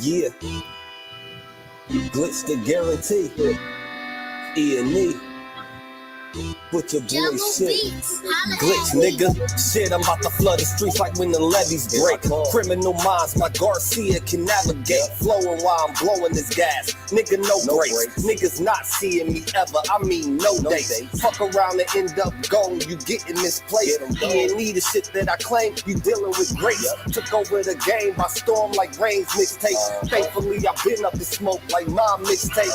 Yeah, glitch the guarantee. E.N.E. With your boy shit. Glitch, nigga. Shit, I'm about to flood the streets like when the levees break. Criminal minds, my Garcia can navigate. Flowing while I'm blowing this gas. Nigga, no breaks. Niggas not seeing me ever. I mean, no dates. Fuck around and end up gone. You getting misplaced. E.N.E. the shit that I claim. You dealing with grace. Took over the game by storm like Rain's mixtape. Thankfully, I've been up in smoke like my mixtape.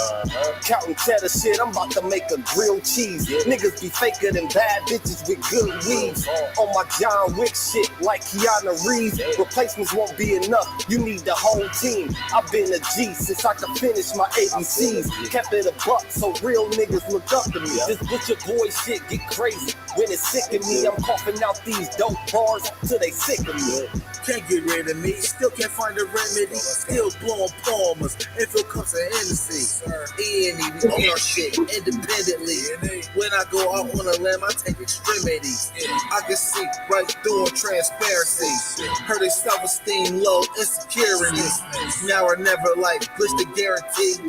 Counting cheddar shit, I'm about to make a grilled cheese. Niggas be faker than bad bitches with good weeds. On my John Wick shit like Keanu Reeves. Replacements won't be enough, you need the whole team. I've been a G since I could finish my ABCs. Kept it a buck so real niggas look up to me. This butcher boy shit get crazy. When it's sick of me, I'm coughing out these dope bars till they sick of me. Can't get rid of me, still can't find a remedy. Still blowing palmers, if it comes to Hennessy. E.N.E, we own our shit independently. When I go out on a limb, I take extremities. I can see right through on transparency. Heard their self-esteem low, insecurities. Now or never, like glitch the guarantee.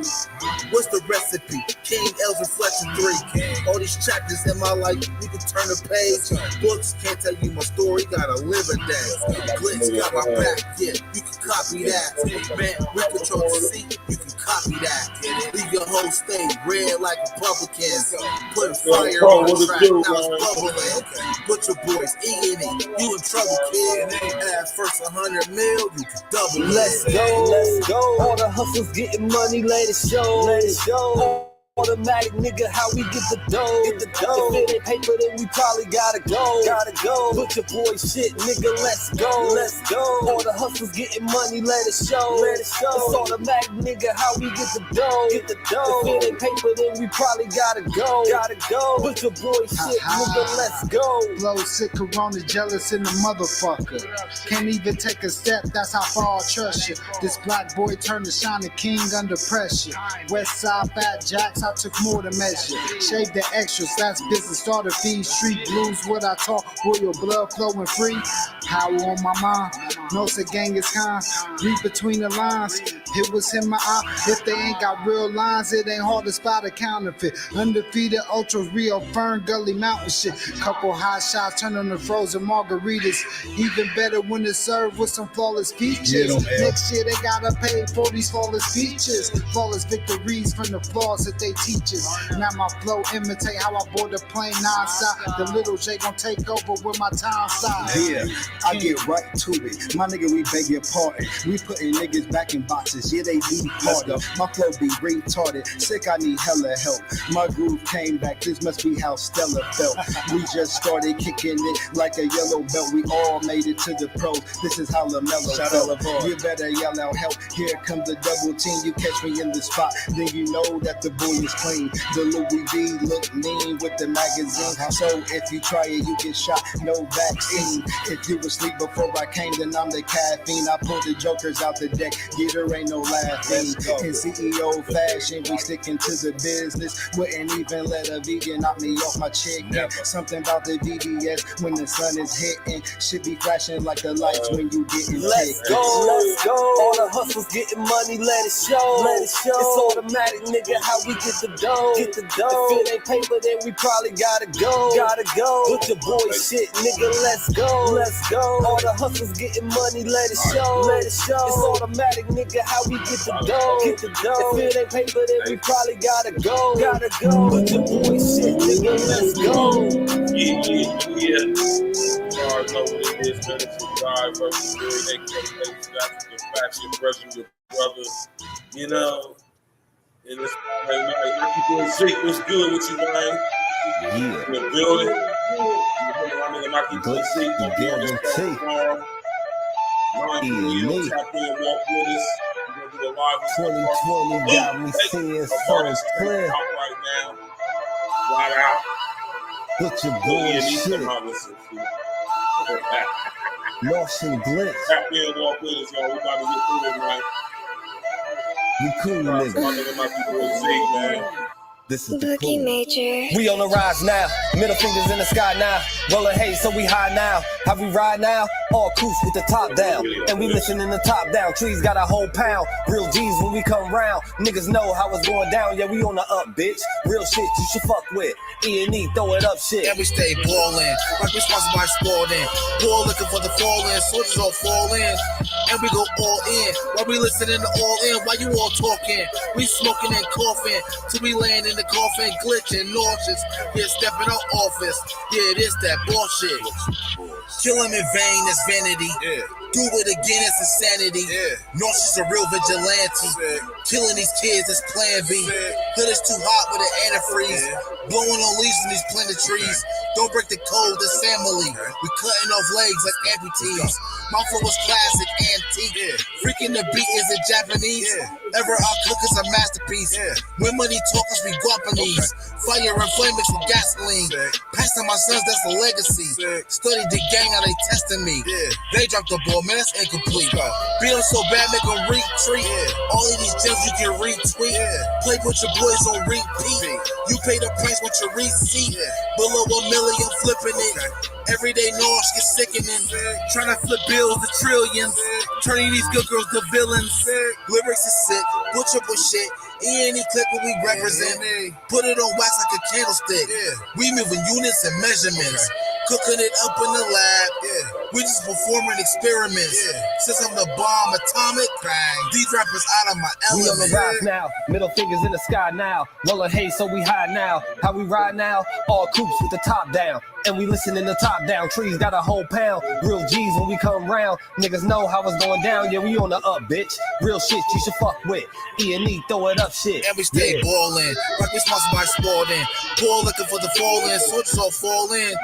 What's the recipe? King L's Reflection 3. All these chapters in my life, you can turn the page. Books can't tell you my story, gotta live a day. Glitch got my back, yeah, you can copy that. Man, we control the seat, you can copy that. Leave your whole state red like Republicans. Put fire on the track, now it's bubbling. Butcher boys, E.N.E, you in trouble, kid. Add first 100 mil, you can double it. Let's go. All the hustles getting money, let it show. Automatic nigga, how we get the dough. If it ain't paper, then we probably gotta go. Put your boy shit, nigga, let's go. All the hustles getting money, let it show. It's automatic nigga, how we get the dough. If it ain't paper, then we probably gotta go. Put your boy shit, nigga, let's go. Blow sick, corona, jealous in the motherfucker. Can't even take a step, that's how far I trust you. This black boy turned to shining king under pressure. West side fat jacks, I took more to measure. Shave the extras, that's business. Starter fees, street blues, what I talk. Royal blood flowing free. Power on my mind. Knows the gang is kind. Read between the lines. It was in my eye. If they ain't got real lines, it ain't hard to spot a counterfeit. Undefeated, ultra real, Fern Gully Mountain shit. Couple hot shots, turn on the frozen margaritas. Even better when it's served with some flawless features. Next year they gotta pay for these flawless features. Flawless victories from the flaws that they teaches. Now my flow imitate how I board the plane non-stop. The little J gon' take over with my time side. Yeah, I get right to it. My nigga, we beg your pardon. We putting niggas back in boxes. Yeah, they be harder. My flow be retarded. Sick, I need hella help. My groove came back. This must be how Stella felt. We just started kicking it like a yellow belt. We all made it to the pros. This is how LaMelo felt. You better yell out help. Here comes the double team. You catch me in the spot, then you know that the boy is clean. The Louis V look mean with the magazine. So if you try it, you get shot. No vaccine. If you asleep before I came, then I'm the caffeine. I pulled the jokers out the deck. Yeah, there ain't no laughing. In CEO fashion, we sticking to the business. Wouldn't even let a vegan knock me off my chicken. Something about the VVS when the sun is hitting. Should be flashing like the lights when you getting Let's go. All the hustles getting money, let it show. It's automatic, nigga, how we get the dough. If it ain't paper, then we probably gotta go. Put your boy shit, nigga, let's go. All the hustles getting money, let it show. It's automatic, nigga, how we get the dough. If it ain't paper, then we probably gotta go. Put your boy shit, nigga, let's go. Yeah. Stars know what it is, man. It's a drive versus good. They got the faction versus your brother, you know. And it's like, Zeke, what's good with you, man? Yeah. In the building. Glitch the guarantee. E.N.E. Tap in, walk with us. We're gonna do the live 2020 got me seeing so clear. Right now. Right out. Put your boy shit. Martian Glitch. Tap in, walk with us, y'all. We about to get through it, man. We cool, nigga. My nigga, my people, Zeke, man. This is the Boogie cool. Major. We on the rise now. Middle fingers in the sky now. Rolling haze, so we high now. How we ride now? All coops with the top down. And we listen in the top down. Trees got a whole pound. Real G's when we come round. Niggas know how it's going down. Yeah, we on the up, bitch. Real shit you should fuck with. E.N.E, throw it up shit. And we stay ballin', like we sponsored by Sporting. Ball looking for the fall in, soldiers all fall in. And we go all in, while we listening to all in, while you all talking. We smoking and coughing, till we land in the coffin, glitching, nauseous. Yeah, stepping out office, yeah, it is that bullshit. Kill him in vain, that's vanity. Yeah. Do it again, it's insanity. Yeah. Nauseous a real vigilante. Yeah. Killing these kids is plan B. Yeah. Hood is too hot with an antifreeze. Yeah. Blowing on leaves in these planted trees. Don't break the code, this family. We cutting off legs like amputees. My flow was classic, antique. Yeah. Freaking the beat is it Japanese. Yeah. Ever our cook is a masterpiece. Yeah. When money talkers be Guapanese. Fire and flame mixed with gasoline. Passing my sons, that's the legacy. Study the gang, how they testing me. Yeah. They dropped the ball, man, that's incomplete. Beat them so bad, make them retreat. Yeah. All of these gems you can retweet. Yeah. Play with your boys on repeat. You pay the price with your receipt. Yeah. Below $1 million, flipping it. Everyday noise get sickening. Trying to flip bills to trillions. Turning these good girls to villains. Lyrics is sick, butcher shit. E.N.E clip what we represent. Put it on wax like a candlestick. We moving units and measurements. Cooking it up in the lab. We just performing experiments. Since I'm the bomb atomic, bang. These rappers out of my We element. on the rise now, middle fingers in the sky now. Rolling haze, so we high now. How we ride now? All coops with the top down. And we listen in the top down. Trees got a whole pound. Real G's when we come round. Niggas know how it's going down. Yeah, we on the up, bitch. Real shit you should fuck with. E.N.E, throw it up shit. And we stay ballin', like we sponsored by Sporting. Ball looking for the fall in, soldiers all fall in.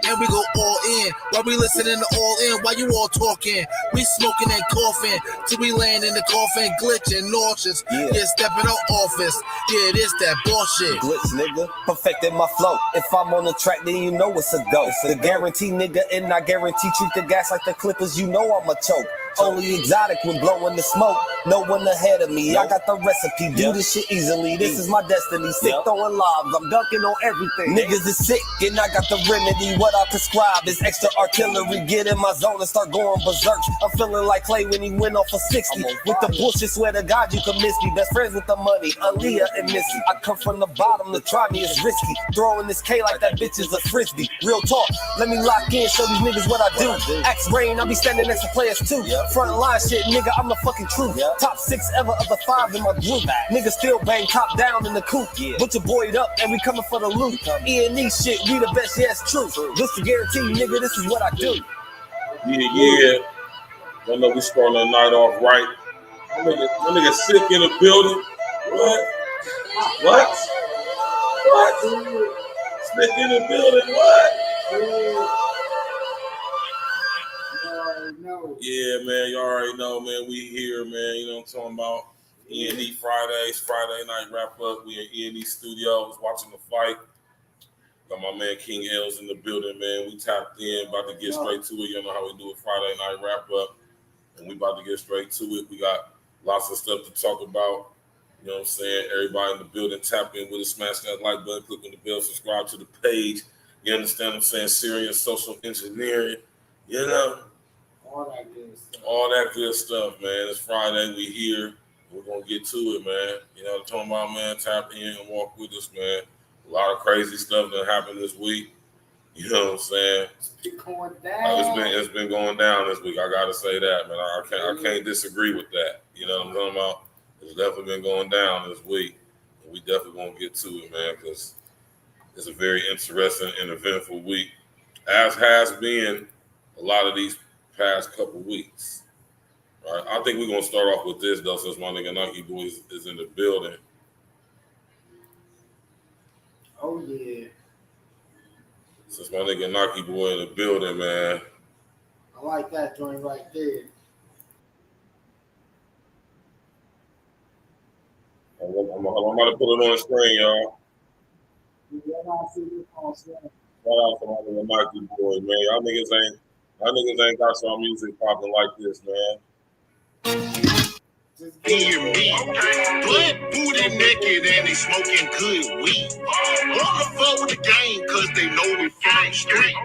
And we go all in, while we listening to all in, while you all talking. We smoking and coughing, till we land in the coffin, glitching, nauseous. Yeah, stepping out office. Yeah, it is that bullshit. Glitch, nigga. Perfected my flow. If I'm on the track, then you know it's a go. The guarantee, nigga, and I guarantee treat the gas like the Clippers. You know I'm a choke. Only exotic when blowing the smoke. No one ahead of me. I got the recipe. Do this shit easily. This is my destiny. Sick throwing lobs. I'm dunking on everything. Niggas is sick and I got the remedy. What I prescribe is extra artillery. Get in my zone and start going berserk. I'm feeling like Clay when he went off for 60. With the bullshit, swear to God you can miss me. Best friends with the money. Aaliyah and Missy. I come from the bottom. To try me is risky. Throwing this K like that bitch is a frisbee. Real talk. Let me lock in. Show these niggas what I do. Axe Rain. I be standing next to players too. Front line shit, nigga, I'm the fucking truth. Top 6 ever of the 5 in my group. Niggas still bang top down in the coop. Put your boy up and we coming for the loot. E.N.E shit, we the best, yeah, it's true. This to guarantee you, nigga, this is what I do. Yeah. I know we starting the night off right. That nigga sick in the building. What? Sick in the building, what? Yeah, man, you already know, man. We here, man. You know what I'm talking about? E.N.E Fridays, Friday night wrap up. We in E.N.E Studios watching the fight. Got my man King L's in the building, man. We tapped in, about to get straight to it. You know how we do a Friday night wrap up. And we about to get straight to it. We got lots of stuff to talk about. You know what I'm saying? Everybody in the building, tap in with us, smash that like button, click on the bell, subscribe to the page. You understand what I'm saying? Serious social engineering. You know? All that good stuff, man. It's Friday. We here. We're going to get to it, man. You know what I'm talking about, man? Tap in and walk with us, man. A lot of crazy stuff that happened this week. You know what I'm saying? It's been going down this week. I got to say that, man. I can't disagree with that. You know what I'm talking about? It's definitely been going down this week. And we definitely going to get to it, man, because it's a very interesting and eventful week, as has been a lot of these past couple weeks. Right? I think we're gonna start off with this though, since my nigga Nike Boy is in the building. Oh yeah. Since my nigga Nike Boy in the building, man. I like that joint right there. I'm about to put it on the screen, y'all. Shout out to my nigga Nike Boy, man. Y'all niggas ain't got some music popping like this, man. E.N.E. Blood, booty, naked, and they smoking good weed. Wanna fuck with the gang, cause they know we from street.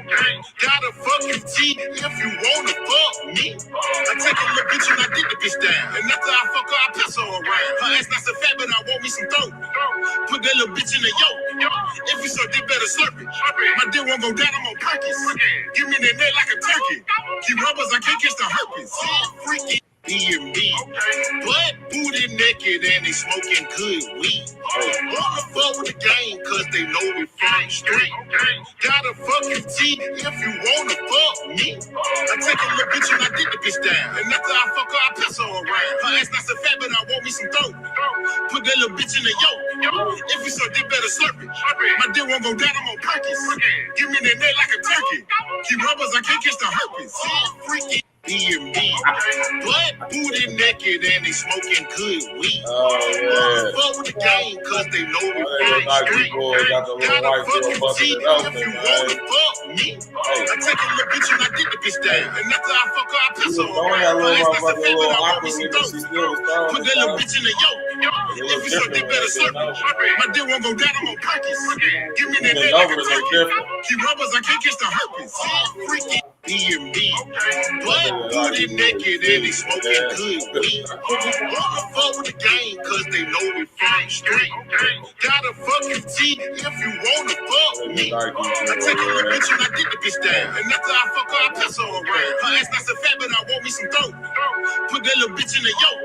Got a fucking T if you wanna fuck me. I take a little bitch and I get the bitch down. And after I fuck her, I piss her around. Her ass not so fat, but I want me some throat. Put that little bitch in the yoke. If you suck, they better slurp it. My dick won't go down, I'm on Perkins. Give me that neck like a turkey. Keep rubbers, I can't catch the herpes. Freaky. E.N.E. Blood, booty, naked, and they smoking good weed. Wanna fuck with the gang, cause they know we from street. Got a fucking T if you wanna fuck me. I take a little bitch and I get the bitch down. And after I fuck her, I piss her around. Her ass not so fat, but I want me some throat. Put that little bitch in the yoke. If you suck, they better slurp it. My dick won't go down, I'm on Perkins. Give me that neck like a turkey. Keep rubbers, I can't catch the herpes. Freaky. E.N.E. Blood, booty, naked, and they smoking good weed. Fuck with the gang, cause they know we from street. Got a fucking T if you wanna fuck me. I take a little bitch and I get the bitch down. And after I fuck her, I piss her around. Her ass not so fat, but I want me some throat. Put that little bitch in the yoke. If you suck, they better slurp it. My dick won't go down, I'm on Perkins. Give me that neck like a turkey. Keep rubbers, I can't catch the herpes. Freaky. E.N.E. Blood, booty, naked, and they smoking good weed. Wanna fuck with the gang, cause they know we from street. Got a fucking T if you wanna fuck me. I take a little bitch and I get the bitch down. And after I fuck her, I piss her around. Her ass not so fat, but I want me some throat. Put that little bitch in the yoke.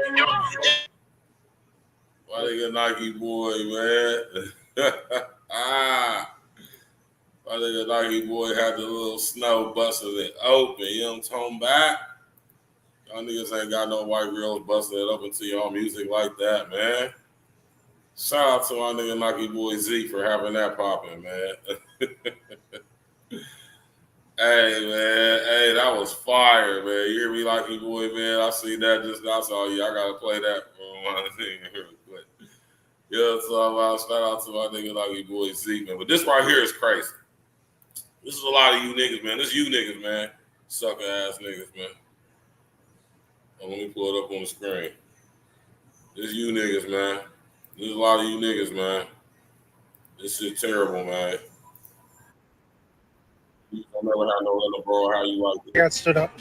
Why they get Nike boy, man? My nigga Nike boy had the little snow busting it open. You know what I'm talking about? Y'all niggas ain't got no white girls busting it open to y'all music like that, man. Shout out to my nigga Nike boy Z for having that popping, man. Hey, man. Hey, that was fire, man. You hear me, Nike boy, man? I see that just now. So, yeah, I got to play that for my nigga real quick. Yeah, so shout out to my nigga Nike boy Z, man. But this right here is crazy. This is a lot of you niggas, man. This is you niggas, man. Sucker ass niggas, man. Oh, let me pull it up on the screen. This is you niggas, man. This is a lot of you niggas, man. This shit terrible, man. You don't never have no little bro. How you like I got stood up.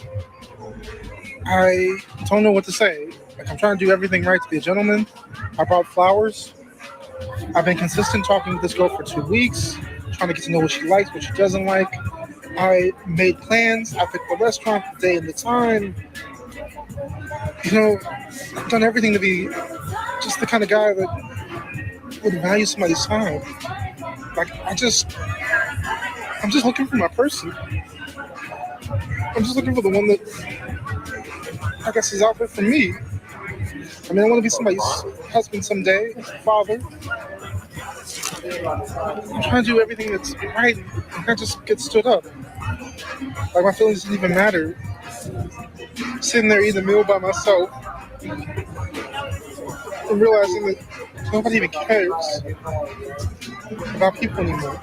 I don't know what to say. Like, I'm trying to do everything right to be a gentleman. I brought flowers. I've been consistent talking to this girl for 2 weeks, trying to get to know what she likes, what she doesn't like. I made plans. I picked the restaurant, the day, and the time. You know, I've done everything to be just the kind of guy that would value somebody's time. Like, I'm just looking for my person. I'm just looking for the one that, I guess, is out there for me. I mean, I want to be somebody's husband someday, father. I'm trying to do everything that's right. I can't just get stood up. Like, my feelings didn't even matter. Sitting there eating a meal by myself and realizing that nobody even cares about people anymore.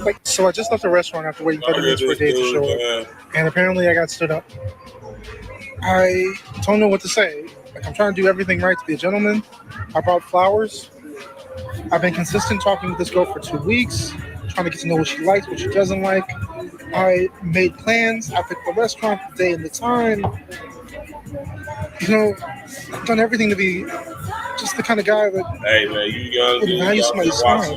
Like, so I just left the restaurant after waiting 30 minutes for a date to show up, and apparently I got stood up. I don't know what to say. Like, I'm trying to do everything right to be a gentleman. I brought flowers. I've been consistent talking to this girl for 2 weeks, trying to get to know what she likes, what she doesn't like. I made plans. I picked the restaurant, the day, and the time. You know, I've done everything to be just the kind of guy that, hey, man, you young would value somebody's time.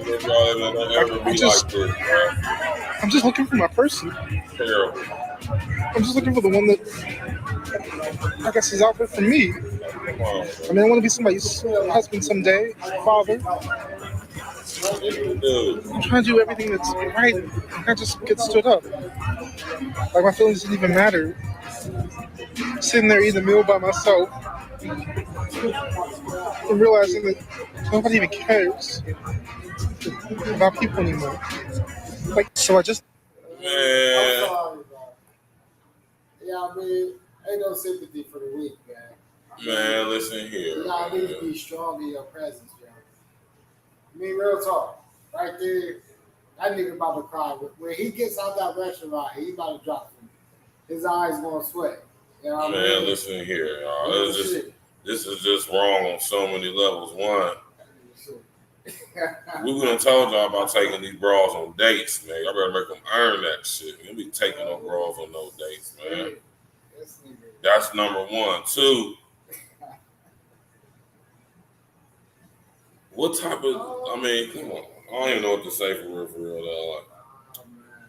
I'm just looking for my person. Terrible. I'm just looking for the one that, I guess, is out there for me. I mean, I want to be somebody's husband someday, father. I'm trying to do everything that's right. I can't just get stood up. Like, my feelings didn't even matter. Sitting there eating a meal by myself and realizing that nobody even cares about people anymore. Like, so I just... Man. Yeah, I mean, ain't no sympathy for the weak, man. Man, listen here. You gotta at least be strong in your presence, yo. I mean, real talk. Right there, that nigga about to cry. When he gets out that restaurant, he about to drop him. His eyes gonna sweat. You know what I mean? Man, listen here, y'all. This this is just wrong on so many levels. One, we wouldn't told y'all about taking these bras on dates, man. Y'all better make them earn that shit. You be taking no bras on no dates, man. That's number one. Two, what type of, I mean, come on. I don't even know what to say for real, though. Like,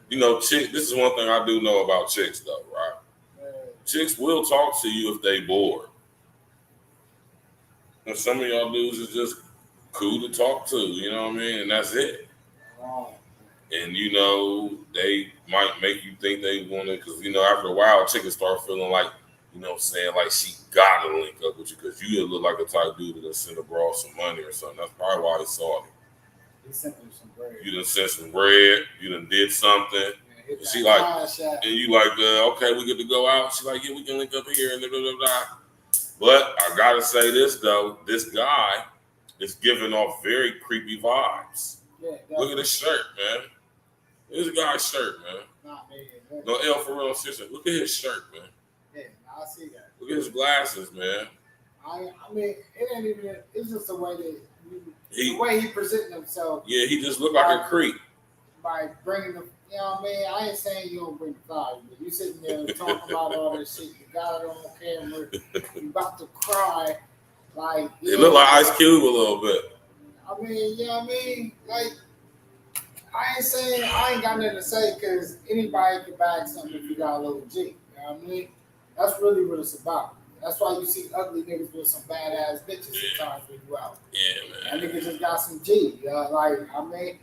you know, chick, this is one thing I do know about chicks, though, right? Chicks will talk to you if they bored. And some of y'all dudes is just cool to talk to, you know what I mean? And that's it. And, you know, they might make you think they want to, because, you know, after a while, chicks start feeling like, you know what I'm saying, like she got to link up with you because you look like a type dude that send a bra some money or something. That's probably why he saw it. He sent him some bread. You done sent some bread. You done did something. And she like, and you like, okay, we get to go out. She like, yeah, we can link up here and blah, blah, blah. But I got to say this, though. This guy is giving off very creepy vibes. Yeah, look at his shirt, man. This guy's shirt, man. Nah, man. No, L for real, sister. Look at his shirt, man. Yeah, I see that. Look at his glasses, man. I mean, it ain't even. It's just the way that the way he presenting himself. Yeah, he just looked like a creep. By bringing the, you know what I mean? I ain't saying you don't bring the value, but you sitting there talking about all this shit. You got it on camera. You about to cry. Like it looked like Ice Cube a little bit. I mean, you know what I mean? Like, I ain't saying I ain't got nothing to say because anybody can bag something if you got a little G. You know what I mean? That's really what it's about. That's why you see ugly niggas with some badass bitches sometimes when you out. Yeah, man. That nigga just got some G. Like, I mean,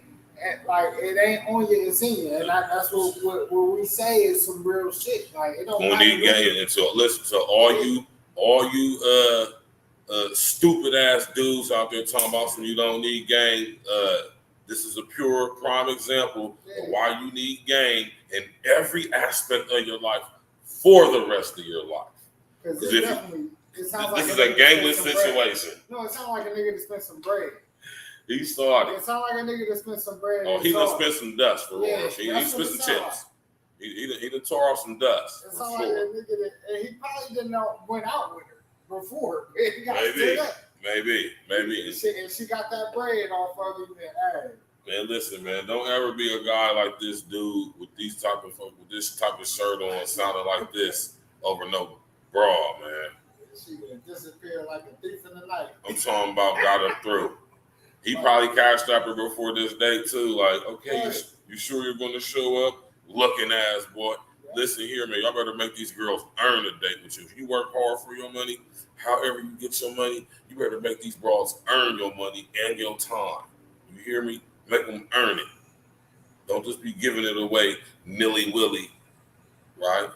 like it ain't on you, it's in you. And that's what we say is some real shit. Like, it don't matter. Need game into listen to all you stupid ass dudes out there talking about some you don't need game. This is a pure prime example of why you need game in every aspect of your life for the rest of your life. Because this is a gangless situation. No, it sounds like a nigga to spend some bread. He started. It sounds like a nigga to spend some bread. Oh, he done spent some dust for real. He spent some chips. He done tore off some dust. It sounds like a nigga that, and he probably didn't know went out with her before. He got Maybe. And she got that bread off of him. Man, listen, man. Don't ever be a guy like this dude with this type of shirt on, sounding like this over no bra, man. She gonna disappear like a thief in the night. I'm talking about got her through. He probably cashed up her before this date too. Like, okay, you sure you're going to show up? Looking ass boy. Listen here, man. Y'all better make these girls earn a date with you. If you work hard for your money, however you get your money, you better make these bras earn your money and your time. You hear me? Make them earn it. Don't just be giving it away nilly-willy, right?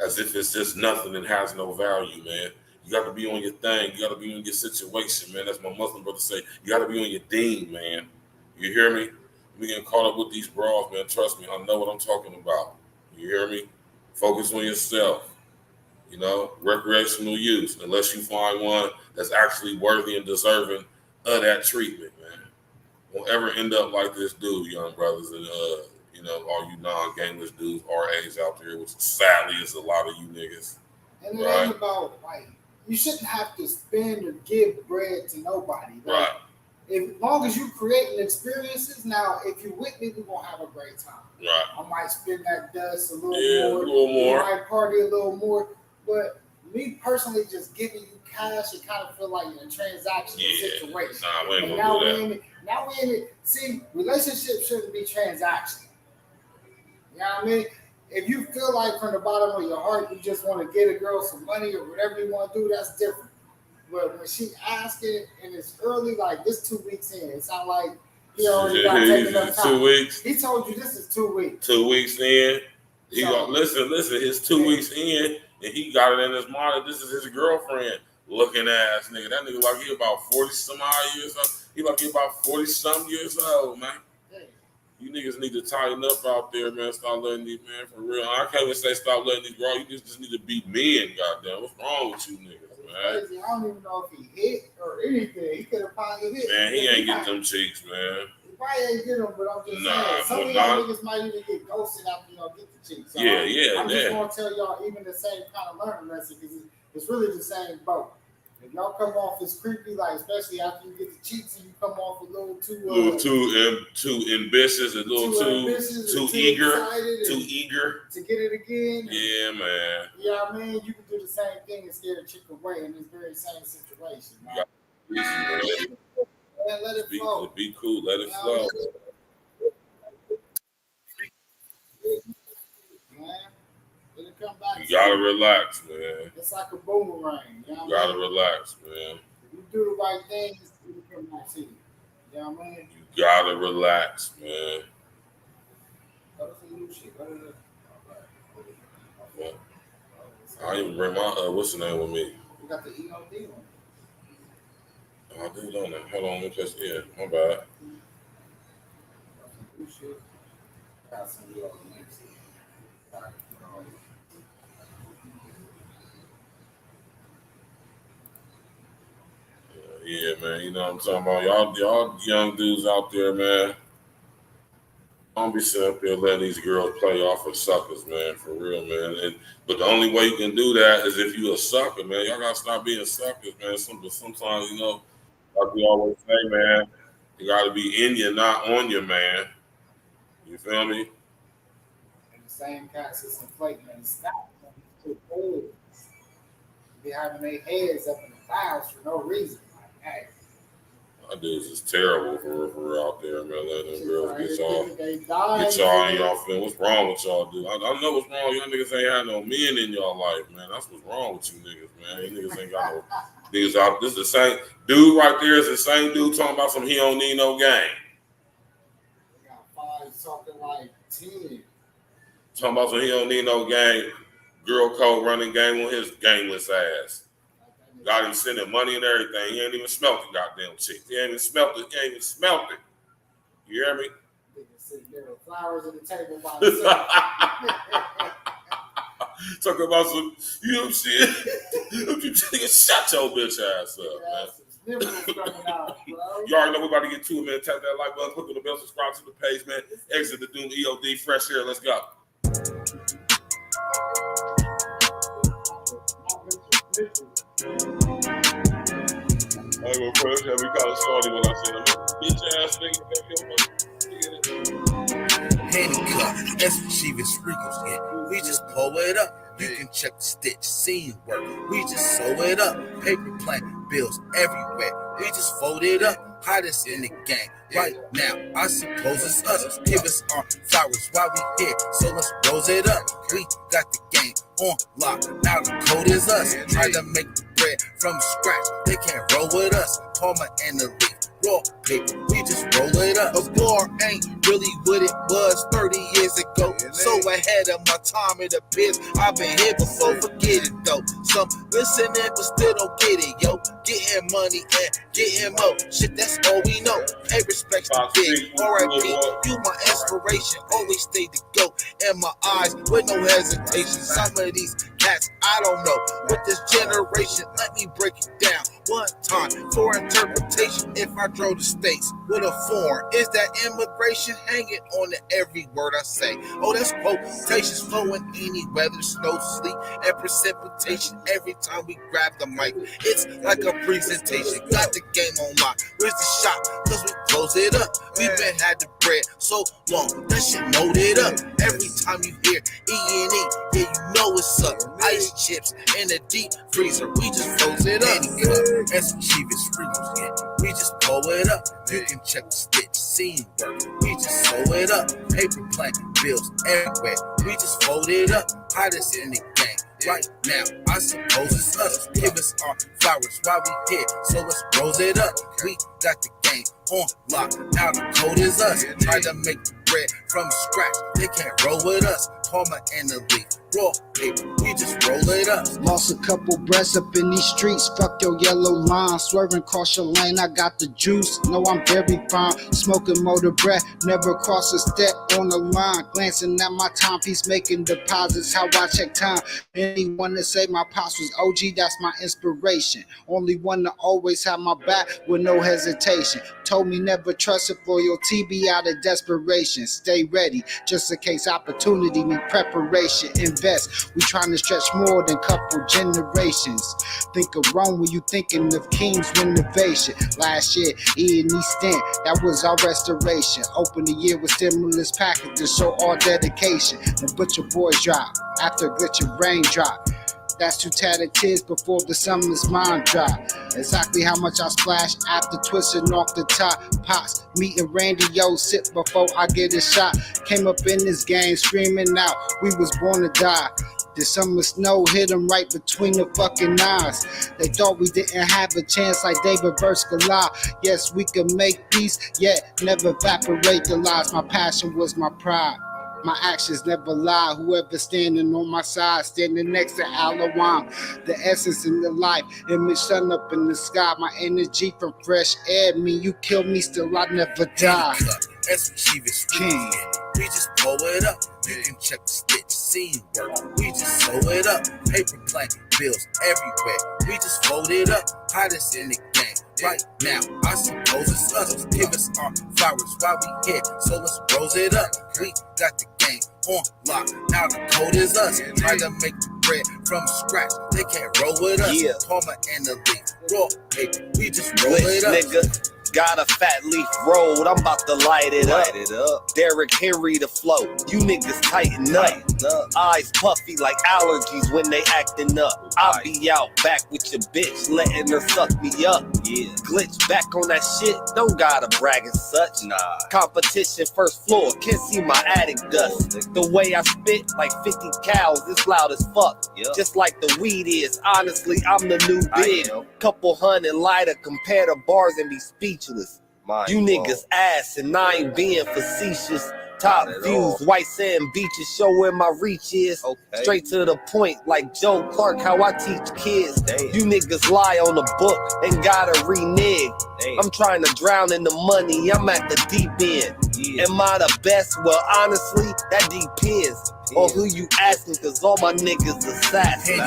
As if it's just nothing and has no value, man. You got to be on your thing. You got to be on your situation, man. That's my Muslim brother say. You got to be on your deen, man. You hear me? We getting caught up with these bras, man. Trust me, I know what I'm talking about. You hear me? Focus on yourself. You know, recreational use, unless you find one that's actually worthy and deserving of that treatment, man. Won't ever end up like this dude, young brothers, and you know, all you non-gangless dudes, RAs out there, which sadly is a lot of you niggas. And it ain't about like you shouldn't have to spend or give bread to nobody. Like, right. As long as you creating experiences, now if you with me, we're gonna have a great time. Right. I might spin that dust a little more. A little more. I might party a little more. But me personally, just giving you cash, it kind of feel like a transactional situation. Nah, we ain't gonna do that. Now we in it. See, relationships shouldn't be transactional. You know what I mean? If you feel like from the bottom of your heart you just want to get a girl some money or whatever you want to do, that's different. But when she asking and it's early, like this 2 weeks in, it sounds like he already got taken up time. 2 weeks. He told you this is 2 weeks. 2 weeks in. He go, listen, his 2 weeks in, and he got it in his mind that this is his girlfriend. Looking ass nigga. That nigga like he about 40 some odd years old. He like he about 40 some years old, man. You niggas need to tighten up out there, man. Stop letting these, man, for real. I can't even say stop letting these bro. You just need to be men, goddamn. What's wrong with you niggas, man? Crazy. I don't even know if he hit or anything. He could have probably hit. Man, he ain't get them cheeks, man. He probably ain't get them, but I'm just saying. Some of y'all niggas might even get ghosted after y'all get the cheeks. So I'm just going to tell y'all even the same kind of learning lesson because it's really the same boat. If y'all come off as creepy, like especially after you get the cheeks and you come off a little too too ambitious, a little too eager to get it again. Yeah, man. You know what I mean? You can do the same thing and scare the chick away in this very same situation. Right? Let it flow. Be cool. Let it flow. Man. It'll come back. You gotta relax, man. It's like a boomerang. You know you gotta relax, man. If you do the right thing, it'll come back to you. You know what I mean? You gotta relax, man. Go to some new shit. I didn't even bring my what's the name with me? You got the E.N.E one. I do, don't I? Hold on, let me just my bad. New shit. Got some real next. Yeah, man. You know what I'm talking about? Y'all young dudes out there, man. Don't be sitting up there letting these girls play off of suckers, man. For real, man. But the only way you can do that is if you a sucker, man. Y'all gotta stop being suckers, man. Sometimes, you know, like we always say, man, you gotta be in you, not on you, man. You feel me? And the same cats is inflating and stop them to heads. Be having their heads up in the clouds for no reason. Like, hey. My dudes is terrible for out there, man. Letting them girls get y'all in y'all feeling. What's wrong with y'all, dude? I know what's wrong. Y'all niggas ain't had no men in y'all life, man. That's what's wrong with you niggas, man. You niggas ain't got no niggas out. This is the same dude right there. Is the same dude talking about some he don't need no game. They got 5 talking like 10. Talking about some he don't need no game. Girl code running game on his gameless ass. Got him sending money and everything. He ain't even smelt the goddamn chick. He ain't even smelt it. You hear me? Sitting there with flowers at the table by himself. Talk about some, you know what I'm saying? Shut your bitch ass up, man. You already know we're about to get to it, man. Tap that like button, click on the bell, subscribe to the page, man. Exit the Doom EOD, fresh air. Let's go. I ain't gonna press that. We call it started when I said, bitch ass nigga. Handcuffed, that's what she was freakers get. We just pull it up. You can check the stitch, scene work. We just sew it up. Paper plane, bills everywhere. We just fold it up. Hottest in the game. Right now, I suppose it's us. Give us our flowers while we here. So let's rose it up. We got the game on lock. Now the code is us. Trying to make the bread from scratch. They can't roll with us. Palmer and the leaf. Raw paper, we just roll it up. A bar ain't really what it was 30 years ago. So ahead of my time, it appears I've been here before. Forget it though. Some listening but still don't get it, yo. Getting money and getting more. Shit, that's all we know. Pay respect to big. R.I.P. You my inspiration. Always stay to go. In my eyes with no hesitation. Some of these cats, I don't know. With this generation, let me break it down one time for interpretation. If I drove the states with a foreign, is that immigration hanging on to every word I say? Oh, that's quotations flowing any weather, snow, sleet, and precipitation. Every time we grab the mic, it's like a presentation. Got the game on lock. Where's the shot? Cause we close it up. We've been had the bread so long, that shit loaded up. Every time you hear E.N.E, yeah, you know it's up. Ice chips in the deep freezer, we just froze it up. That's what cheapest freezers get. We just pull it up. You can check the stitch, scene work. We just sew it up. Paper plane, bills everywhere. We just fold it up. Hottest in the game. Right now, I suppose it's us. Give us our flowers while we here. So let's rose it up. We got the game on lock. Now the code is us. Try to make the bread from scratch. They can't roll with us. Palmer and the leaf. Raw paper, we just roll it up. Lost a couple breaths up in these streets. Fuck your yellow line. Swerving across your lane. I got the juice. No, I'm very fine. Smoking motor breath. Never cross a step on the line. Glancing at my timepiece, making deposits. How I check time. Anyone to say my pops was OG, that's my inspiration. Only one to always have my back with no hesitation. Told me never trust if loyalty be out of desperation. Stay ready, just in case opportunity need preparation. Invest. We trying to stretch more than couple generations. Think of Rome when you thinking of King's renovation. Last year, E.N.E stent, that was our restoration. Open the year with stimulus packages, show all dedication. The butcher boys drop after a glitch of raindrop. That's 2 tatted tears before the summer's mind drop. Exactly how much I splash after twisting off the top. Pops, meeting Randy, yo, sip before I get a shot. Came up in this game screaming out, we was born to die. The summer snow hit them right between the fucking eyes. They thought we didn't have a chance like David versus Goliath. Yes, we could make peace, yet never evaporate the lies. My passion was my pride. My actions never lie. Whoever standing on my side, standing next to Alawam. The essence in the life, image sun up in the sky. My energy from fresh air, mean you kill me, still I never die. That's Chivas King. We just blow it up. You can check the stitch, scene work. We just sew it up. Paper plane, bills everywhere. We just fold it up. Hottest in the game. Right now, I suppose it's us. Give us our flowers while we here. So let's rose it up. We got the game on lock. Now the code is us. Try to make the bread from scratch. They can't roll with us. Yeah. Palmer and the leaf. Raw paper. We just roll Glitch, it up. nigga. Got a fat leaf road, I'm about to light it up. Derrick Henry the flow, you niggas tighten up. Eyes puffy like allergies when they acting up. I be out back with your bitch, letting her suck me up. Yeah, glitch back on that shit, don't gotta brag and such. Nah, competition first floor, can't see my attic dust. The way I spit like 50 cows, it's loud as fuck. Just like the weed is, honestly, I'm the new big. Couple hundred lighter, compare the bars and be speechless. You niggas ass and I ain't being facetious. Top views, white sand beaches, show where my reach is. Straight to the point, like Joe Clark, how I teach kids. You niggas lie on the book and gotta renege. I'm trying to drown in the money, I'm at the deep end. Am I the best? Well, honestly, that depends. Or who you asking, cause all my niggas assassins.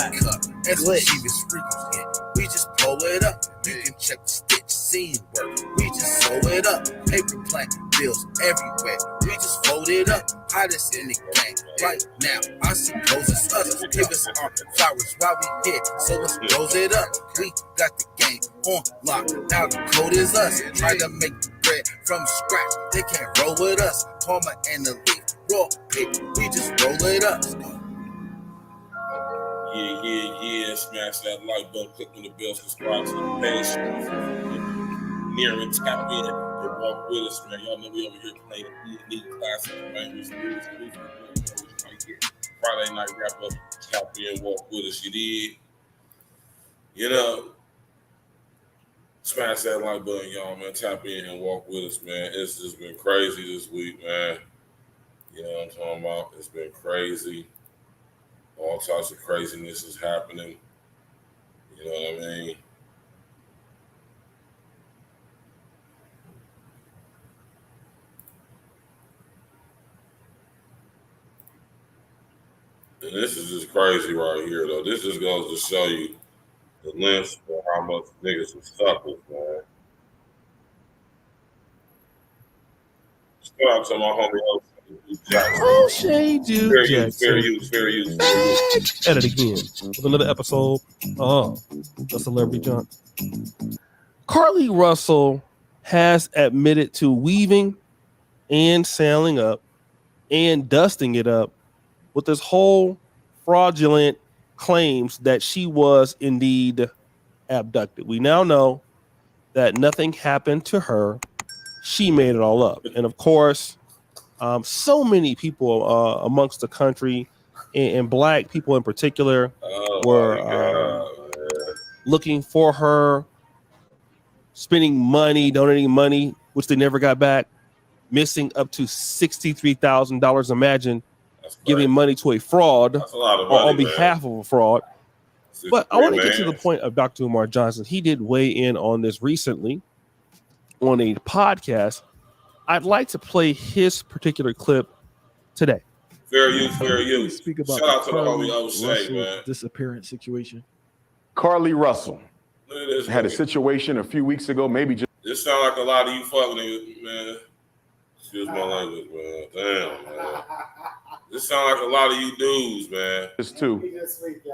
We just blow it up. You can check the stitch, scene work. We just sew it up. Paper plane, bills everywhere. We just fold it up. Hottest in the game. Right now, I suppose it's us. Give us our flowers while we here. So let's rose it up. We got the game on lock. Now the code is us. Try to make the bread from scratch. They can't roll with us. Palmer and the leaf. Raw paper. We just roll it up. Yeah. Smash that like button, click on the bell, subscribe to the page. Near and tap in and walk with us, man. Y'all know we over here playing E.N.E classic, man. We Friday night wrap up, tap in, walk with us. You did. You know, smash that like button, y'all, man. Tap in and walk with us, man. It's just been crazy this week, man. You know what I'm talking about? It's been crazy. All types of craziness is happening. You know what I mean? And this is just crazy right here, though. This just goes to show you the lengths of how much niggas have suffered, man. Shout out to my homie Jackson. O'Shea Duke Jackson. Fair use. At it again with another episode of The Celebrity Junk. Carly Russell has admitted to weaving and sailing up and dusting it up with this whole fraudulent claims that she was indeed abducted. We now know that nothing happened to her. She made it all up. And of course, so many people amongst the country and black people in particular were looking for her, spending money, donating money, which they never got back, missing up to $63,000. Imagine giving money to a fraud on behalf of a fraud. But I want to get to the point of Dr. Umar Johnson. He did weigh in on this recently on a podcast. I'd like to play his particular clip today. Fair use. Speak about Shout out to the Carly homie O'Shea, Russell man. disappearance situation. Carly Russell Look at this had a nigga. situation a few weeks ago, maybe just This sound like a lot of you fuck niggas, man. Excuse my language, man. Damn, man. This sounds like a lot of you dudes, man. This too,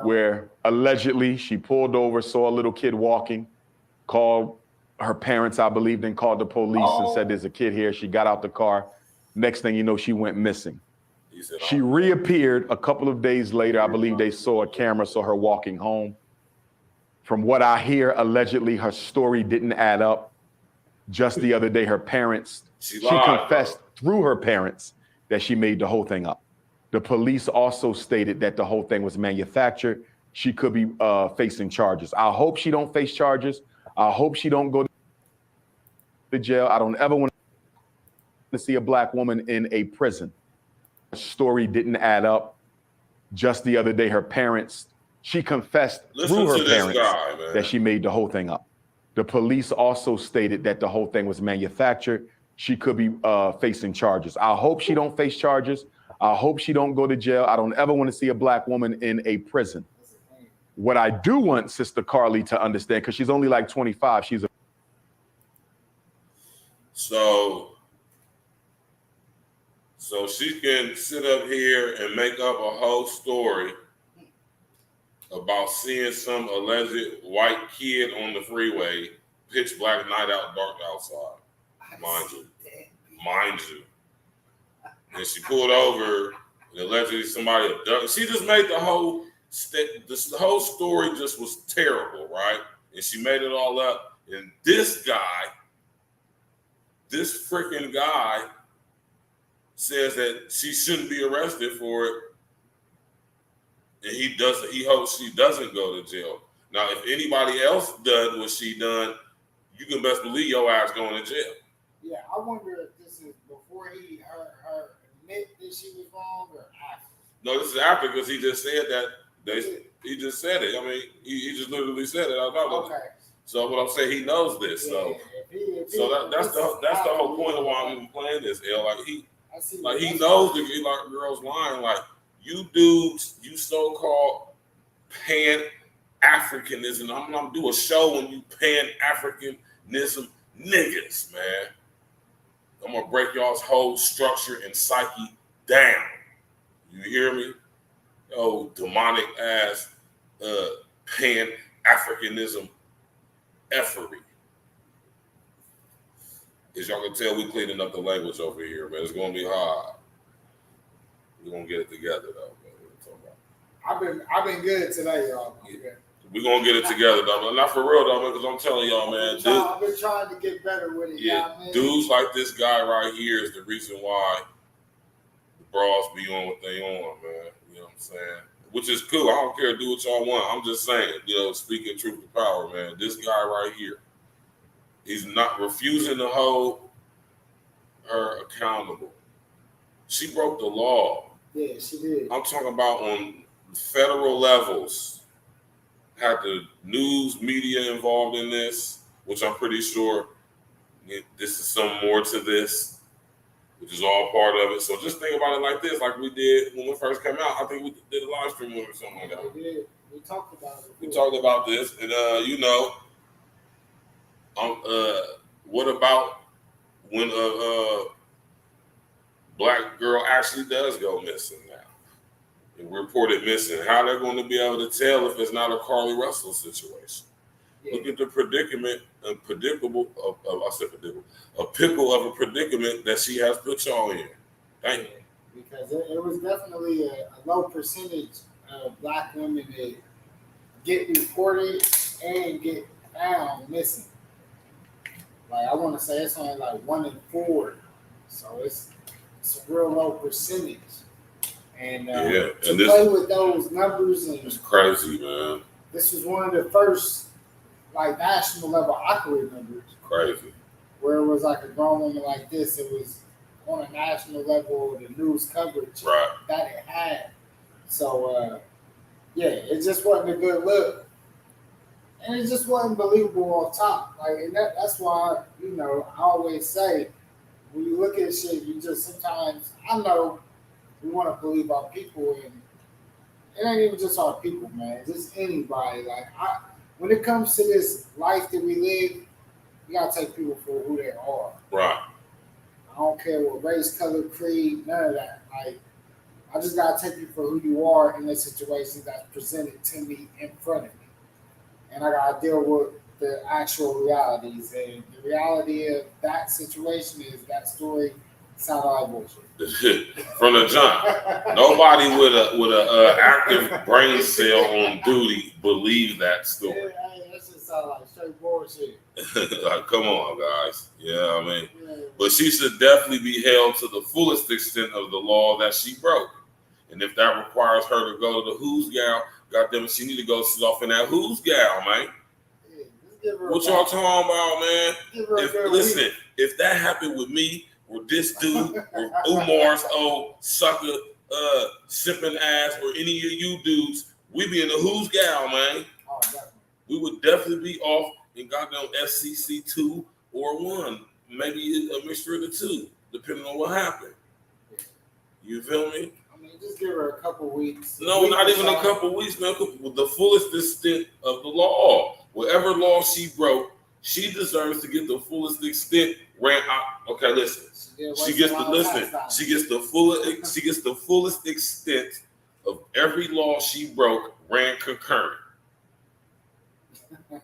where allegedly she pulled over, saw a little kid walking, called her parents, I believe, then called the police and said there's a kid here. She got out the car. Next thing you know, she went missing. She reappeared a couple of days later. I believe they saw a camera, saw her walking home. From what I hear, allegedly her story didn't add up. Just the other day, her parents, she confessed through her parents that she made the whole thing up. The police also stated that the whole thing was manufactured. She could be facing charges. I hope she don't face charges. I hope she don't go to jail. I don't ever want to see a black woman in a prison. Her story didn't add up. Just the other day, her parents, she confessed through her parents that she made the whole thing up. The police also stated that the whole thing was manufactured. She could be facing charges. I hope she don't face charges. I hope she don't go to jail. I don't ever want to see a black woman in a prison. What I do want Sister Carly to understand, because she's only like 25, she's a... So she can sit up here and make up a whole story about seeing some alleged white kid on the freeway, pitch black, night out, dark outside, mind you. And she pulled over, and allegedly somebody abducted. She just made the whole story just was terrible, right? And she made it all up. And this freaking guy, says that she shouldn't be arrested for it. And he hopes she doesn't go to jail. Now, if anybody else done what she done, you can best believe your ass going to jail. Yeah, I wonder if this is before her admit that she was wrong or after. No, this is after, because he just said that. He just said it. I mean, he just literally said it. Okay. So what I'm saying, he knows this. So that's the whole point of why I'm even playing this. He knows the girl's lying. Like, you dudes, you so-called Pan-Africanism. I'm gonna do a show on you Pan-Africanism niggas, man. I'm gonna break y'all's whole structure and psyche down. You hear me? Oh, demonic ass Pan-Africanism effery. As y'all can tell, we cleaning up the language over here, man. It's gonna be hard. We're gonna get it together though, man. I've been good today, y'all. Yeah. We're gonna get it together though. Not for real though, man, because I'm telling y'all, man. I've been trying to get better with it. Yeah, dudes like this guy right here is the reason why the bras be on what they on, man. You know what I'm saying? Which is cool. I don't care. Do what y'all want. I'm just saying, speaking truth to power, man. This guy right here, he's not refusing to hold her accountable. She broke the law. Yeah, she did. I'm talking about on federal levels. Had the news media involved in this, which I'm pretty sure this is some more to this, which is all part of it. So just think about it like this, like we did when we first came out. I think we did a live stream with it or something like that. We did. We talked about it. We talked about this, and what about when a black girl actually does go missing now and reported missing? How they're going to be able to tell if it's not a Carly Russell situation? Yeah. Look at the predicament, a pickle of a predicament that she has put y'all in. Thank you. Because it was definitely a low percentage of black women that get reported and get found missing. Like, I want to say it's only like 1 in 4. So it's a real low percentage. And to play with those numbers, and it's crazy, man. This was one of the first like national level accurate numbers. Crazy. Where it was like a grown woman like this, it was on a national level, the news coverage that it had. So it just wasn't a good look. And it just wasn't believable off top. Like, and that's why, I always say, when you look at shit, you just sometimes, I know we want to believe our people, and it ain't even just our people, man. Just anybody. Like, when it comes to this life that we live, you got to take people for who they are. Right. I don't care what race, color, creed, none of that. Like I just gotta take you for who you are in the situation that's presented to me in front of me, and I gotta deal with the actual realities. And the reality of that situation is that story sounded like bullshit. From the jump, nobody with a active brain cell on duty believes that story. Yeah, that just sound like straight bullshit. Like, come on, guys. Yeah, I mean, but she should definitely be held to the fullest extent of the law that she broke. And if that requires her to go to the Who's Gal, goddamn it, she need to go sit off in that Who's Gal, man. What y'all talking about, man? Listen, if that happened with me, or this dude, or Umar's old sucker, sipping ass, or any of you dudes, we be in the Who's Gal, man. Oh, definitely. We would definitely be off in goddamn FCC 2 or 1, maybe a mixture of the two, depending on what happened. You feel me? I mean, just give her a couple weeks. No, not even a couple weeks, man. With the fullest extent of the law. Whatever law she broke, she deserves to get the fullest extent. Okay, listen. She gets the fullest extent of every law she broke. Ran concurrent. Yeah,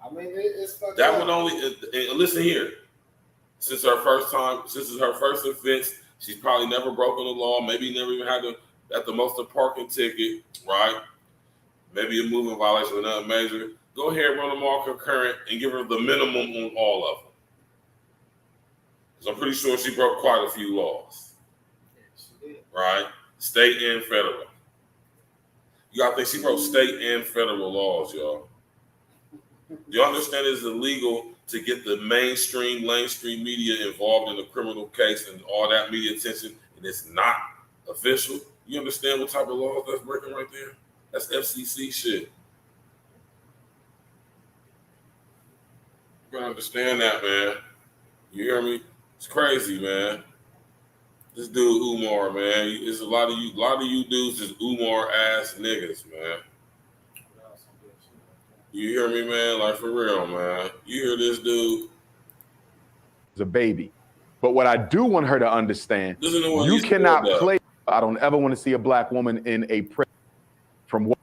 I mean it's fucked that up. would only listen here. Since it's her first offense, she's probably never broken the law. Maybe never even had at the most a parking ticket, right? Maybe a moving violation or nothing major. Go ahead, run them all concurrent, and give her the minimum on all of them. Because I'm pretty sure she broke quite a few laws, right? State and federal. You gotta think she broke state and federal laws, y'all. You understand it's illegal to get the mainstream media involved in a criminal case and all that media attention, and it's not official? You understand what type of laws that's breaking right there? That's FCC shit. You gotta understand that, man. You hear me? It's crazy, man. This dude Umar, man. It's a lot of you dudes is Umar ass niggas, man. You hear me, man? Like, for real, man. You hear this dude? It's a baby. But what I do want her to understand, you cannot play. I don't ever want to see a black woman in a prison. From what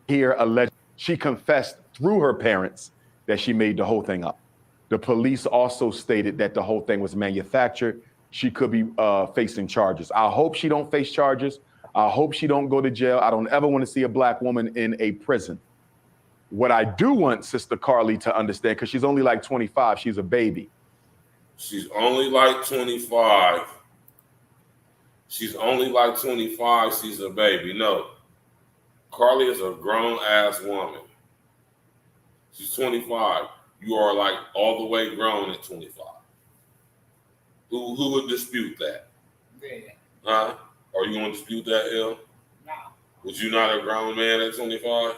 I hear, alleged, she confessed through her parents that she made the whole thing up. The police also stated that the whole thing was manufactured. She could be facing charges. I hope she don't face charges. I hope she don't go to jail. I don't ever want to see a black woman in a prison. What I do want Sister Carly to understand, because she's only like 25, she's a baby. She's only like 25. She's only like 25. She's a baby. No. Carly is a grown-ass woman. She's 25. You are like all the way grown at 25. Who would dispute that? Yeah. Huh? Are you going to dispute that, L? Nah. Was you not a grown man at 25?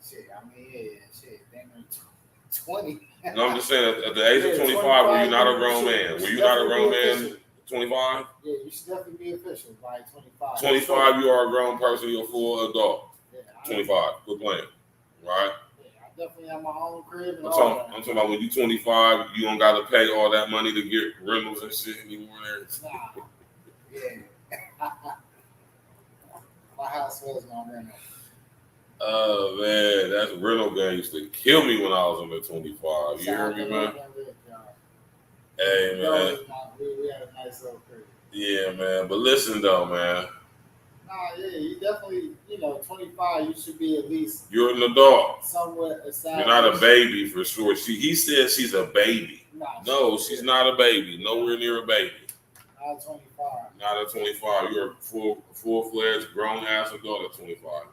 Shit, I mean, yeah, shit. Damn, 20. No, I'm just saying, at the age of 25, were you not a grown man? Were you not a grown man at 25? Yeah, you should definitely be official by 25. 25, you are a grown person. You're a full adult. Yeah, 25, quit playing. Right? Definitely have my own crib. And I'm talking about when you 25, you don't got to pay all that money to get rentals and shit anymore. Nah. Yeah. My house was my rental. Oh, man, that rental game used to kill me when I was under 25. You hear me, man? Hey, man. We had a nice little crib. Yeah, man. But listen, though, man. Nah, yeah, you definitely, 25, you should be at least. You're an adult. Somewhat established. You're not a baby for sure. He said she's a baby. Nah, no, she's not a baby. Nowhere near a baby. Not at 25. Not at 25. You're a full-fledged grown-ass adult at 25, man.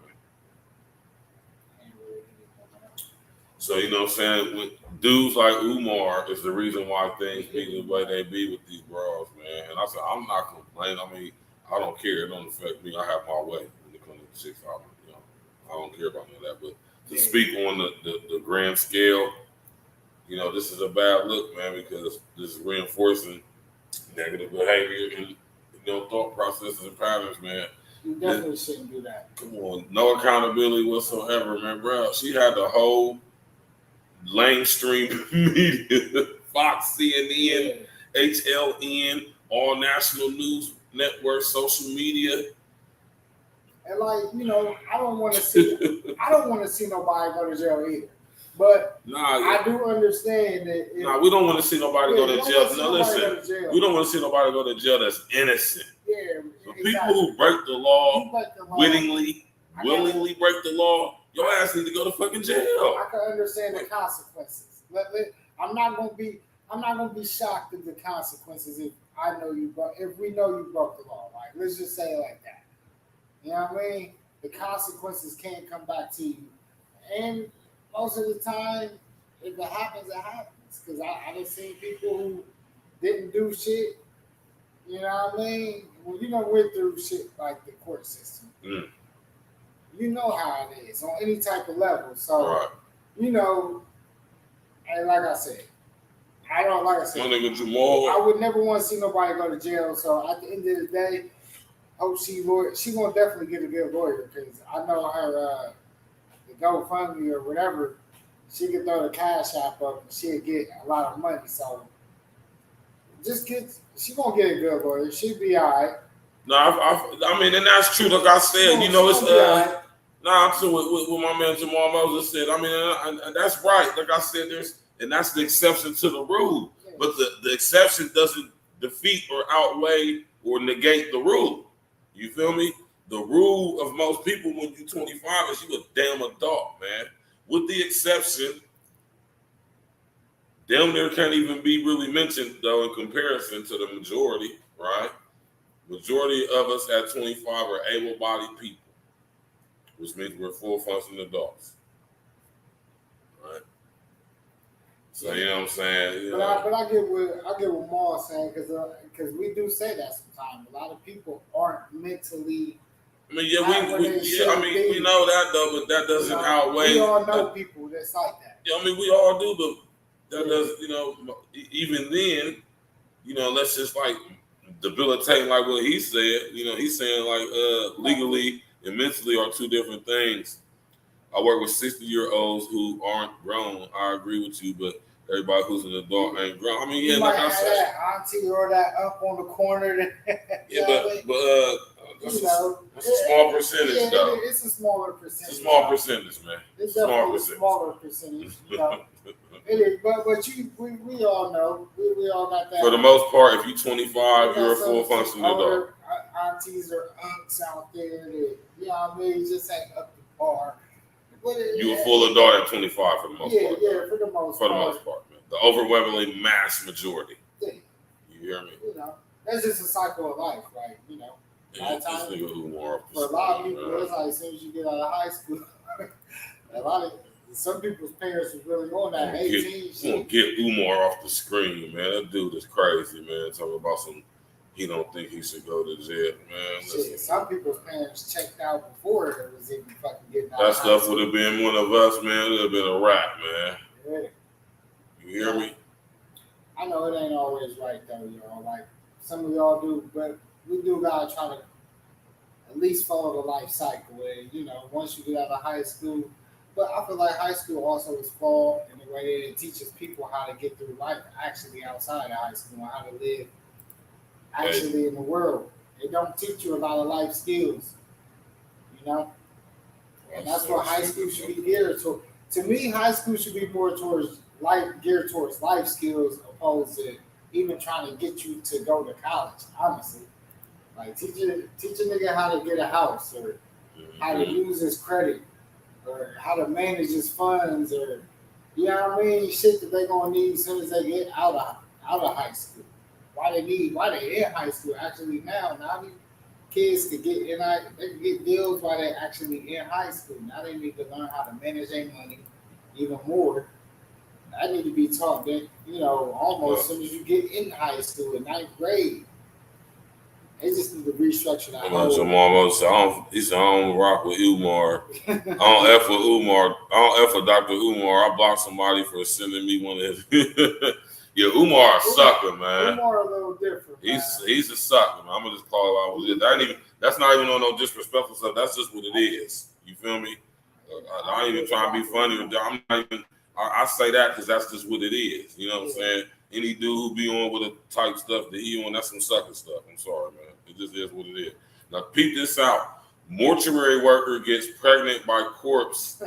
So, you know what I'm saying? With dudes like Umar is the reason why things be the way they be with these bras, man. And I said, I'm not complaining. I mean, I don't care. It don't affect me. I have my way when it comes to 6 hours. I don't care about none of that. But to speak on the grand scale, this is a bad look, man, because this is reinforcing negative behavior and thought processes and patterns, man. You definitely shouldn't do that. Come on, no accountability whatsoever, man, bro. She had the whole mainstream media, Fox, CNN, HLN, all national news network, social media. And like, you know, I don't want to see nobody go to jail either. But I do understand that. We don't want to see nobody go to jail. No, listen, we don't want to see nobody go to jail that's innocent. Yeah, so people who break the law, willingly break the law, your ass need to go to fucking jail. I can understand the consequences. I'm not gonna be shocked at the consequences if we know you broke the law. Like, let's just say it like that. You know what I mean? The consequences can't come back to you, and most of the time, if it happens, it happens. Because I done seen people who didn't do shit. You know what I mean? Well, you know, went through shit like the court system. Mm. You know how it is on any type of level. So, you know, and like I said, I would never want to see nobody go to jail. So at the end of the day, hope she gonna definitely get a good lawyer because I know her the GoFundMe or whatever, she could throw the cash app up and she'll get a lot of money. So she gonna get a good lawyer. She'll be all right. No, I mean, and that's true. Like I said, you know, it's I'm sure what my man Jamal Moses said. I mean, and that's right. Like I said, and that's the exception to the rule. Yeah. But the exception doesn't defeat or outweigh or negate the rule. You feel me? The rule of most people when you're 25 is you a damn adult, man. With the exception, damn near can't even be really mentioned though in comparison to the majority, right? Majority of us at 25 are able-bodied people, which means we're full-functioning adults, right? So you know what I'm saying. But I get what Maul's saying because we do say that sometimes. A lot of people aren't mentally. I mean, we know that though, but that doesn't outweigh. We all know people that's like that. Yeah, I mean, we all do, but that does, you know, even then, you know, let's just like debilitate like what he said. You know, he's saying like legally and mentally are two different things. I work with 60-year-olds who aren't grown. I agree with you, but everybody who's an adult ain't grown. I mean, yeah, like I said, that auntie or that up on the corner. Yeah, but that's a small percentage, though. It's a smaller percentage. It's a small percentage, man. It's definitely a smaller percentage. You know, it is, but we all know. We all got that. For the most part, if you're 25, you're a full functioning adult. Aunties or aunts out there that, you know what I mean, just ain't up to par. You a full adult at 25 for the most part. Yeah, for the most part. For the most part, man. The overwhelmingly mass majority. Yeah. You hear me? You know, that's just a cycle of life, right? You know. Yeah, for a lot of people, it's like as soon as you get out of high school, some people's parents are really on that 18. Get Umar off the screen, man. That dude is crazy, man. Talking about he don't think he should go to jail, man. Shit, some people's parents checked out before it was even fucking getting out. That stuff would have been one of us, man. It would have been a wrap, man. Yeah. You hear me? I know it ain't always right though, y'all. Like some of y'all do, but we do gotta try to at least follow the life cycle where, you know, once you get out of high school. But I feel like high school also is flawed in the way that it teaches people how to get through life actually outside of high school and how to live actually in the world. It don't teach you a lot of life skills, you know? And that's what high school should be geared to. To me, high school should be more geared towards life skills opposed to even trying to get you to go to college, honestly. Like teach a nigga how to get a house or how to use his credit or how to manage his funds or, you know what I mean? Shit that they gonna need as soon as they get out of high school. Why they in high school actually now these kids could get they can get deals while they actually in high school. Now they need to learn how to manage their money even more. I need to be taught that, you know, almost as soon as you get in high school in 9th grade. They just need to restructure that. He said, I don't rock with Umar. I don't F with Umar. I don't F with Dr. Umar. I blocked somebody for sending me one of his. Yeah, Umar a sucker, man. Umar a little different. He's a sucker, man. I'm gonna just call it out what it is. That's not even on no disrespectful stuff. That's just what it is. You feel me? I ain't even trying to be funny. I'm not even. I say that because that's just what it is. You know what I'm saying? Any dude who be on with the type stuff that he on, that's some sucker stuff. I'm sorry, man. It just is what it is. Now, peep this out. Mortuary worker gets pregnant by corpse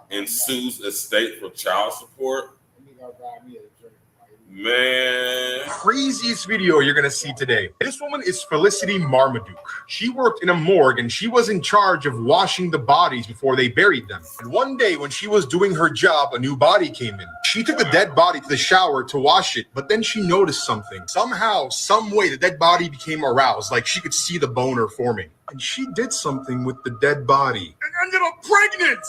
and sues estate for child support. Man. Craziest video you're gonna see today. This woman is Felicity Marmaduke. She worked in a morgue and she was in charge of washing the bodies before they buried them. And one day when she was doing her job, a new body came in. She took the dead body to the shower to wash it, but then she noticed something. Somehow, some way, the dead body became aroused, like she could see the boner forming. And she did something with the dead body. And ended up pregnant!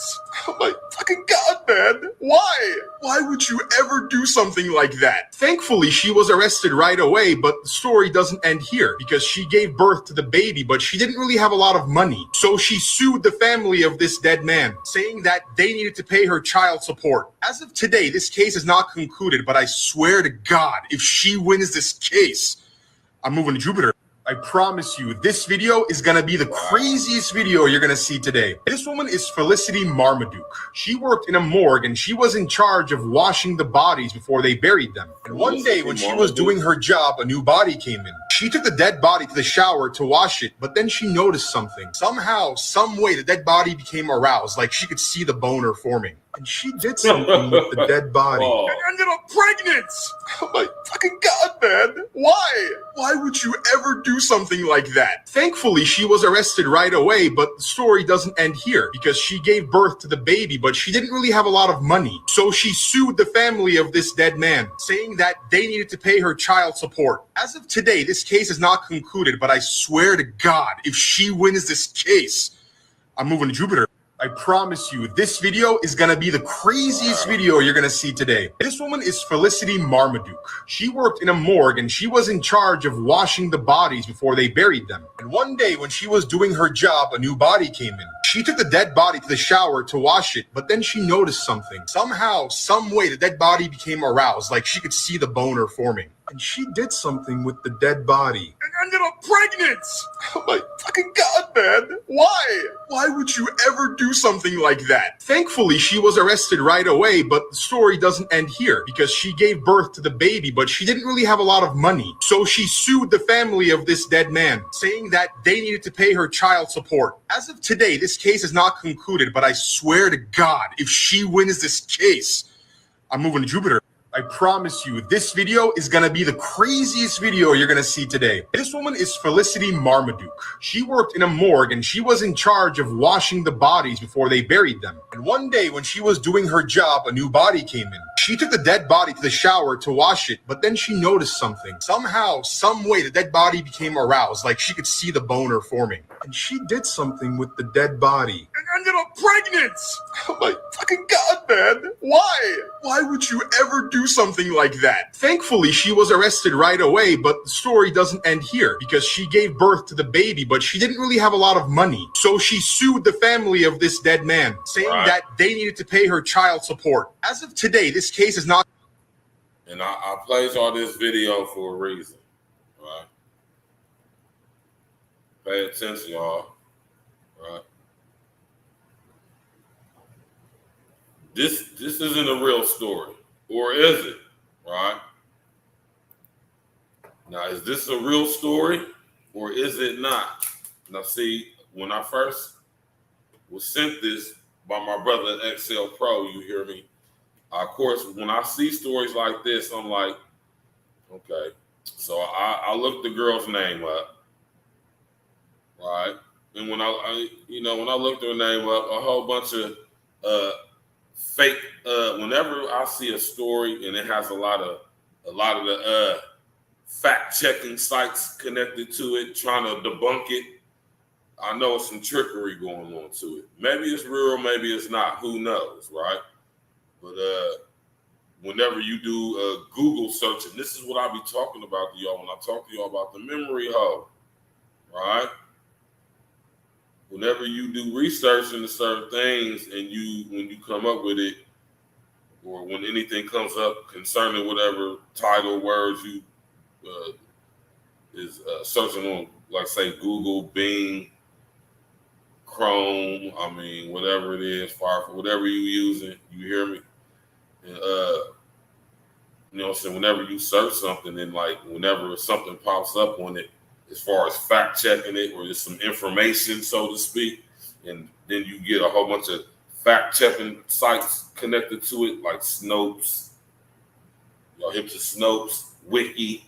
Oh my fucking god, man. Why? Why would you ever do something like that? Thankfully, she was arrested right away, but the story doesn't end here because she gave birth to the baby, but she didn't really have a lot of money. So she sued the family of this dead man, saying that they needed to pay her child support. As of today, this case is not concluded, but I swear to God, if she wins this case, I'm moving to Jupiter. I promise you, this video is gonna be the craziest video you're gonna see today. This woman is Felicity Marmaduke. She worked in a morgue and she was in charge of washing the bodies before they buried them. And one day when she was doing her job, a new body came in. She took the dead body to the shower to wash it, but then she noticed something. Somehow, some way, the dead body became aroused, like she could see the boner forming. And she did something with the dead body. And ended up pregnant! Oh my fucking god, man. Why? Why would you ever do something like that? Thankfully, she was arrested right away, but the story doesn't end here because she gave birth to the baby, but she didn't really have a lot of money. So she sued the family of this dead man, saying that they needed to pay her child support. As of today, this case is not concluded, but I swear to God, if she wins this case, I'm moving to Jupiter. I promise you, this video is gonna be the craziest video you're gonna see today. This woman is Felicity Marmaduke. She worked in a morgue and she was in charge of washing the bodies before they buried them. And one day when she was doing her job, a new body came in. She took the dead body to the shower to wash it, but then she noticed something. Somehow, some way, the dead body became aroused, like she could see the boner forming. And she did something with the dead body. And ended up pregnant! Oh my fucking god, man. Why? Why would you ever do something like that? Thankfully, she was arrested right away, but the story doesn't end here because she gave birth to the baby, but she didn't really have a lot of money. So she sued the family of this dead man, saying that they needed to pay her child support. As of today, this case is not concluded, but I swear to God, if she wins this case, I'm moving to Jupiter. I promise you, this video is gonna be the craziest video you're gonna see today. This woman is Felicity Marmaduke. She worked in a morgue and she was in charge of washing the bodies before they buried them. And one day when she was doing her job, a new body came in. She took the dead body to the shower to wash it, but then she noticed something. Somehow, some way, the dead body became aroused, like she could see the boner forming. And she did something with the dead body. And ended up pregnant! Oh my fucking god, man. Why? Why would you ever do something like that? Thankfully, she was arrested right away, but the story doesn't end here because she gave birth to the baby, but she didn't really have a lot of money. So she sued the family of this dead man, saying that they needed to pay her child support. As of today, this case is not... And I plays all this video for a reason, right? Pay attention, y'all, right? This isn't a real story, or is it, right? Now, is this a real story, or is it not? Now, see, when I first was sent this by my brother XL Pro, you hear me? Of course, when I see stories like this, I'm like, okay. So I looked the girl's name up, right? And when I looked her name up, a whole bunch of fake. Whenever I see a story and it has a lot of the fact checking sites connected to it, trying to debunk it, I know it's some trickery going on to it. Maybe it's real, maybe it's not. Who knows, right? But whenever you do a Google search, and this is what I be talking about to y'all when I talk to y'all about the memory hole, right? Whenever you do research into certain things and when you come up with it, or when anything comes up concerning whatever title words you is searching on, like say Google, Bing, Chrome, I mean, whatever it is, Firefox, whatever you using, you hear me? And, you know what I'm saying? Whenever you search something and like whenever something pops up on it, as far as fact checking it, or just some information, so to speak, and then you get a whole bunch of fact checking sites connected to it, like Snopes. Y'all hip to Snopes, Wiki.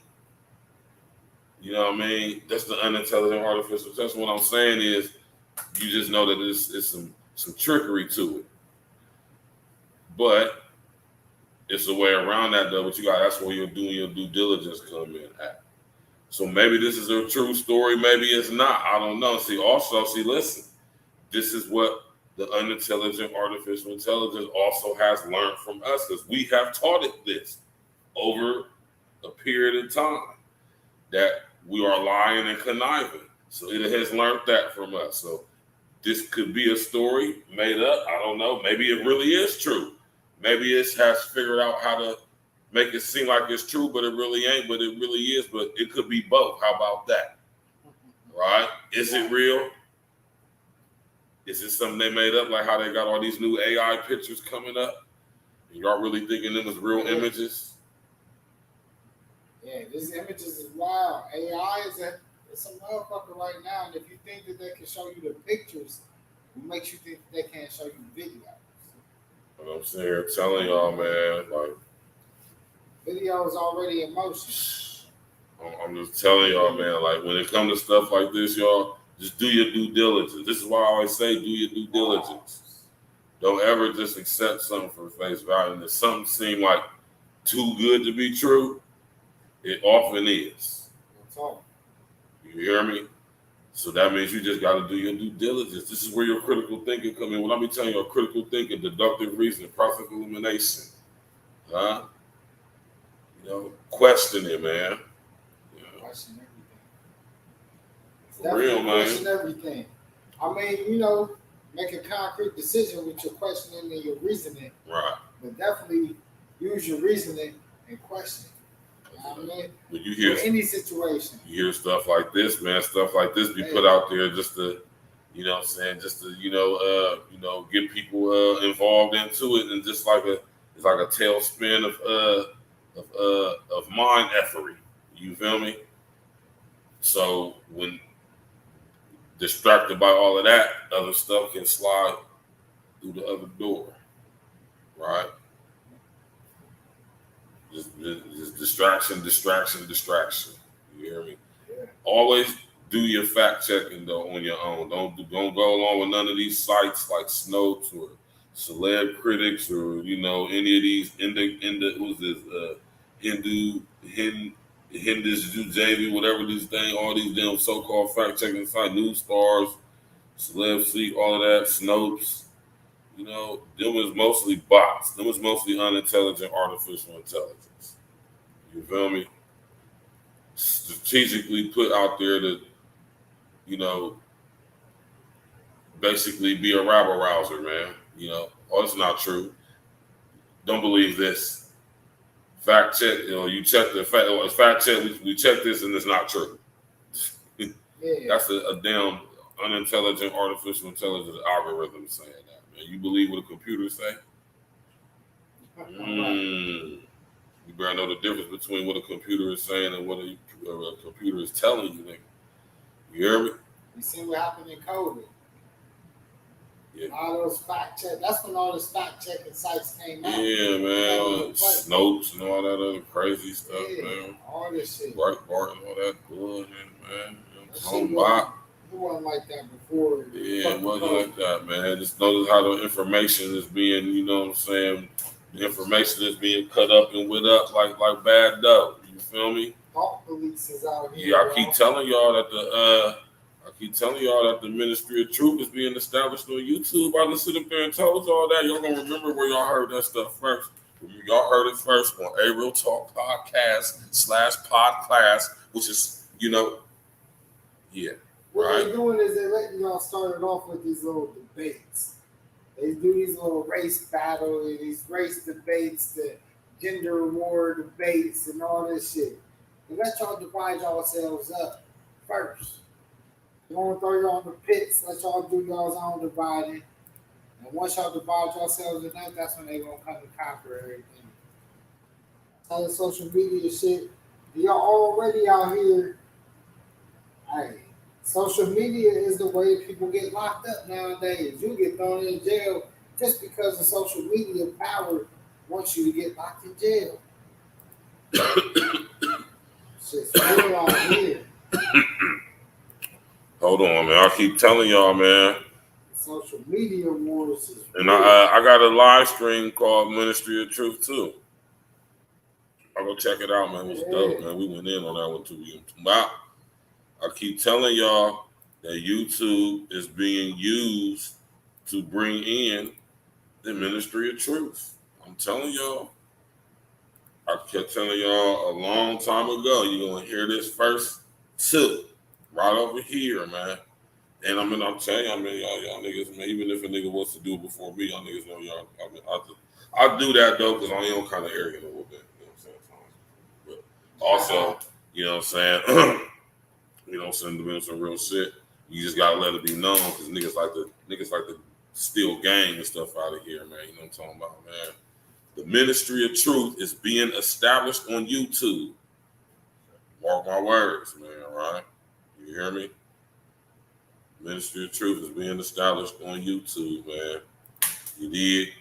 You know what I mean? That's the unintelligent artificial intelligence. What I'm saying is, you just know that it's some trickery to it, but it's a way around that though. But that's where your due diligence come in at. So maybe this is a true story, maybe it's not. I don't know. Listen, this is what the unintelligent artificial intelligence also has learned from us, because we have taught it this over a period of time, that we are lying and conniving. So it has learned that from us. So this could be a story made up. I don't know. Maybe it really is true. Maybe it has figured out how to make it seem like it's true, but it really ain't, but it really is. But it could be both. How about that? Right? Is it real? Is it something they made up, like how they got all these new AI pictures coming up? Y'all really thinking them as real images? Yeah, these images is wild. AI it's a motherfucker right now, and if you think that they can show you the pictures, it makes you think that they can't show you videos. But I'm sitting here telling y'all, man, like, video is already in motion. I'm just telling y'all, man, like, when it comes to stuff like this, y'all, just do your due diligence. This is why I always say do your due diligence. Don't ever just accept something for face value. And if something seems like too good to be true, it often is. That's all. You hear me? So that means you just got to do your due diligence. This is where your critical thinking comes in. When I be telling you, critical thinking, deductive reasoning, process of elimination, huh? You know, question it, man. You know, Question everything. for real, man. Question everything. I mean, you know, make a concrete decision with your questioning and your reasoning. Right. But definitely use your reasoning and question. You know what I mean? When you hear in any situation, you hear stuff like this, man. Stuff like this be put out there just to, you know what I'm saying, just to, get people involved into it, and just like it's like a tailspin of mind effery. You feel me? So when distracted by all of that, other stuff can slide through the other door, right? Just distraction. You hear me? Yeah. Always do your fact checking though on your own. Don't go along with none of these sites like Snopes or Celeb Critics or any of these Hindu JV, whatever these things, all these damn so-called fact checking sites, News Stars, Celeb Seek, all of that, Snopes. Them was mostly bots. Them was mostly unintelligent artificial intelligence. You feel me? Strategically put out there to, basically be a rabble rouser, man. Oh, it's not true. Don't believe this. Fact check. You check the fact check. We check this, and it's not true. yeah. That's a damn unintelligent artificial intelligence algorithm saying that, man. You believe what a computer say? You better know the difference between what a computer is saying and what a computer is telling you, nigga. You hear me? You see what happened in COVID? Yeah. All those fact check. That's when all those fact checking sites came out. Yeah, man. Snopes and all that other crazy stuff, man. All this shit. Breitbart and all that bullshit, man. It wasn't like that before. Yeah, it wasn't like that, man. Just notice how the information is being, the information is being cut up and went up like bad dough. You feel me? Thought police is out here. Yeah, I keep telling y'all that the Ministry of Truth is being established on YouTube. I just sit up there and told y'all that. Y'all gonna remember where y'all heard that stuff first. Y'all heard it first on A Real Talk Podcast /Podclass, which is, yeah. What right? they're doing is they're letting y'all start it off with these little debates. They do these little race battles, these race debates, the gender war debates, and all this shit. They let y'all divide yourselves up first. They want to throw y'all in the pits, let y'all do y'all's own dividing. And once y'all divide yourselves enough, that's when they're going to come and conquer everything. All the social media shit, y'all already out here Hey, social media is the way people get locked up nowadays. You get thrown in jail just because of social media power wants you to get locked in jail. Shit's real out here. Hold on, man. I keep telling y'all, man. Social media wars is And real. I got a live stream called Ministry of Truth too. I'll go check it out, man. It was dope, man. We went in on that one too. I keep telling y'all that YouTube is being used to bring in the Ministry of Truth. I'm telling y'all. I kept telling y'all a long time ago, you're going to hear this first too, right over here, man. And I'm telling y'all, man, y'all niggas, man, even if a nigga wants to do it before me, y'all niggas know y'all. I do that though, because I am kind of arrogant a little bit. You know what I'm saying? But also, you know what I'm saying? You know what I'm saying? Doing some real shit. You just gotta let it be known, because niggas like to steal gang and stuff out of here, man. You know what I'm talking about, man? The Ministry of Truth is being established on YouTube. Mark my words, man, all right? You hear me? Ministry of Truth is being established on YouTube, man. You did?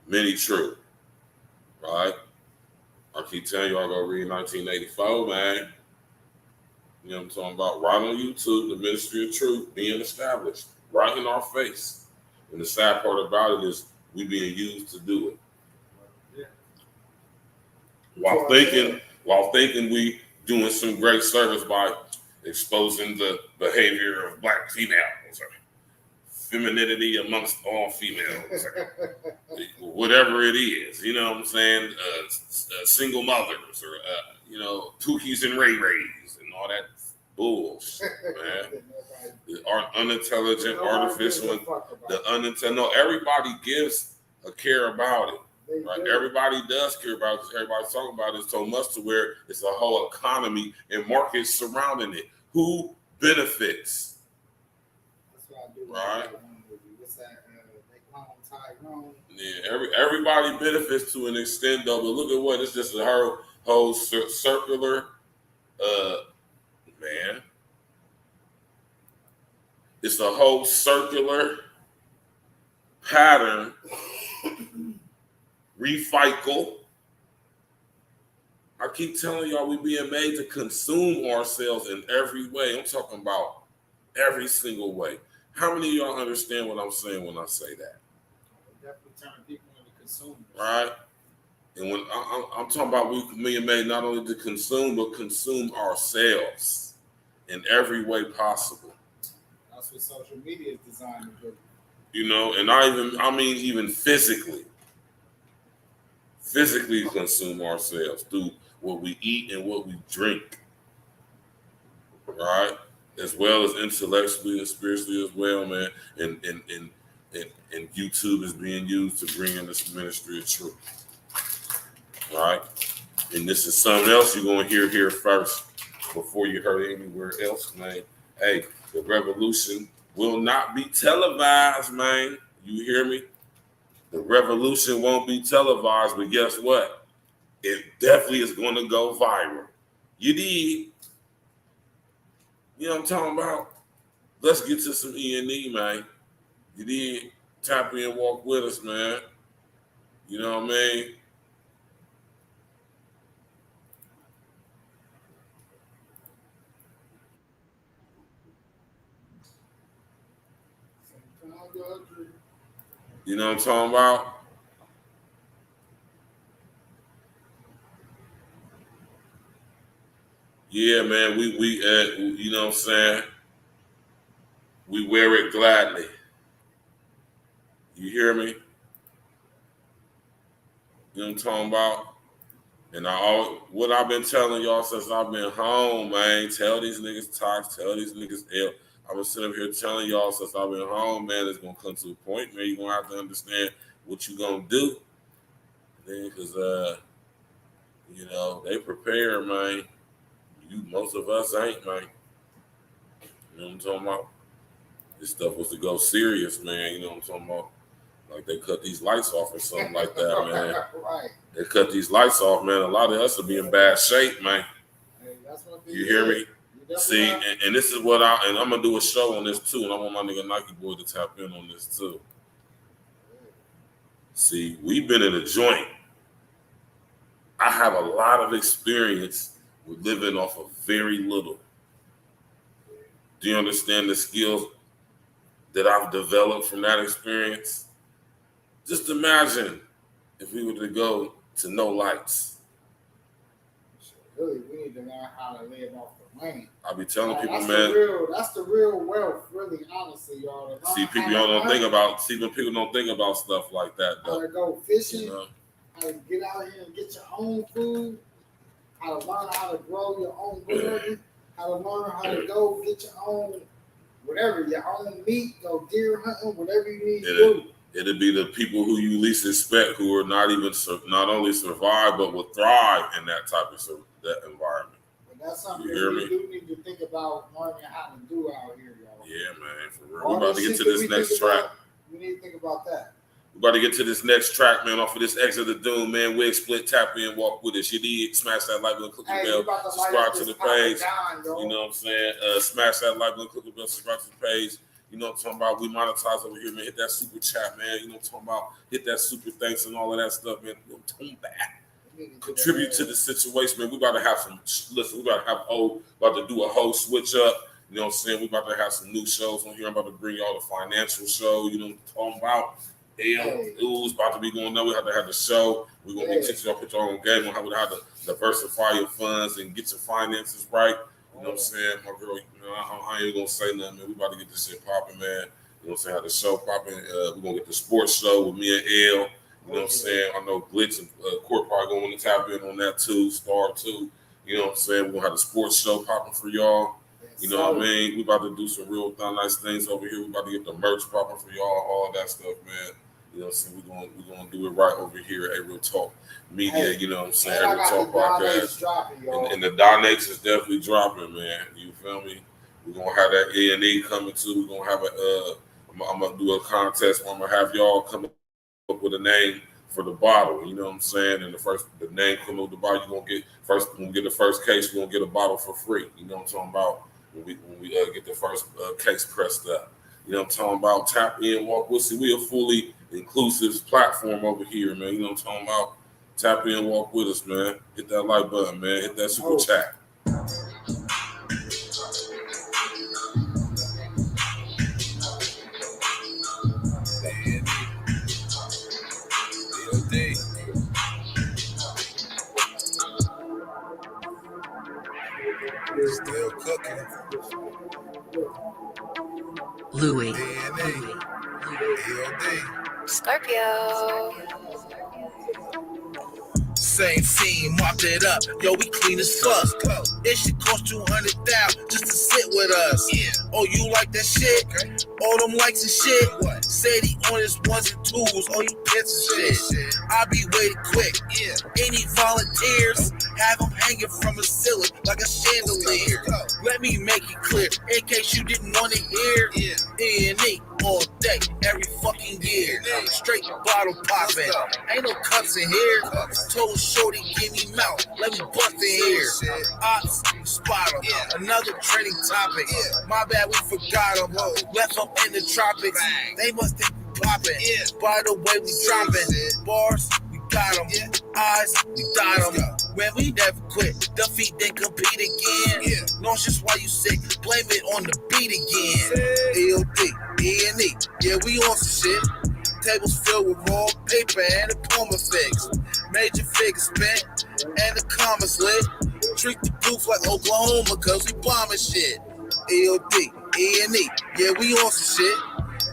Many Truth, right? I keep telling you, I go read 1984, man. You know what I'm talking about? Right on YouTube, the Ministry of Truth being established, right in our face. And the sad part about it is we being used to do it. While thinking we doing some great service by exposing the behavior of black females, or femininity amongst all females, or whatever it is, you know what I'm saying? Single mothers, or you know, Pookies and Ray Rays and all that bullshit, man. The unintelligent, artificial, the unintelligent. No, everybody gives a care about it. Right, everybody does care about it, because everybody's talking about it so much to where it's a whole economy and markets surrounding it. Who benefits? That's what I do. Right? What's that? They call him Tyrone. Yeah, everybody benefits to an extent, though. But look at what it's just a whole circular, man. It's a whole circular pattern. Recycle. I keep telling y'all, we being made to consume ourselves in every way. I'm talking about every single way. How many of y'all understand what I'm saying when I say that? Definitely turn people into consumers. Right? And when I'm talking about we being made not only to consume, but consume ourselves in every way possible. That's what social media is designed to do. You know, and I mean even physically consume ourselves through what we eat and what we drink, right? As well as intellectually and spiritually as well, man. And YouTube is being used to bring in this Ministry of Truth, right? And this is something else you're gonna hear here first before you heard anywhere else, man. Hey, the revolution will not be televised, man. You hear me? The revolution won't be televised, but guess what? It definitely is going to go viral. You did. You know what I'm talking about? Let's get to some E.N.E, man. You did. Tap in, walk with us, man. You know what I mean? You know what I'm talking about? Yeah, man, we you know what I'm saying? We wear it gladly. You hear me? You know what I'm talking about? And what I've been telling y'all since I've been home, man, tell these niggas Tox, tell these niggas L. I've been sitting up here telling y'all since I've been home, man, it's gonna come to a point, man, you're gonna have to understand what you gonna do. Then, cause you know, they prepare, man. Most of us ain't, man. You know what I'm talking about? This stuff was to go serious, man. You know what I'm talking about? Like they cut these lights off or something like that, man. Right. They cut these lights off, man. A lot of us will be in bad shape, man. Hey, that's what you hear me? You See, and this is what I'm gonna do a show on this too, and I want my nigga Nike Boy to tap in on this too. See, we've been in a joint. I have a lot of experience with living off of very little. Do you understand the skills that I've developed from that experience? Just imagine if we were to go to no lights. Really, we need to learn how to live off the land. I be telling people, that's man. That's the real wealth, really, honestly, y'all. See, people don't think about. See, when people don't think about stuff like that, though. How to go fishing, you know? how to get out here and get your own food, how to learn how to grow your own whatever, how to learn how to go get your own whatever, your own meat, go deer hunting, whatever you need to do. It'll be the people who you least expect who are not only survive but will thrive in that type of that environment. But that's something we do need to think about learning how to do out here, y'all. Yeah, man, for real. We're about to get to this next track. We need to think about that. We're about to get to this next track, man, off of this Exit the Doom, man. Wig split, tap in, walk with us. You need smash that like button, click the bell, subscribe to the page. You know what I'm saying? Smash that like button, click the bell, subscribe to the page. You know what I'm talking about? We monetize over here, man. Hit that super chat, man. You know what I'm talking about? Hit that super thanks and all of that stuff, man. You know what I'm talking about? Contribute to the situation, man. We about to have some, listen, we about to have about to do a whole switch up. You know what I'm saying? We about to have some new shows on here. I'm about to bring y'all the financial show. You know what I'm talking about? It was about to be going on. We have to have the show. We're going to be teaching y'all, put y'all on game on how to diversify your funds and get your finances right. You know what I'm saying? My girl, you know, I ain't gonna say nothing, man. We about to get this shit popping, man. You know what I'm saying? Have the show popping. We're gonna get the sports show with me and Elle. You know what I'm saying? I know Glitch and Court probably gonna want to tap in on that too, Star too. You know what I'm saying? We're gonna have the sports show popping for y'all. You know what I mean? We about to do some real nice things over here. We about to get the merch popping for y'all, all that stuff, man. You know what I'm saying? We're gonna do it right over here at Real Talk Media, you know what I'm saying? Real Talk Podcast. And the donates is definitely dropping, man. You feel me? We're gonna have that E.N.E coming too. We're gonna have I'm gonna do a contest where I'm gonna have y'all come up with a name for the bottle, you know what I'm saying? And the name come up with the bottle, you're gonna get when we get the first case, we're gonna get a bottle for free. You know what I'm talking about? When we get the first case pressed up. You know what I'm talking about? Tap in, walk with us. We a fully inclusive platform over here, man. You know what I'm talking about? Tap in, walk with us, man. Hit that like button, man. Hit that super chat. Still cooking. Louis. Scorpio. Same scene, mopped it up. Yo, we clean as fuck. It should cost $200,000 just to sit with us. Yeah. Oh, you like that shit? Okay. All them likes and shit. What? Said he on his ones and twos. Oh, you pits and shit. I'll be waiting quick. Yeah. Any volunteers? Have them hanging from a ceiling like a chandelier. Let me make it clear in case you didn't want to hear. E.N.E all day, every fucking year. Straight bottle popping. Ain't no cups in here. Told shorty, give me mouth. Let me bust in here. Ops, spot him. Another trending topic. My bad, we forgot him. Left him in the tropics. They must think we popping. By the way, we dropping. Bars, we got them. Eyes, we dot them. When we never quit. Defeat, then compete again. Nauseous while you sick. Blame it on the beat again. E.O.D. E.N.E. Yeah, we on some shit. Tables filled with raw paper and a Palmer fix. Major figures spent and the commas lit. Treat the booth like Oklahoma cause we bombing shit. E.O.D. E.N.E. Yeah, we on some shit.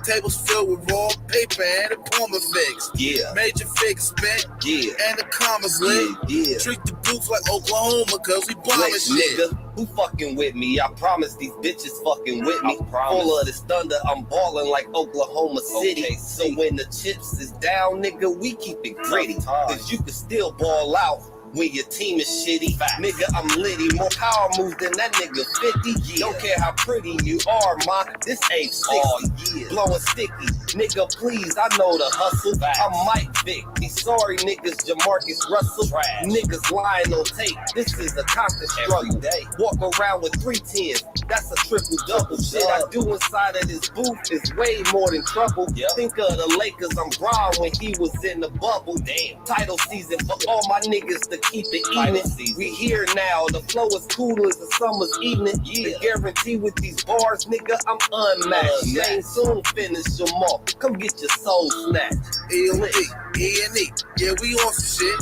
Tables filled with raw paper and a Palmer fix. Yeah. Major figures spent and the commas lit. Treat the booth like Oklahoma cause we bombing shit. Nigga, who fucking with me? I promise these bitches fucking with me. Full of this thunder, I'm balling like Oklahoma City. Okay, so when the chips is down, nigga, we keep it gritty. Cause you can still ball out when your team is shitty. Nigga, I'm litty, more power moves than that nigga 50. Don't care how pretty you are, ma, this ain't 60. Blowing sticky, nigga, please, I know the hustle. I'm Mike Vick, these sorry niggas, Jamarcus Russell. Niggas lying on tape, this is a constant struggle. Walk around with 3 10s, that's a triple double. Shit I do inside of this booth is way more than trouble. Think of the Lakers, I'm Bron when he was in the bubble. Damn, title season for all my niggas to keep it even. We here now, the flow is cool as a summer's evening. The guarantee with these bars, nigga, I'm unmatched. Name soon finish them off. Come get your soul snatched. E.N.E, yeah, we on some shit.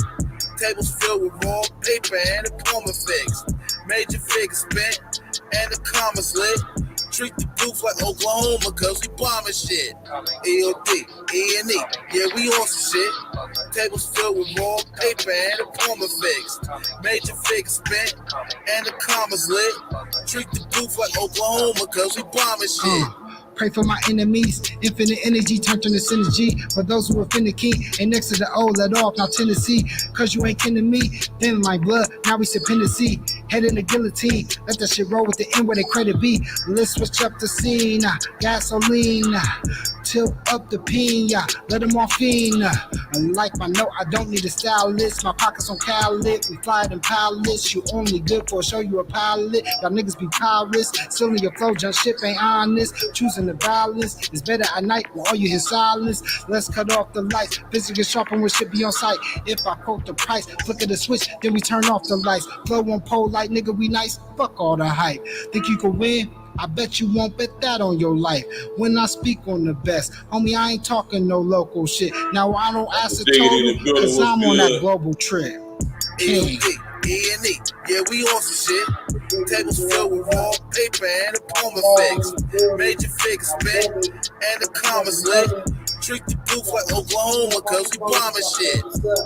Tables filled with raw paper and the palm effects. Major figures spent and the commas lit. Treat the booth like Oklahoma cause we bombing shit. E.O.D, E.N.E, yeah, we on some shit. Tables filled with raw paper and the palm effects. Major figures spent and the commas lit. Treat the booth like Oklahoma cause we bombing shit. Pray for my enemies, infinite energy turned into synergy. For those who are finicky, ain't next to the O, let off, now Tennessee. Cause you ain't kin to me, then my blood, now we dependency. Head in the guillotine, let that shit roll with the end where they credit be. Let's switch up the scene, gasoline, tilt up the pina, let them all fiend. Like my note, I don't need a stylist, my pockets on Khaled, we fly them pilots. You only good for a show, you a pilot, y'all niggas be pirates. Still in your flow, jump ship ain't honest, choosing the balance is better at night while all you hear silence. Let's cut off the lights, physical sharpen when shit be on sight. If I quote the price, flick of the switch, then we turn off the lights. Flow on pole like nigga, we nice, fuck all the hype. Think you can win? I bet you won't bet that on your life. When I speak on the best, homie, I ain't talking no local shit. Now I don't ask the total, cause I'm on that global trip. E.N.E, yeah, we on some shit. Tables filled with raw paper and the palm effects. Major figures spent and the commas lit. Treat the booth like Oklahoma cause we bombing shit.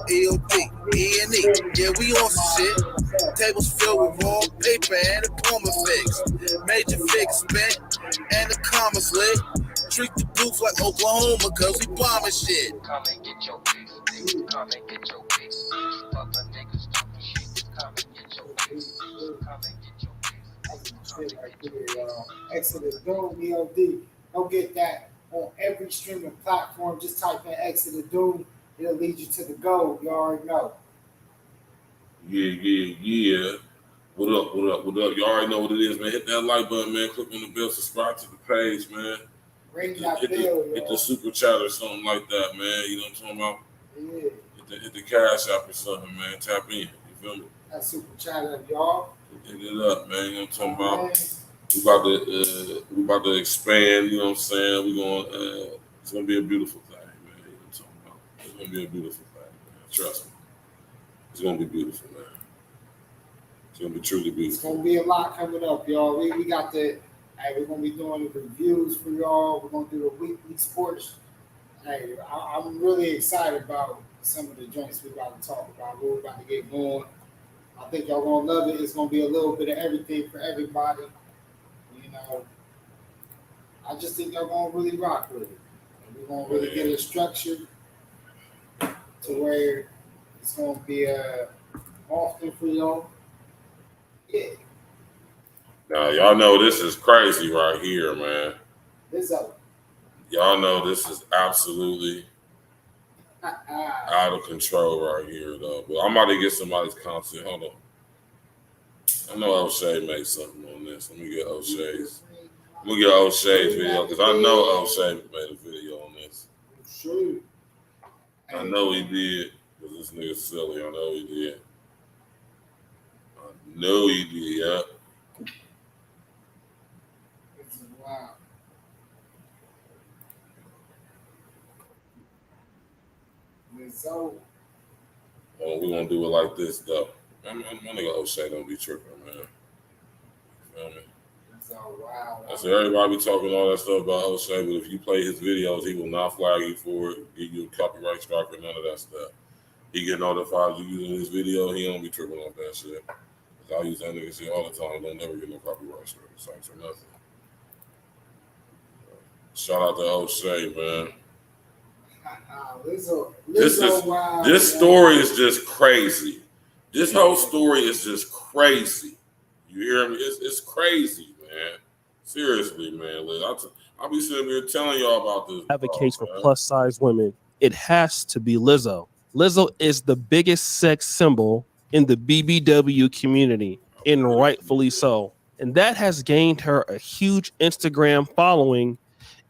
E.O.D, E.N.E, yeah, we on some shit. Tables filled with raw paper and the palm effects. Major figures spent and the commas lit. Treat the booth like Oklahoma cause we bombing shit. Come and get your piece. Come and get your piece. Fuck the niggas talking shit. Come and get your piece. Come and get your piece. Exodus Doom, E.O.D. Go get that on every streaming platform. Just type in Exodus Doom. It'll lead you to the goal. You already know. Yeah. What up? You already know what it is, man. Hit that like button, man. Click on the bell, subscribe to the page, man. Ring that bell, hit the super chat or something like that, man. You know what I'm talking about? Yeah. Hit the cash app or something, man. Tap in. You feel me? That super chat up, y'all. Hit it up, man. You know what I'm talking about? We about to expand. You know what I'm saying? It's gonna be a beautiful thing, man. You know what I'm talking about? It's gonna be a beautiful thing, man. Trust me. It's gonna be beautiful, man. It's gonna be truly beautiful. It's gonna be a lot coming up, y'all. We got the. Hey, we're gonna be doing the reviews for y'all. We're gonna do the weekly sports. Hey, I'm really excited about some of the joints we're about to talk about. We're about to get going. I think y'all gonna love it. It's gonna be a little bit of everything for everybody. You know, I just think y'all gonna really rock with it. And we're gonna really get it structured to where it's gonna be often for y'all. Yeah. Now, y'all know this is crazy right here, man. This up. Y'all know this is absolutely out of control right here, though. But I'm about to get somebody's content. Hold on. I know O'Shea made something on this. Let me get O'Shea's. Look at O'Shea's video, because I know O'Shea made a video on this. Sure. I know he did, because this nigga's silly. I know he did. Yeah. Wow. So, we're going to do it like this, though. My nigga O'Shea don't be tripping, man. You feel me? Wow. I said, everybody be talking all that stuff about O'Shea, but if you play his videos, he will not flag you for it, give you a copyright strike or none of that stuff. He get notified you using his video, he don't be tripping off that shit. I use that nigga shit all the time. Don't never get no copyright strikes or nothing. Shout out to O'Shea, man. This story is just crazy. This whole story is just crazy. You hear me? It's crazy, man. Seriously, man. I'll be sitting here telling y'all about this. Advocates for plus size women, it has to be Lizzo. Lizzo is the biggest sex symbol in the BBW community, and rightfully so. And that has gained her a huge Instagram following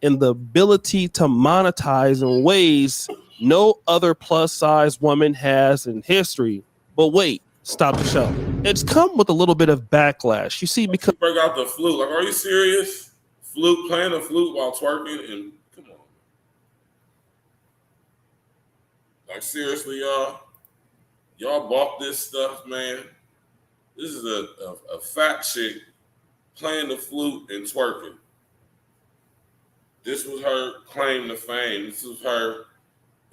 and the ability to monetize in ways no other plus size woman has in history. But wait, stop the show. It's come with a little bit of backlash. You see, because break out the flute. Like, are you serious? Flute, playing the flute while twerking, and come on. Like, seriously, y'all bought this stuff, man. This is a fat chick playing the flute and twerking. This was her claim to fame. This was her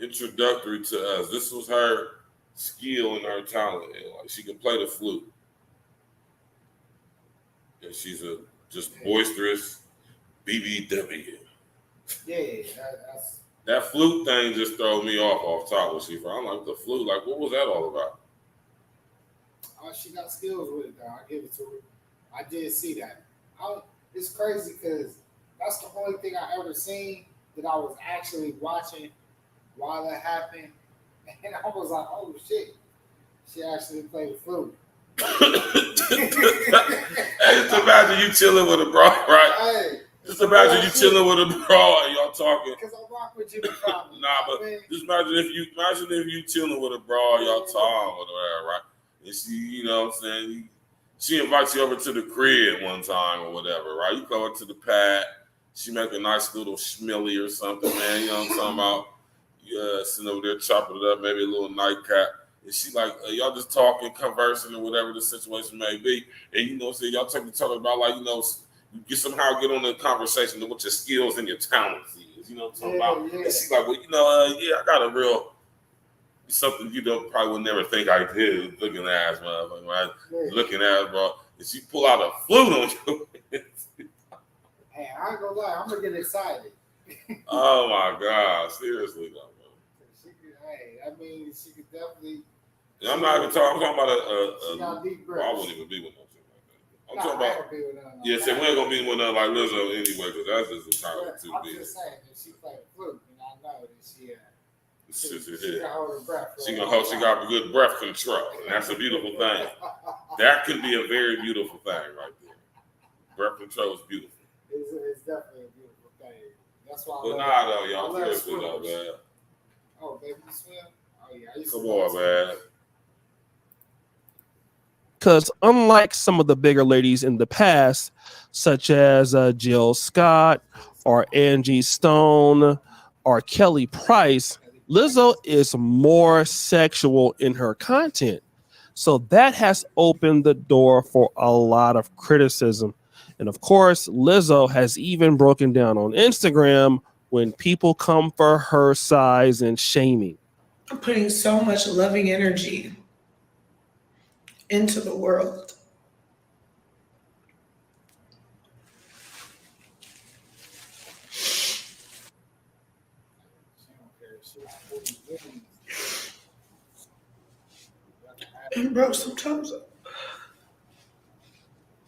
introductory to us. This was her skill and her talent. Like, she can play the flute. And she's a just boisterous BBW. Yeah, that flute thing just threw me off top with she. I'm like, the flute, like, what was that all about? She got skills with it, though. I give it to her. I did see that. It's crazy because that's the only thing I ever seen that I was actually watching while that happened. And I was like, oh shit, she actually played the flute. Hey, just imagine you chilling with a bra, right? Hey, just imagine you chilling with a bra and y'all talking. Because I rock with Jimmy Fallon. Nah, but just imagine if you chilling with a bra, y'all talking with her, right? And she, you know what I'm saying? She invites you over to the crib one time or whatever, right? You go to the pad. She make a nice little schmilly or something, man. You know what I'm talking about? You sitting over there chopping it up, maybe a little nightcap. And she like, y'all just talking, conversing, or whatever the situation may be. And you know what I'm saying? Y'all talking about, like, you know, you somehow get on the conversation of what your skills and your talents is. You know what I'm talking about? Yeah. And she's like, well, you know, yeah, I got a real something you don't probably would never think I did. Looking ass, motherfucker, right? Yeah. Looking ass, bro. And she pull out a flute on you. Hey, I ain't gonna lie, I'm gonna get excited. Oh my God, seriously though, bro. She could definitely. I'm not even talking. I'm talking about she got deep breaths. I wouldn't even be with no shit like that. I'm talking about. Yeah, so we ain't gonna be with nothing like Lizzo anyway, because that's just entirely too big. I'm just saying that she played the flute, and I know that she can hold her breath. She got good breath control, and that's a beautiful thing. That can be a very beautiful thing right there. Breath control is beautiful. It's definitely a beautiful thing. That's why. But nah, though, y'all seriously though, man. Oh, baby, you swim? Oh yeah. Come on, man. Because unlike some of the bigger ladies in the past, such as Jill Scott or Angie Stone or Kelly Price, Lizzo is more sexual in her content. So that has opened the door for a lot of criticism. And of course, Lizzo has even broken down on Instagram when people come for her size and shaming. I'm putting so much loving energy into the world. And bro, sometimes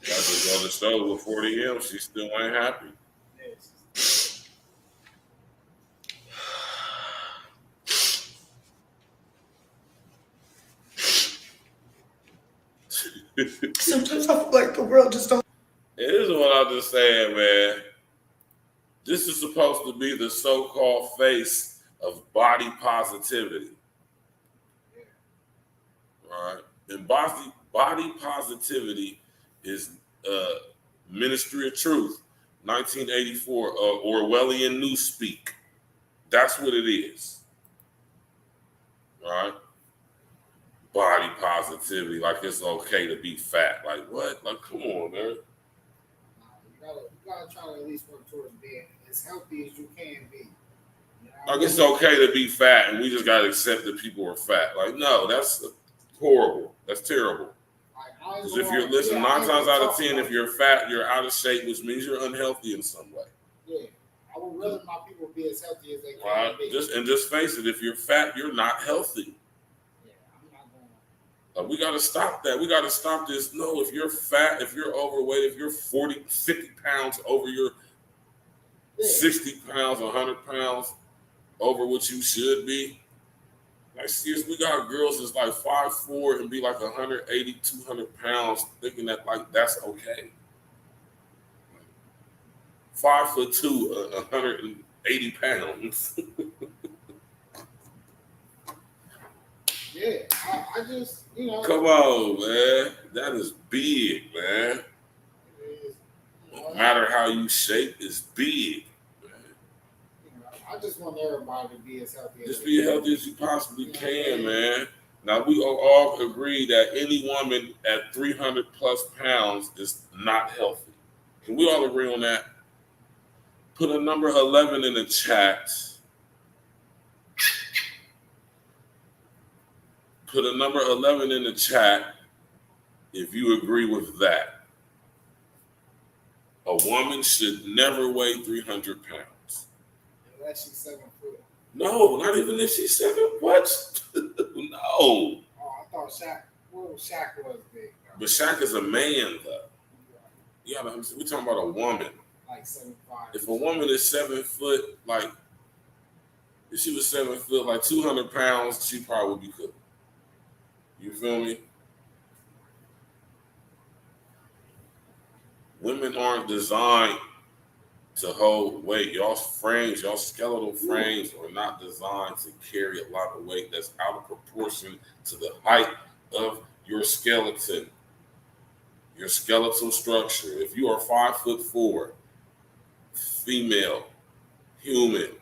Got to go to show with 40M. She still ain't happy. sometimes I feel like the world just don't. It is what I'm just saying, man. This is supposed to be the so-called face of body positivity. Right? And body positivity is Ministry of Truth, 1984, Orwellian newspeak. That's what it is. Right? Body positivity, like it's okay to be fat. Like what? Like, come on, man. You gotta try to at least work towards being as healthy as you can be. You know, like it's okay to be fat, and we just gotta accept that people are fat. Like, no, that's horrible. That's terrible. Because if you're 9 times out of 10, if you're fat, you're out of shape, which means you're unhealthy in some way. Yeah, I would rather my people be as healthy as they can right? be. Just face it. If you're fat, you're not healthy. We got to stop that. We got to stop this. No, if you're fat, if you're overweight, if you're 40, 50 pounds over your 60 pounds, 100 pounds over what you should be. Like, seriously, we got girls that's like 5'4" and be like 180, 200 pounds thinking that, like, that's okay. 5'2", 180 pounds. Yeah, I just, you know. Come on, man. That is big, man. No matter how you shape, it's big. I just want everybody to be as healthy as just be healthy as you possibly can, man. Now, we all agree that any woman at 300 plus pounds is not healthy. Can we all agree on that? Put a number 11 in the chat. Put a number 11 in the chat if you agree with that. A woman should never weigh 300 pounds. Unless she's 7 foot. No, not even if she's 7. What? No. Oh, I thought Shaq. Well, Shaq was big. Though. But Shaq is a man, though. Yeah, we're talking about a woman. Like 7'5". If a woman is 7 foot, like if she was 7 foot, like 200 pounds, she probably would be cooked. You feel me? Women aren't designed to hold weight. Y'all's frames, y'all skeletal frames are not designed to carry a lot of weight that's out of proportion to the height of your skeleton, your skeletal structure. If you are 5'4", female, human,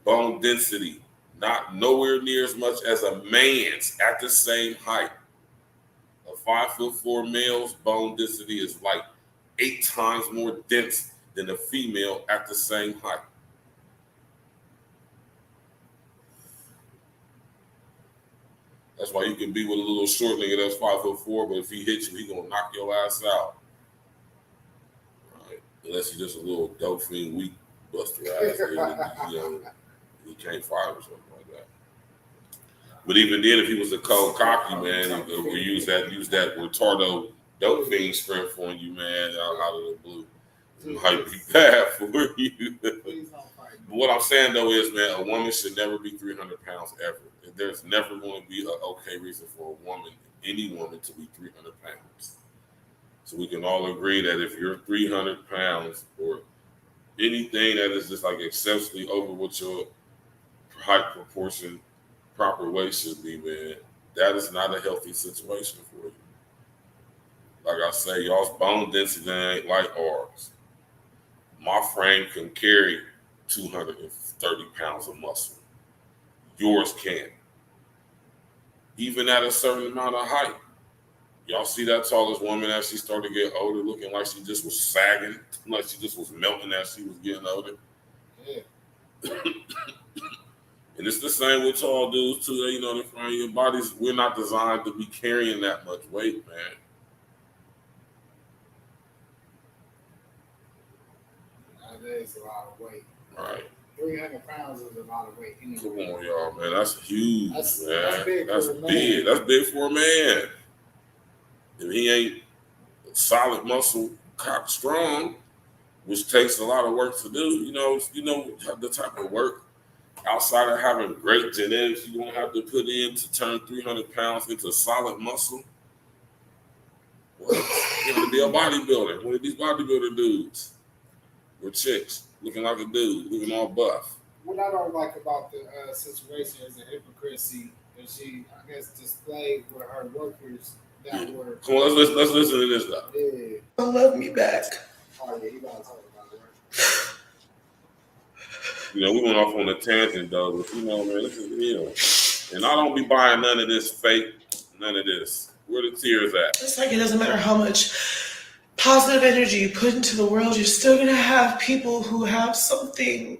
bone density, not nowhere near as much as a man's at the same height. A 5'4" male's bone density is like 8 times more dense than a female at the same height. That's why you can be with a little short nigga that's 5'4", but if he hits you, he gonna knock your ass out. Right? Unless he's just a little dope fiend, weak buster ass. He can't fight or something like that. But even then, if he was a cold cocky man, we use that retardo dope fiend strength on you, man, out of the blue. It might be bad for you. But what I'm saying though is, man, a woman should never be 300 pounds ever. There's never going to be an okay reason for a woman, any woman, to be 300 pounds. So we can all agree that if you're 300 pounds or anything that is just like excessively over what your height proportion, proper weight should be, man, that is not a healthy situation for you. Like I say, y'all's bone density ain't like ours. My frame can carry 230 pounds of muscle. Yours can't. Even at a certain amount of height. Y'all see that tallest woman as she started to get older, looking like she just was sagging, like she just was melting as she was getting older. Yeah. And it's the same with tall dudes too. You know, your bodies, we're not designed to be carrying that much weight, man. That is a lot of weight. Right. 300 pounds is a lot of weight. Anyway. Come on, y'all, man. That's huge, man. That's big. That's big. That's big for a man. If he ain't solid muscle, cock strong, which takes a lot of work to do, you know the type of work outside of having great genetics you're gonna have to put in to turn 300 pounds into solid muscle. Well, you have to be a bodybuilder. One of these bodybuilder dudes or chicks looking like a dude, looking all buff. What I don't like about the situation is the hypocrisy that she, I guess, displayed with her workers that were. Come on, let's listen to this though. Yeah. Don't love me back. Oh yeah, you gotta talk about it, right? You know, we went off on a tangent though, but you know, man, this is and I don't be buying none of this fake, none of this. Where the tears at? It's like it doesn't matter how much positive energy you put into the world, you're still gonna have people who have something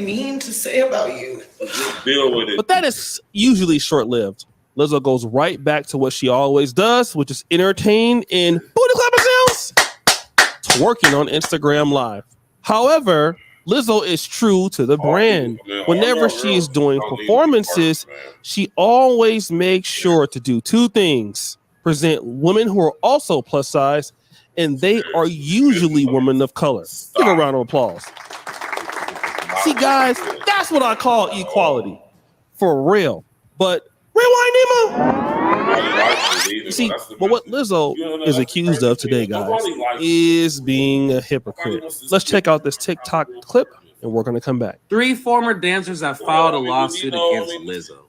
mean to say about you. Just deal with it. But that is usually short-lived. Lizzo goes right back to what she always does, which is entertain in booty clapping sounds, twerking on Instagram Live. However, Lizzo is true to the brand. Whenever she is doing performances, she always makes sure to do two things: present women who are also plus size, and they are usually women of color. Give her a round of applause. See, guys, that's what I call equality. For real. But rewind, Nemo. See, but what Lizzo is accused of today, guys, is being a hypocrite. Let's check out this TikTok clip, and we're going to come back. 3 former dancers have filed a lawsuit against Lizzo,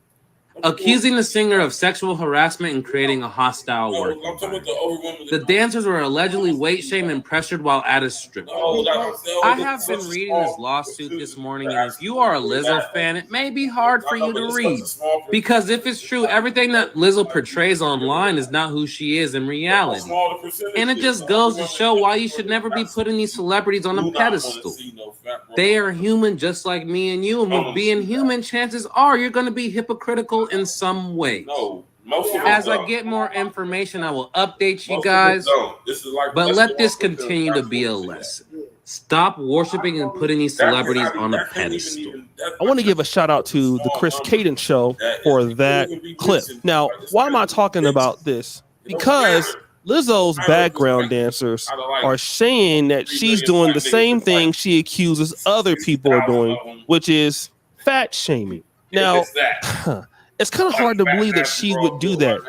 accusing the singer of sexual harassment and creating a hostile work environment. The dancers were allegedly weight shamed and pressured while at a strip club. I have been reading this lawsuit this morning, and if you are a Lizzo fan, it may be hard for you to read. Because if it's true, everything that Lizzo portrays online is not who she is in reality. And it just goes to show why you should never be putting these celebrities on a pedestal. They are human just like me and you, and with being human, chances are you're going to be hypocritical in some way. As I get more information, I will update you guys, but let this continue to be a lesson. Stop worshiping and putting these celebrities on a pedestal. I want to give a shout out to the Chris Cadence Show for that clip. Now, why am I talking about this? Because Lizzo's background dancers are saying that she's doing the same thing she accuses other people of doing, which is fat shaming. Now, it's kind of hard to believe that she would do that,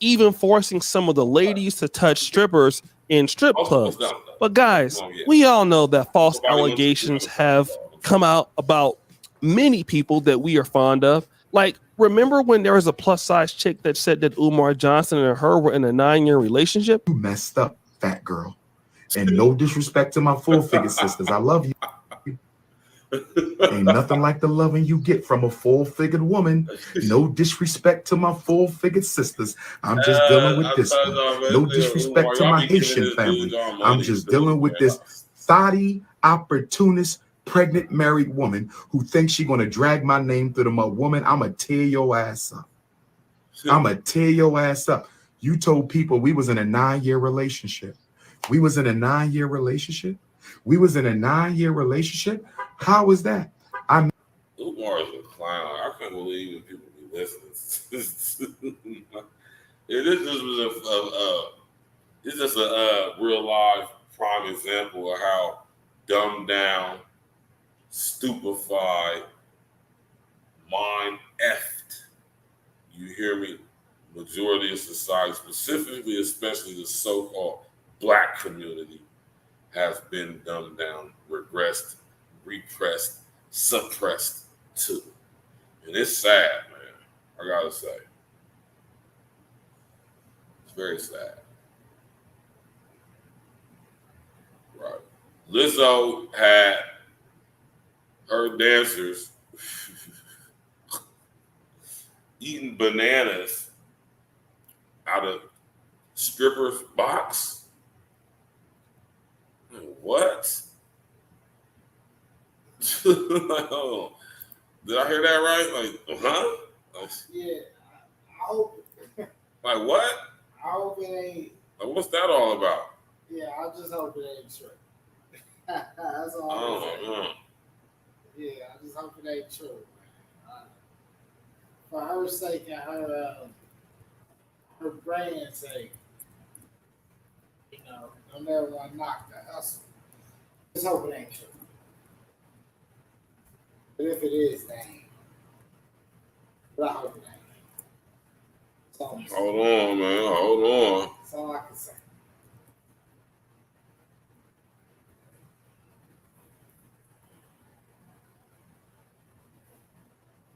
even forcing some of the ladies to touch strippers in strip clubs. But guys, we all know that false allegations have come out about many people that we are fond of. Like, remember when there was a plus size chick that said that Umar Johnson and her were in a 9-year relationship? You messed up, fat girl. And no disrespect to my full figure sisters. I love you. Ain't nothing like the loving you get from a full-figured woman. No disrespect to my full-figured sisters. I'm just dealing with this one. No disrespect to my Haitian family. I'm just dealing with this thotty, opportunist, pregnant, married woman who thinks she's going to drag my name through the mud. Woman, I'm going to tear your ass up. I'm going to tear your ass up. You told people we was in a 9-year relationship. We was in a 9-year relationship. We was in a 9-year relationship. How was that? Umar is a clown. I can't believe that people be listening. This is a real live prime example of how dumbed down, stupefied, mind effed, you hear me, majority of society, specifically, especially the so-called black community, has been dumbed down, regressed, repressed, suppressed too. And it's sad, man. I gotta say. It's very sad. Right. Lizzo had her dancers eating bananas out of strippers' box. What? Oh, did I hear that right? Like, huh? Yeah, I hope. Like what? I hope it ain't. Like, what's that all about? Yeah, I just hope it ain't true. That's all. Oh, yeah, I just hope it ain't true, man. For her sake and her brand's sake, you know, don't never want to knock the hustle. Just hope it ain't true. But if it is, dang. But I hope it ain't. Hold on, man. Hold on. That's all I can say.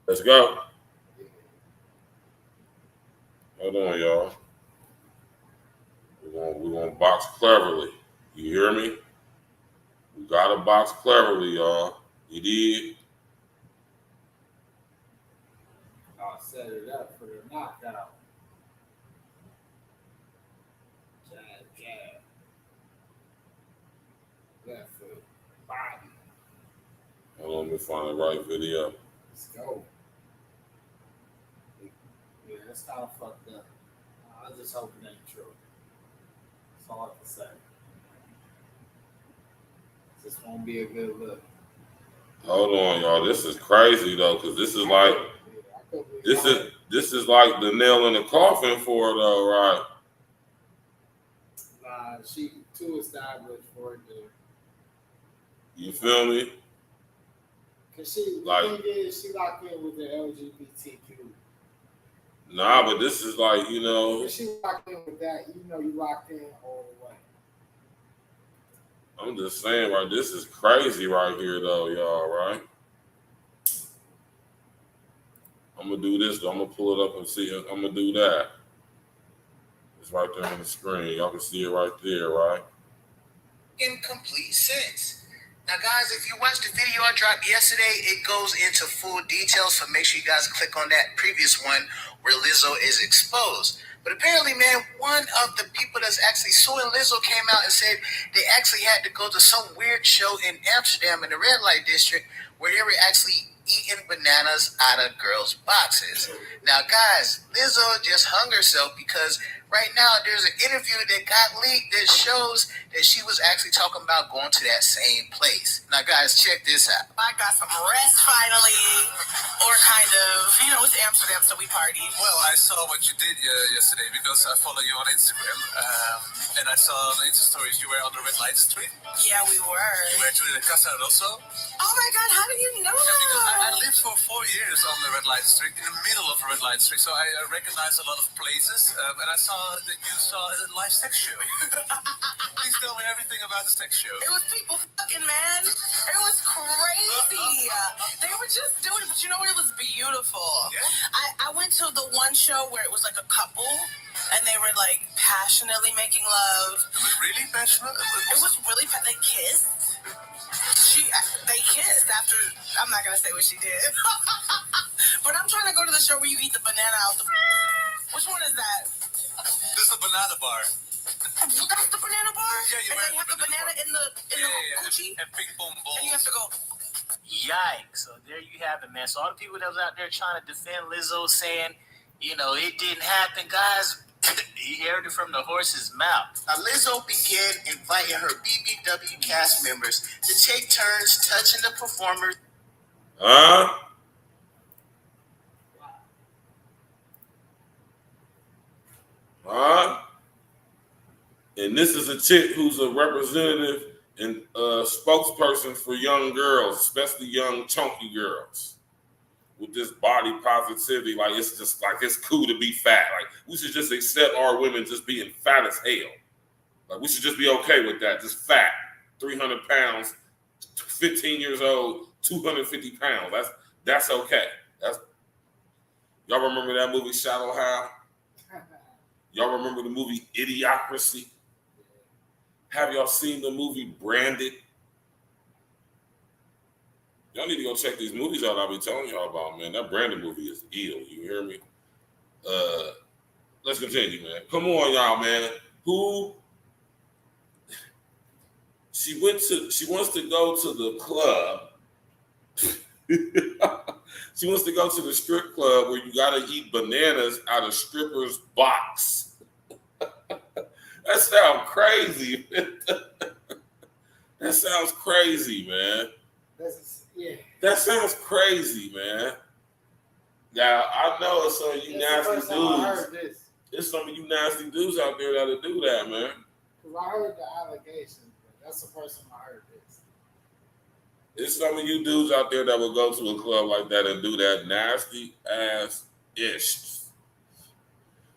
Let's go. Hold on, y'all. We're gonna box cleverly. You hear me? We gotta box cleverly, y'all. You did? I'll set it up for the knockout. Jab, jab. Left foot. Body. Hold on, let me find the right video. Let's go. Yeah, that's kind of fucked up. I just hope it ain't true. That's all I can say. This won't be a good look. Hold on, y'all. This is crazy though, because this is like the nail in the coffin for her though, right? Nah, she too established for it. You feel me? Cause the thing is, she locked in with the LGBTQ. Nah, but this is like, If she locked in with that, you locked in all the way. I'm just saying, right? This is crazy right here, though, y'all, right? I'm gonna do this, though. I'm gonna pull it up and see it. I'm gonna do that. It's right there on the screen. Y'all can see it right there, right? In complete sense. Now, guys, if you watched the video I dropped yesterday, it goes into full detail, so make sure you guys click on that previous one where Lizzo is exposed. But apparently, man, one of the people that's actually suing Lizzo came out and said they actually had to go to some weird show in Amsterdam in the red light district where they were actually eating bananas out of girls' boxes. Now, guys, Lizzo just hung herself because right now there's an interview that got leaked that shows that she was actually talking about going to that same place. Now, guys, check this out. I got some rest finally, or kind of. It's Amsterdam, so we party. Well, I saw what you did yesterday because I follow you on Instagram, and I saw on the Insta stories you were on the red light street. Yeah, we were. You were to the Casa Rosso. Oh my God, how do you know that? I lived for 4 years on the red light street, in the middle of the red light street, so I recognize a lot of places, and I saw that you saw a live sex show. Please tell me everything about the sex show. It was people fucking, man. It was crazy. They were just doing it, but it was beautiful. Yeah? I went to the one show where it was like a couple, and they were like passionately making love. It was really passionate? It was really they kissed. They kissed after. I'm not gonna say what she did, but I'm trying to go to the show where you eat the banana out the. Which one is that? This is the banana bar. That's the banana bar. Yeah, you and they have the banana in the coochie. And ping pong balls. And you have to go. Yikes. So there you have it, man. So all the people that was out there trying to defend Lizzo saying, it didn't happen, guys. He heard it from the horse's mouth. Now, Lizzo began inviting her BBW cast members to take turns touching the performers. And this is a chick who's a representative and spokesperson for young girls, especially young chunky girls, with this body positivity. Like, it's just like, it's cool to be fat. Like, we should just accept our women just being fat as hell. Like, we should just be okay with that. Just fat, 300 pounds, 15 years old, 250 pounds. That's okay. Y'all remember that movie Shallow Hal? Y'all remember the movie Idiocracy? Have y'all seen the movie Branded? Y'all need to go check these movies out I'll be telling y'all about, man. That Branded movie is ill. You hear me? Let's continue, man. Come on, y'all, man. She wants to go to the club. She wants to go to the strip club where you gotta eat bananas out of strippers' box. That sounds crazy. That sounds crazy, man. That sounds crazy, man. Yeah, I know it's some of you nasty dudes. There's some of you nasty dudes out there that'll do that, man. Because I heard the allegations, but that's the first time I heard this. There's some of you dudes out there that will go to a club like that and do that nasty ass ish.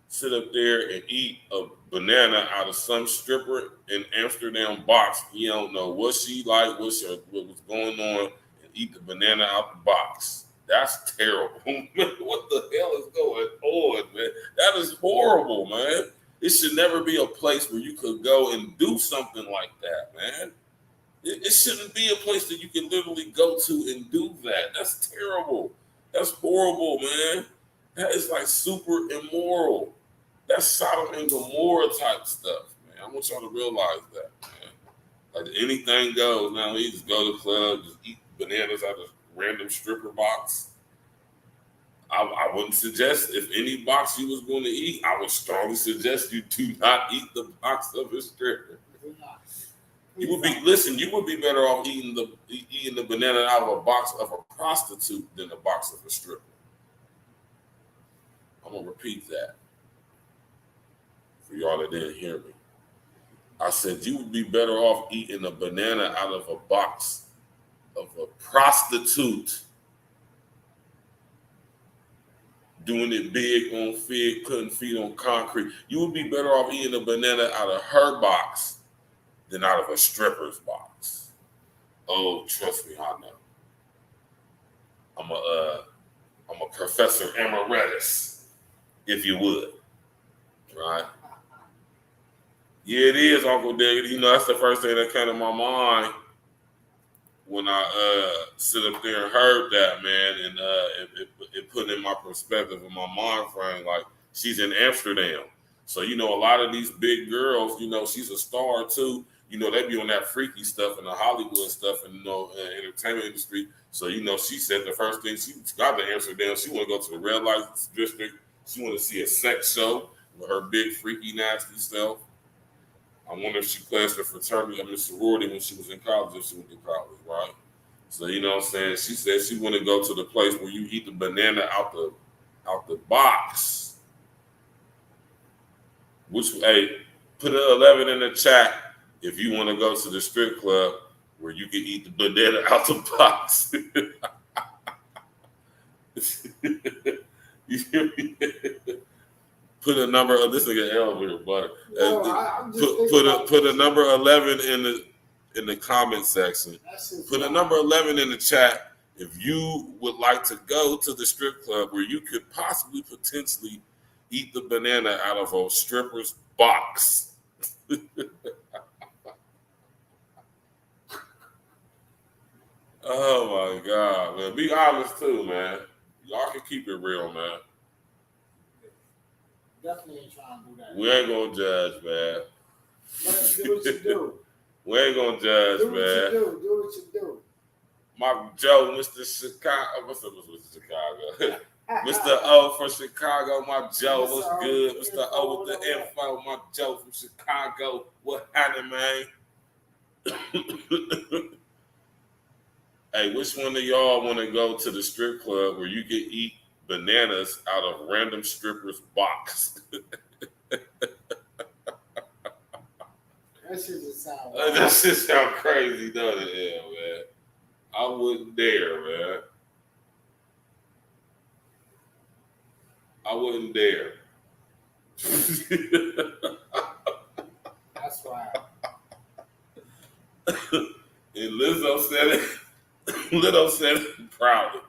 Sit up there and eat a banana out of some stripper in Amsterdam box. You don't know what she like, what was going on, and eat the banana out the box. That's terrible. What the hell is going on, man? That is horrible, man. It should never be a place where you could go and do something like that, man. It shouldn't be a place that you can literally go to and do that. That's terrible. That's horrible, man. That is like super immoral. That's Sodom and Gomorrah type stuff, man. I want y'all to realize that, man. Like, anything goes. Now, we just go to the club, just eat bananas out of random stripper box. I wouldn't suggest, if any box you was going to eat, I would strongly suggest you do not eat the box of a stripper. You would be better off eating the banana out of a box of a prostitute than a box of a stripper. I'm gonna repeat that for y'all that didn't hear me. I said you would be better off eating a banana out of a box of a prostitute, doing it big on feed, putting feet on concrete. You would be better off eating a banana out of her box than out of a stripper's box. Oh, trust me, I know. I'm a professor emeritus, if you would, right? Yeah, it is, Uncle David. You know, that's the first thing that came to my mind when I sit up there and heard that, man, and it put in my perspective in my mind frame, like she's in Amsterdam. So, you know, a lot of these big girls, you know, she's a star too. You know, they be on that freaky stuff and the Hollywood stuff and, you know, entertainment industry. So, you know, she said the first thing she got to Amsterdam, she want to go to the red light district. She want to see a sex show with her big, freaky, nasty self. I wonder if she pledged the fraternity, sorority when she was in college, if she went to college, right? So, you know what I'm saying? She said she want to go to the place where you eat the banana out the box. Which, hey, put an 11 in the chat if you want to go to the strip club where you can eat the banana out the box. You hear me? Put a number of this nigga elevator, but put a number 11 in the comment section. Put a number 11 in the chat if you would like to go to the strip club where you could possibly potentially eat the banana out of a stripper's box. Oh my God, man. Be honest too, man. Y'all can keep it real, man. Definitely ain't trying to do that. We ain't gonna judge, man. Do what you do. We ain't gonna judge, do what man. You do. Do what you do. My Joe, Mr. Chicago. What's up, Mr. Chicago? Mr. O from Chicago, my Joe. What's good? Mr. O with the info, my Joe from Chicago. What happened, man? Hey, which one of y'all want to go to the strip club where you can eat bananas out of random strippers' box? That shit just sound wild. That shit sound crazy, doesn't it? Yeah, man. I wouldn't dare, man. I wouldn't dare. That's wild. And Lizzo said it. Lizzo said it proudly.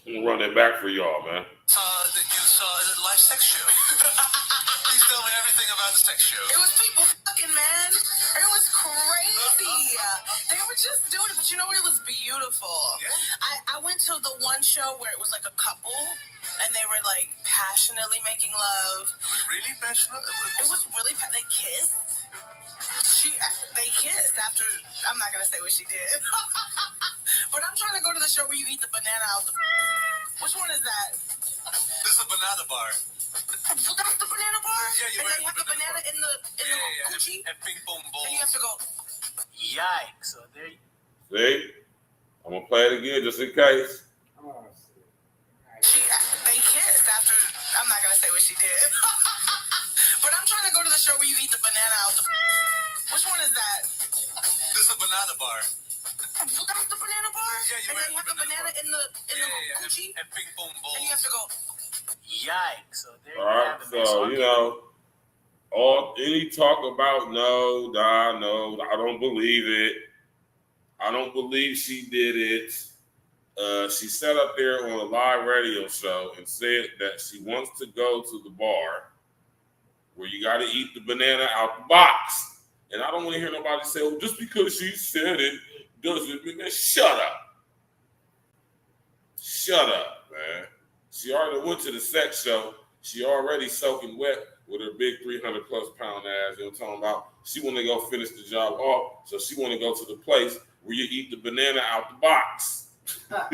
I'm gonna run it back for y'all, man. That you saw a live sex show. Please tell me everything about the sex show. It was people fucking, man. It was crazy. They were just doing it, but you know what? It was beautiful. Yeah. I went to the one show where it was like a couple, and they were like passionately making love. Really passionate? It was really they kissed. They kissed after. I'm not gonna say what she did, but I'm trying to go to the show where you eat the banana out the. Which one is that? This is a banana bar. That's the banana bar? Yeah, and they have the banana in the coochie? And ping pong ball. And you have to go. Yikes. So there you See? I'm gonna play it again just in case. They kissed after. I'm not gonna say what she did. But I'm trying to go to the show where you eat the banana out the. Which one is that? This is a banana bar. That's the banana bar? Yeah, and they have the banana in the coochie? And ping pong ball. And you have to go. Yikes. So there All right, so you know, any talk about no, I don't believe it. I don't believe she did it. She sat up there on a live radio show and said that she wants to go to the bar where you got to eat the banana out the box. And I don't want to hear nobody say, "Oh, just because she said it doesn't mean that." Shut up. Shut up, man. She already went to the sex show. She already soaking wet with her big 300+ pound ass. You know what I'm talking about? She want to go finish the job off, so she want to go to the place where you eat the banana out the box. Like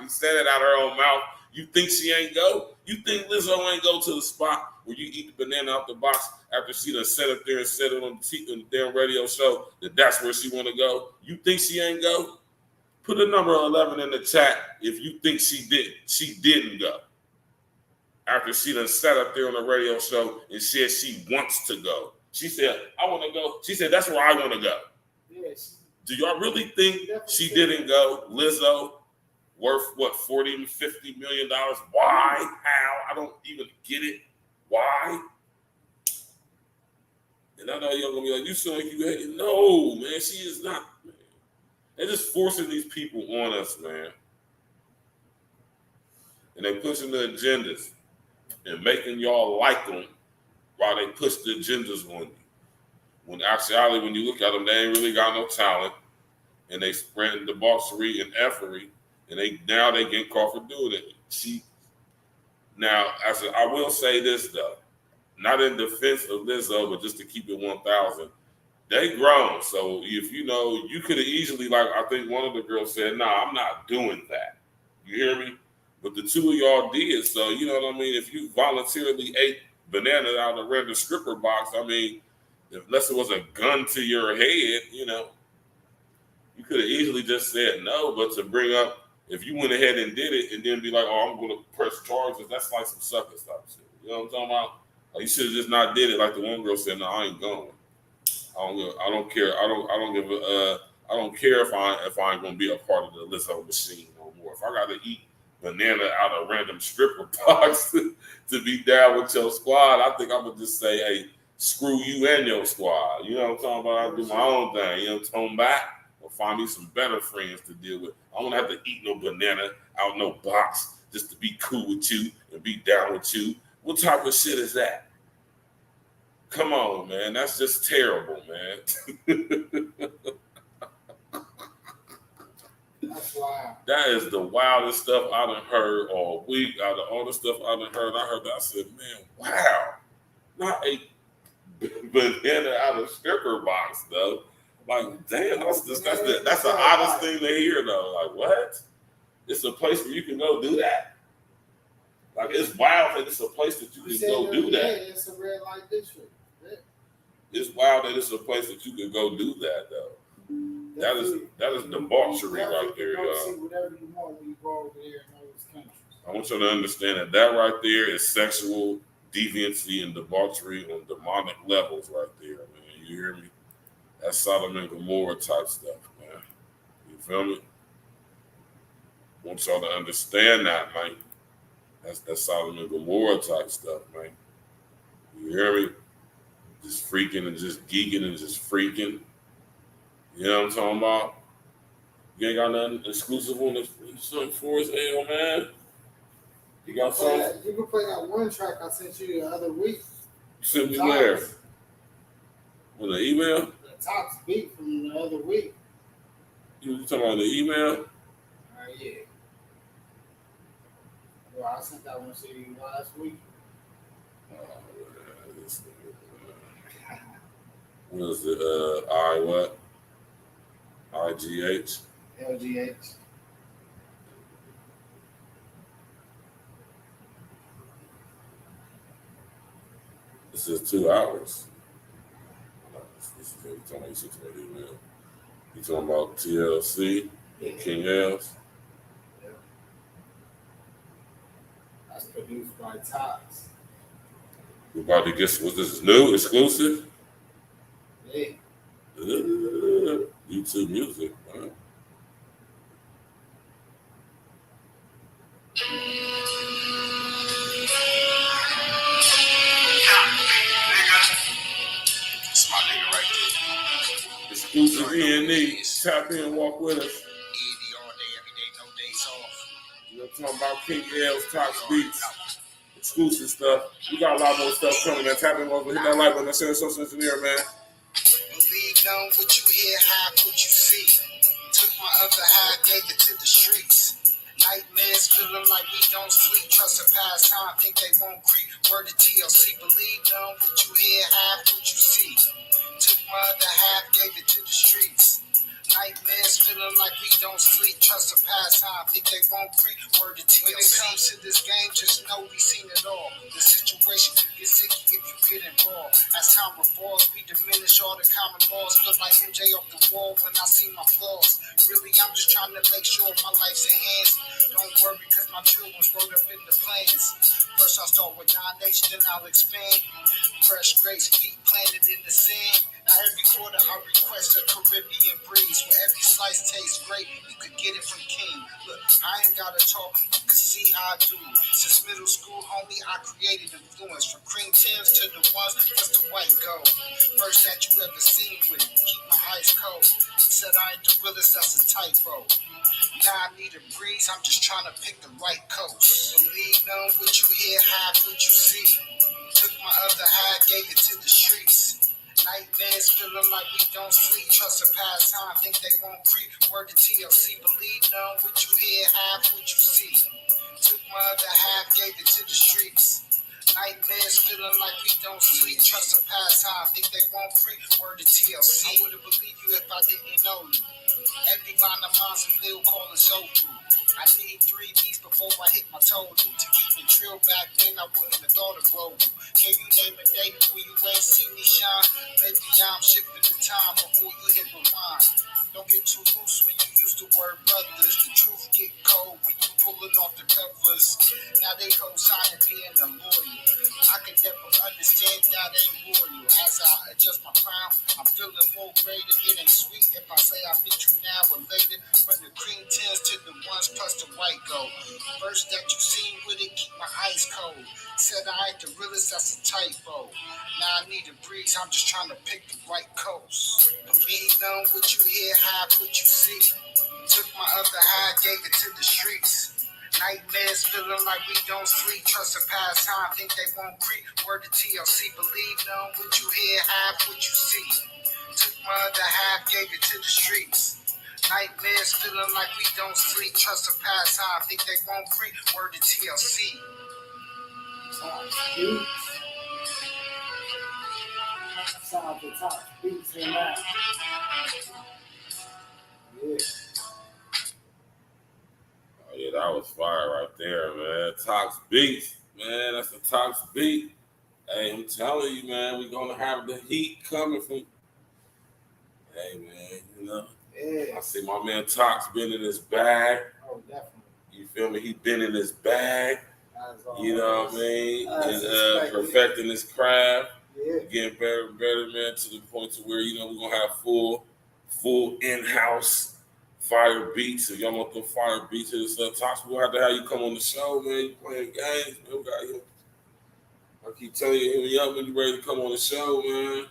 she said it out her own mouth. You think she ain't go? You think Lizzo ain't go to the spot where you eat the banana out the box after she done sat up there and said it on the damn radio show that's where she want to go? You think she ain't go? Put a number 11 in the chat if you think she didn't go. After she done sat up there on the radio show and said she wants to go. She said, I want to go. She said, that's where I want to go. Yes. Do y'all really think she didn't go? Lizzo, worth what, $40 to $50 million? Why? How? I don't even get it. Why? And I know y'all gonna be like, you sound like you hate it. No, man, she is not, man. They're just forcing these people on us, man. And they're pushing the agendas and making y'all like them while they push the agendas on you. When actually, when you look at them, they ain't really got no talent. And they spreading debauchery and effery. And they getting caught for doing it. I will say this, though. Not in defense of Lizzo, but just to keep it 1,000. They grown. So if you could have easily, like I think one of the girls said, nah, I'm not doing that. You hear me? But the two of y'all did. So, you know what I mean? If you voluntarily ate banana out of a random stripper box, I mean, unless it was a gun to your head, you could have easily just said no. But to bring up, if you went ahead and did it and then be like, oh, I'm going to press charges, that's like some sucker stuff. You know what I'm talking about? Like, you should have just not did it. Like the one girl said, no, I ain't going. I don't care. I don't care if I ain't going to be a part of the Lizzo machine no more. If I got to eat banana out of a random stripper box to be down with your squad, I think I would just say, hey, screw you and your squad. You know what I'm talking about? I do my own thing. You know, tone back or find me some better friends to deal with. I don't have to eat no banana out no box just to be cool with you and be down with you. What type of shit is that? Come on, man. That's just terrible, man. That's wild. That is the wildest stuff I done heard all week. Out of all the stuff I done heard, I said, man, wow. Not a banana out of stripper box, though. Like, damn, that's the oddest thing to hear, though. Like, what? It's a place where you can go do that? Like, it's wild that it's a place that you can go do that. It's a red light district. Yeah. It's wild that it's a place that you can go do that, though. That is debauchery right there, y'all. See whatever you want when you go over there in those countries. I want you to understand that right there is sexual deviancy and debauchery on demonic levels right there, man. You hear me? That's Sodom and Gomorrah type stuff, man. You feel me? I want y'all to understand that, man. That's Sodom and Gomorrah type stuff, man. You hear me? Just freaking and just geeking and just freaking. You know what I'm talking about? You ain't got nothing exclusive on this something for us, man. You got something? You can play that one track I sent you the other week. You sent me where? On the email? The Tops beat from the other week. You talking about the email? Yeah. Well, I sent that one to you last week. What is it? I what? IGH? LGH. This is 2 hours. This is every time you sent me an email. You talking about TLC and King L's? Yeah. That's produced by Tops. We about to get, was this new, exclusive? Yeah. YouTube music, man. That's my nigga right there. Exclusive E.N.E. Tap in, walk with us. E.N.E all day, every day, no days off. You know, talking about King L's, Tops Beats, exclusive stuff. We got a lot more stuff coming, man. Tap in, walk with us. Hit that like button. Let's send a social engineer, man. Believe no what you hear, half what you see. Took my other half, gave it to the streets. Nightmares feeling like we don't sleep. Trust a past time, think they won't creep. Word to TLC, believe no what you hear, half what you see. Took my other half, gave it to the streets. Nightmares feeling feeling like we don't sleep. Trust a pastime, think they won't creep. Word to TLC. When it comes to this game, just know we seen it all. The situation can get sicky if you get involved. As time revolves, we diminish all the common laws. Feel like MJ off the wall when I see my flaws. Really, I'm just trying to make sure my life's enhanced. Don't worry, cause my children's wrote up in the plans. First I'll start with knowledge, then I'll expand. Fresh grapes, feet planted in the sand. Now every quarter I request a Caribbean breeze. Where every slice tastes great, you could get it from King. Look, I ain't gotta talk, you can see how I do. Since middle school, homie, I created influence. From cream Tims to the ones plus the white gold. First that you ever seen with it, keep my ice cold. Said I ain't the realest, that's a typo. Now I need a breeze, I'm just trying to pick the right coast. Believe none what you hear, half what you see. Took my other half, gave it to the streets. Nightmares feeling like we don't sleep. Trust a pastime, think they won't creep. Word to TLC, believe none what you hear, half what you see. Took my other half, gave it to the streets. Nightmares feeling like we don't sleep. Trust a pastime, think they won't creep. Word to TLC, I wouldn't believe you if I didn't know you. Every line of mine some Lil calling soul food. I need 3 beats before I hit my total. To keep it trill back then, I wouldn't have thought of global. Can you name a day when you ain't see me shine? Maybe I'm shifting the time before you hit rewind. Don't get too loose when you use the word brothers. The truth get cold when you pulling off the covers. Now they co-signing being a lawyer. I can never understand that ain't loyal. As I adjust my crown, I'm feeling more greater. It ain't sweet if I say I meet you now or later. From the cream Tims to the ones plus the white gold. First that you seen with it, keep my ice cold. Said I ain't the realest, that's a typo. Now I need a breeze, I'm just trying to pick the right coast. Believe none what you hear, half what you see. Took my other half, gave it to the streets. Nightmares feeling like we don't sleep. Trust a pastime, think they won't creep. Word to TLC, believe none what you hear, half what you see. Took my other half, gave it to the streets. Nightmares feeling like we don't sleep. Trust a pastime, think they won't creep. Word to TLC. Shout out to Top Beats and that. Yeah. Oh yeah, that was fire right there, man. Tox Beats, man. That's the Tox beat. Hey, I'm telling you, man, we're gonna have the heat coming from. Hey, man, you know. Yeah. I see my man Tox been in his bag. Oh, definitely. You feel me? He been in his bag. You know what I mean? And perfecting his craft. Yeah. Getting better and better, man, to the point to where, you know, we're gonna have full in-house fire beats. If y'all want them fire beats and stuff, Tox, we'll have to have you come on the show, man. You playing games, man. We got you. I keep telling you, hit me up when you ready to come on the show, man.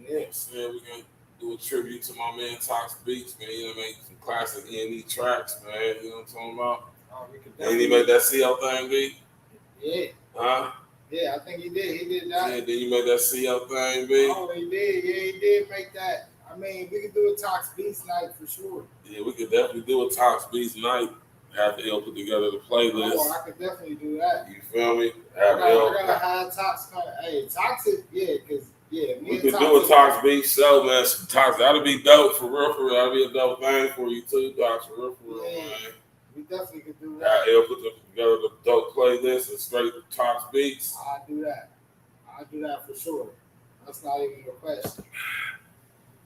Yeah. So, we're gonna do a tribute to my man Tox Beats, man. You know what I mean? Some classic E.N.E tracks, man. You know what I'm talking about? Oh, we could Ain't he made that CL thing, B? Yeah. Huh? Yeah, I think he did. He did that. Yeah, then you made that CL thing, B? Oh, he did. Yeah, he did make that. I mean, we could do a Tox Beats night for sure. Yeah, we could definitely do a Tox Beats night. Have the L put together the playlist. Oh, I could definitely do that. You feel me? I gotta have Tox kind of, hey, Toxic, yeah, because, yeah. We could do a Tox Beats show, man. Some Tox, that'll be dope for real, for real. That'll be a dope thing for you too, Tox, for real, man. We definitely could do that. Have L put together the dope playlist and straight Tox Beats. I'll do that. I'll do that for sure. That's not even a question.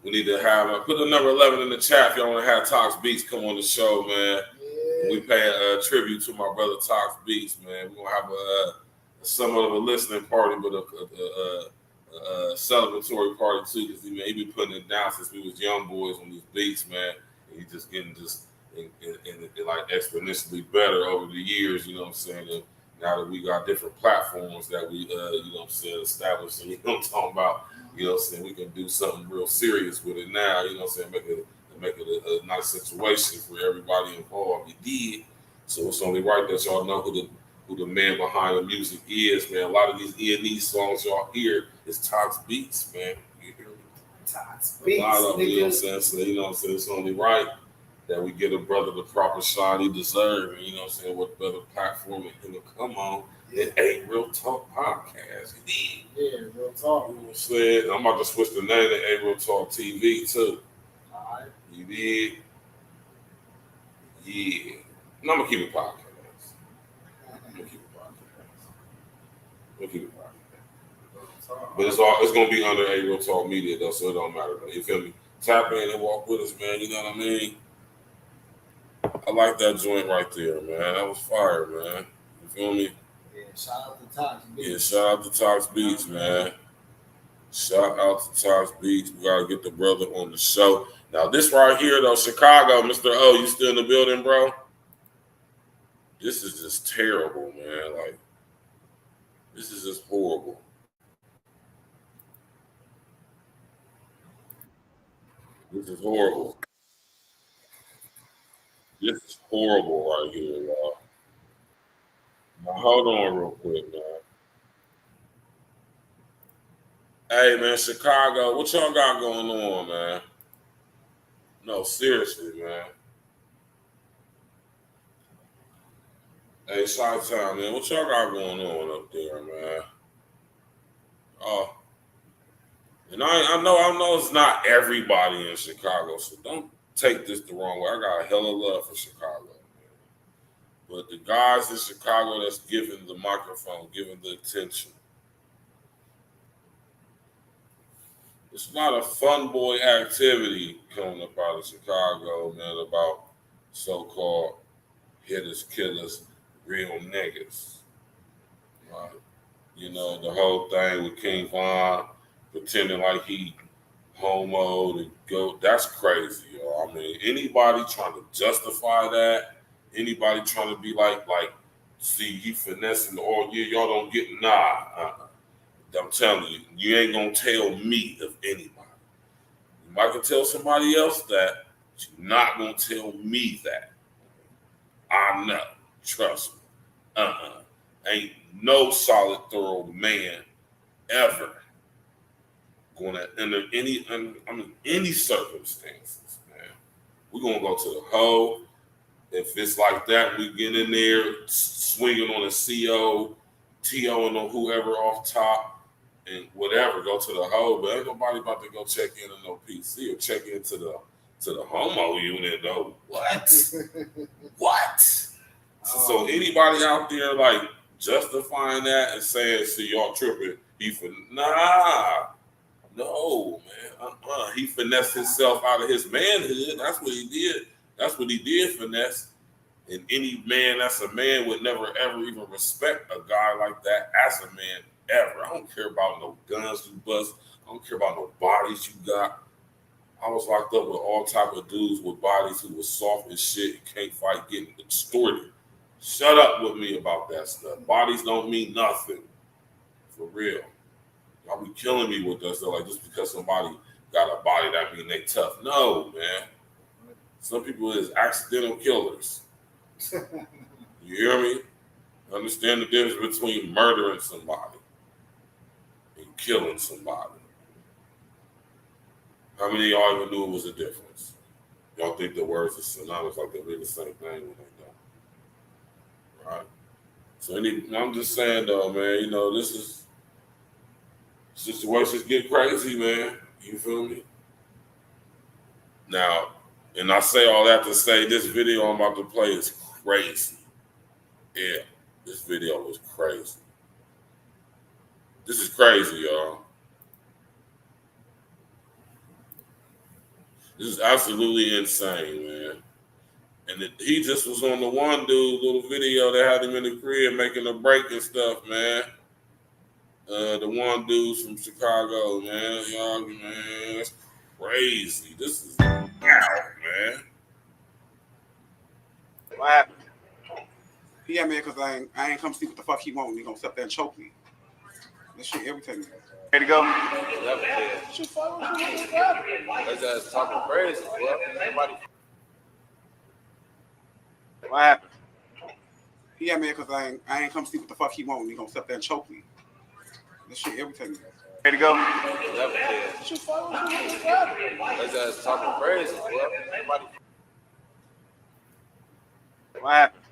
We need to have put the number 11 in the chat if y'all want to have Tox Beats come on the show, man. Yeah. We pay a tribute to my brother Tox Beats, man. We're gonna have a somewhat of a listening party, but a celebratory party too, because he been putting it down since we was young boys on these beats, man. And he's just getting like exponentially better over the years, you know what I'm saying? And now that we got different platforms that we, you know what I'm saying, established, and you know what I'm talking about, you know what I'm saying, we can do something real serious with it now, you know what I'm saying, make it a nice situation for everybody involved. You did. So it's only right that y'all know who the man behind the music is, man. A lot of these E.N.E songs y'all hear is Tox Beats, man. You hear me? Tox Beats, a lot of them, you know what I'm saying? So, you know what I'm saying, it's only right that we get a brother the proper shine he deserves. You know what I'm saying? What better platform than him to come on? It ain't Real Talk Podcast. You did. Yeah, Real Talk. You know what I'm saying? I'm about to switch the name to A Real Talk TV too. All right. You did. Yeah. No, I'm gonna keep it podcast. But it's gonna be under A Real Talk Media though, so it don't matter. You feel me? Tap in and walk with us, man. You know what I mean? I like that joint right there, man. That was fire, man. You feel me? Yeah, shout out to Tox Beats. Yeah, shout out to Tox Beats, man. Shout out to Tox Beats. We gotta get the brother on the show. Now this right here though, Chicago, Mr. O, you still in the building, bro? This is just terrible, man. Like, this is just horrible. This is horrible. This is horrible right here, y'all. Now, hold on real quick, man. Hey, man, Chicago, what y'all got going on, man? No, seriously, man. Hey, Chi-Town, man, what y'all got going on up there, man? Oh, and I know it's not everybody in Chicago, so don't take this the wrong way. I got a hell of love for Chicago, man. But the guys in Chicago that's giving the microphone, giving the attention, it's not a fun boy activity coming up out of Chicago, man, about so-called hitters, killers, real niggas. Right? You know, the whole thing with King Von pretending like he homo to go, that's crazy, yo. I mean, anybody trying to justify that, anybody trying to be like, see, he finessing, or yeah, y'all don't get, I'm telling you, you ain't gonna tell me of anybody. You might can tell somebody else that, but you're not gonna tell me that. I know, trust me. Ain't no solid, thorough man ever gonna under any circumstances, man. We're gonna go to the hoe. If it's like that, we get in there swinging on a CO, TOing on whoever off top, and whatever, go to the hoe. But ain't nobody about to go check in on no PC or check into the homo unit though. What? What? So anybody out there like justifying that and saying, "See, y'all tripping," no, man. He finessed himself out of his manhood. That's what he did. That's what he did, finesse. And any man that's a man would never, ever even respect a guy like that as a man, ever. I don't care about no guns you bust. I don't care about no bodies you got. I was locked up with all type of dudes with bodies who was soft as shit and can't fight, getting extorted. Shut up with me about that stuff. Bodies don't mean nothing. For real. Y'all be killing me with that stuff. Like, just because somebody got a body, that mean they tough. No, man. Some people is accidental killers. You hear me? Understand the difference between murdering somebody and killing somebody. How many of y'all even knew it was a difference? Y'all think the words are synonymous, like they mean the same thing when they don't. Right? So I'm just saying though, man, you know, this is situations get crazy, man. You feel me? Now, and I say all that to say this video I'm about to play is crazy. Yeah, this video was crazy. This is crazy, y'all. This is absolutely insane, man. And he just was on the one dude little video that had him in the crib making a break and stuff, man. The one dude's from Chicago, man. Y'all, man, that's crazy. This is out, man. What happened? Yeah, man, because I ain't come see what the fuck he want. He gonna sit there and choke me. This shit irritating me. Ready to go? His ass talking crazy, bro. What happened? Yeah, man, because I ain't come see what the fuck he want. He gonna sit there and choke me. This shit irritating me. Ready to go? His ass talking crazy, bro. What happened?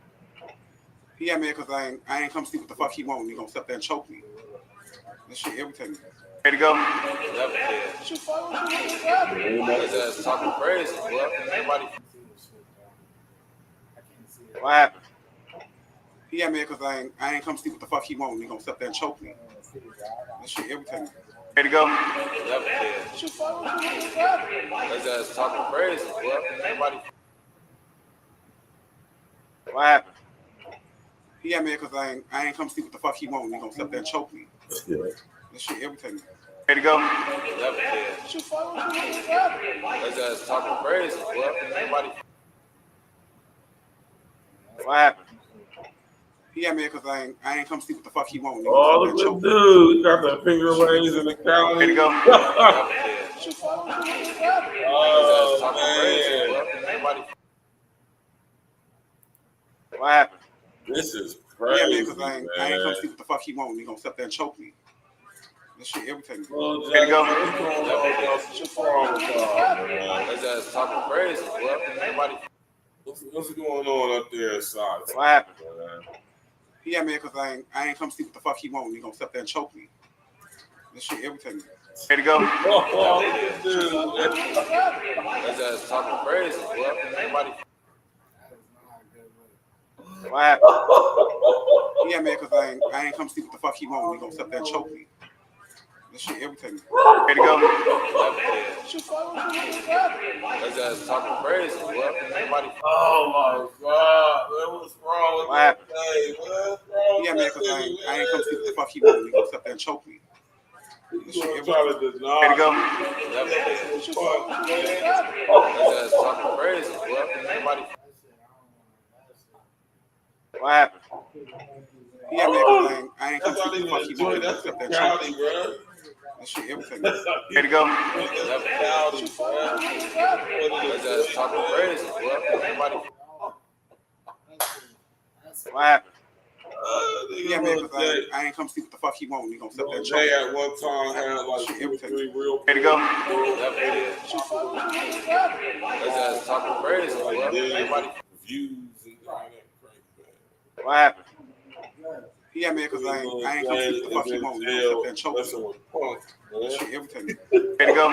Yeah, man, because I ain't come see what the fuck he want. He gonna sit there and choke me. This shit irritating me. Ready to go? His ass talking crazy, bro. What happened? He had me because I ain't come see what the fuck he want. He gonna sit there and choke me. That shit irritating me. Ready to go? Never did. That's just talking crazy, bro. Nobody. What happened? He had me because I ain't come see what the fuck he want. He gonna sit there and choke me. That shit irritating me. Ready to go? Never did. That's just talking crazy, bro. Nobody. What happened? He had me because I ain't come see what the fuck he want. Oh, look at dude. He got the finger raised in the county. Ready to go? Oh, man. What happened? This is crazy, Yeah, man, because I ain't come see what the fuck he want. He gonna sit there and choke me. This shit irritating me. Ready to go? That's just talking crazy, bro. Nobody. What's going on up there inside? What happened? Yeah, man, because I ain't come see what the fuck he want. He gonna sit there and choke me. This shit irritating me. Ready to go? That's just talking crazy, bro. Nobody. What happened? Yeah, man, because I ain't come see what the fuck he want. He gonna sit there and choke me. This shit irritating me. Ready to go? That's just talking crazy, bro. Nobody. Oh my God, man, what's wrong with What happened? Hey, man, what's wrong Yeah, with man, because I ain't come see what the fuck he want. He gonna sit there and choke me. This shit irritating me. Ready to go? That's just talking crazy, bro. Nobody. What happened? Yeah, man, because I ain't come see what the fuck he want. He gonna sit there and choke me. That shit irritating me. Ready to go? That's just talking crazy, bro. Nobody. What happened? Yeah, man, because I ain't come see what the fuck he want. He gonna sit there and choke me. They at one time had like 2 or 3 real. Ready to go? That's just talking crazy, bro. Nobody. Views and all that crazy, man. What happened? Yeah, man, because I ain't come see what the fuck he want. He gonna sit there and choke me. That shit irritating me. Ready to go?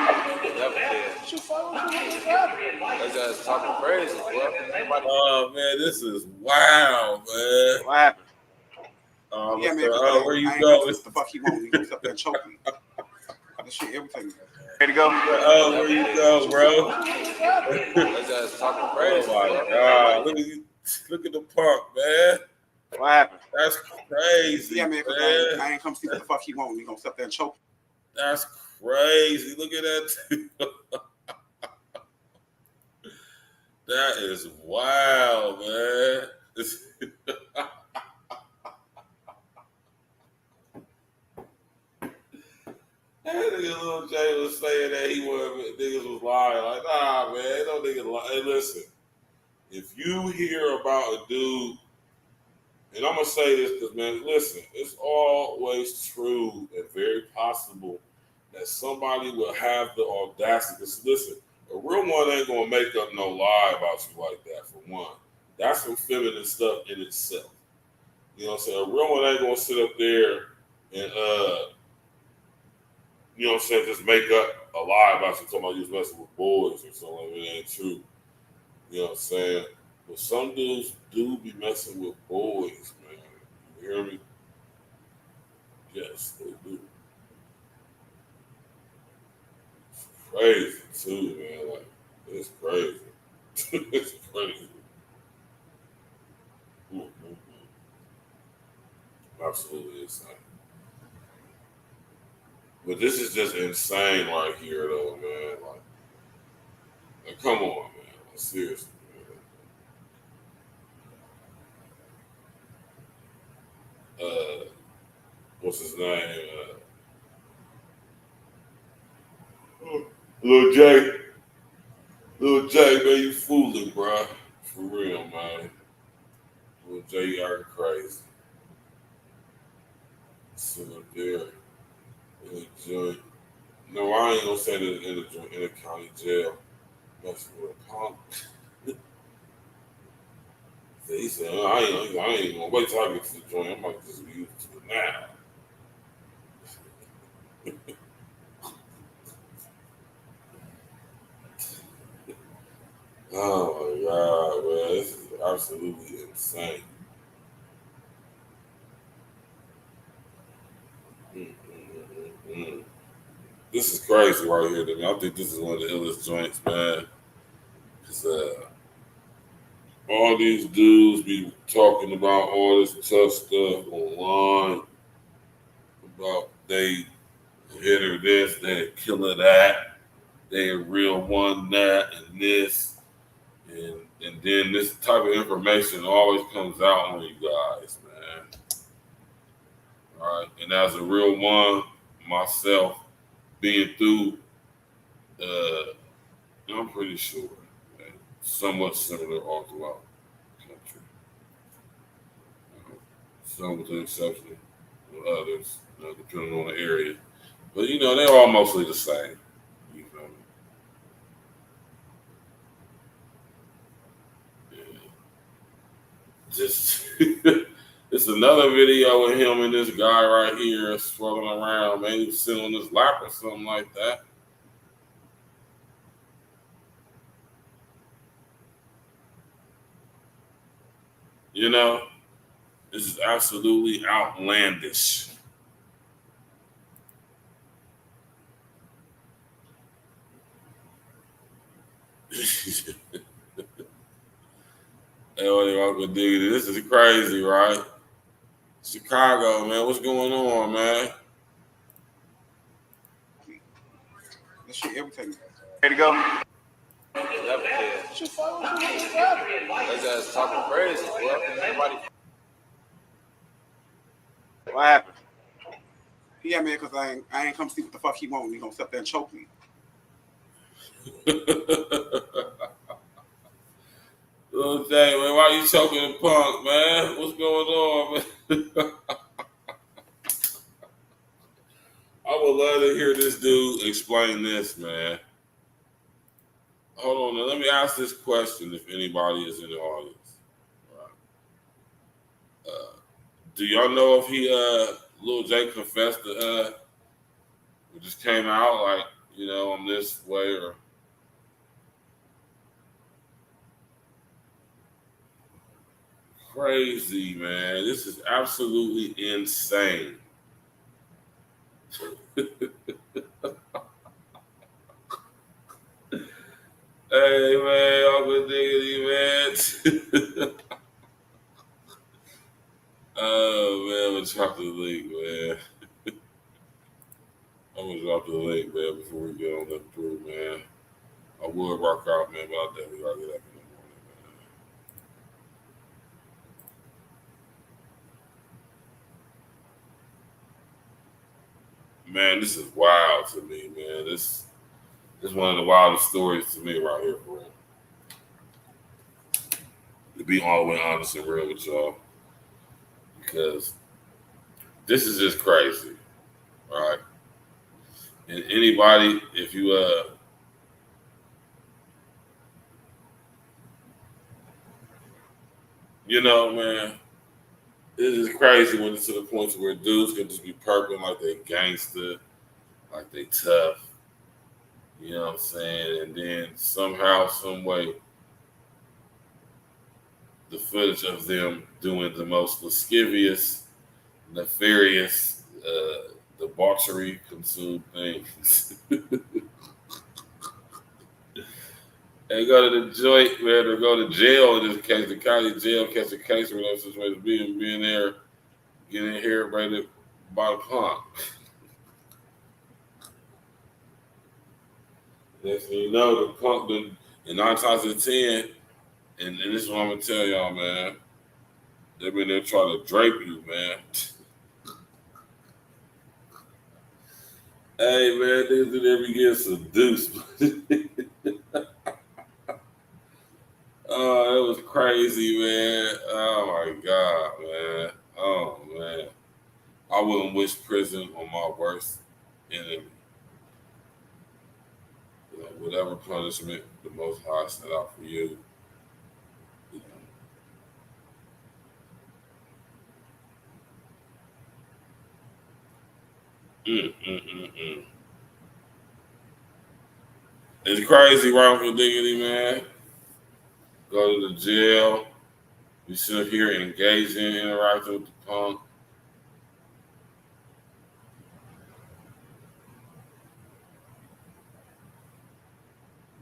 That's just talking crazy, bro. Nobody. Oh man, this is wild, man. What happened? Yeah, man, because where you I ain't go? come see what the fuck he want. He gonna sit there and choke me. That shit irritating me. Ready to go? Oh, where you go, bro? That's just talking crazy, Oh my bro. God, look at the punk, man. What happened? That's crazy. Yeah, man, because I ain't come see what the fuck he want. He gonna sit there and choke me. That's crazy. Look at that. That is wild, man. That nigga Lil J was saying that niggas was lying. Like, nah, man, no nigga lie. Hey, listen, if you hear about a dude, and I'm gonna say this because, man, listen, it's always true and very possible that somebody will have the audacity. Because, listen, a real one ain't gonna make up no lie about you like that, for one. That's some feminine stuff in itself. You know what I'm saying? A real one ain't gonna sit up there and, you know what I'm saying, just make up a lie about you, talking about you was messing with boys or something. It ain't true. You know what I'm saying? But some dudes do be messing with boys, man. You hear me? Yes, they do. It's crazy, too, man. Like, it's crazy. It's crazy. Absolutely insane. But this is just insane right here, though, man. Like come on, man. Like, seriously, man. What's his name? Lil J. Lil J, man, you fooling, bro. For real, man. Lil J, you are crazy. Sitting up there in the joint. No, I ain't gonna say that in the county jail. Messing with a punk. He said, I ain't gonna wait till I get to the joint. I might just be used to it now. Oh my God, man. This is absolutely insane. Mm. This is crazy right here to me. I think this is one of the illest joints, man. Cause all these dudes be talking about all this tough stuff online about they hit her this, they killer that, they a real one that and this, and then this type of information always comes out on you guys, man. All right, and as a real one myself, being through, I'm pretty sure, man, somewhat similar all throughout the country. Some with the exception of others, depending on the area. But they're all mostly the same. You feel me? Just it's another video of him and this guy right here swirling around. Maybe he's sitting on his lap or something like that. This is absolutely outlandish. This is crazy, right? Chicago, man, what's going on, man? That shit irritating. Ready to go? Never did. They just talking crazy, bro. What happened? He had me because I ain't come see what the fuck he want. He gonna sit there and choke me. Little thing, man, why you choking the punk, man? What's going on, man? I would love to hear this dude explain this, man. Hold on, now, let me ask this question if anybody is in the audience. Right. Do y'all know if Lil J confessed to it just came out like, I'm this way or crazy, man. This is absolutely insane. Hey, man, Uncle Diggity, man. Oh, man, I'm going to drop the link, man. I'm going to drop the link, man, before we get on that through, man. I would rock out, man, but I definitely got to get up in the morning, man. Man, this is wild to me, man. This is one of the wildest stories to me right here, bro. To be all the way honest and real with y'all. Because this is just crazy, right? And anybody, if you man, this is crazy when it's to the point where dudes can just be perking like they gangster, like they tough. You know what I'm saying? And then somehow, some way, the footage of them doing the most lascivious, nefarious, debauchery consumed things. They go to the joint, man, or go to jail in this case, the county jail, catch a case or whatever situation, being there, getting inherited by the punk. Next thing you know, the punk been, and 9 times out of 10, and this is what I'm gonna tell y'all, man. They've been there trying to drape you, man. Hey, man, niggas in there be getting seduced. Oh, it was crazy, man. Oh my God, man. Oh man. I wouldn't wish prison on my worst enemy. Whatever punishment the Most High set out for you. It's crazy, wrongful diggity, man. Go to the jail, We sit here engaging, interacting with the punk.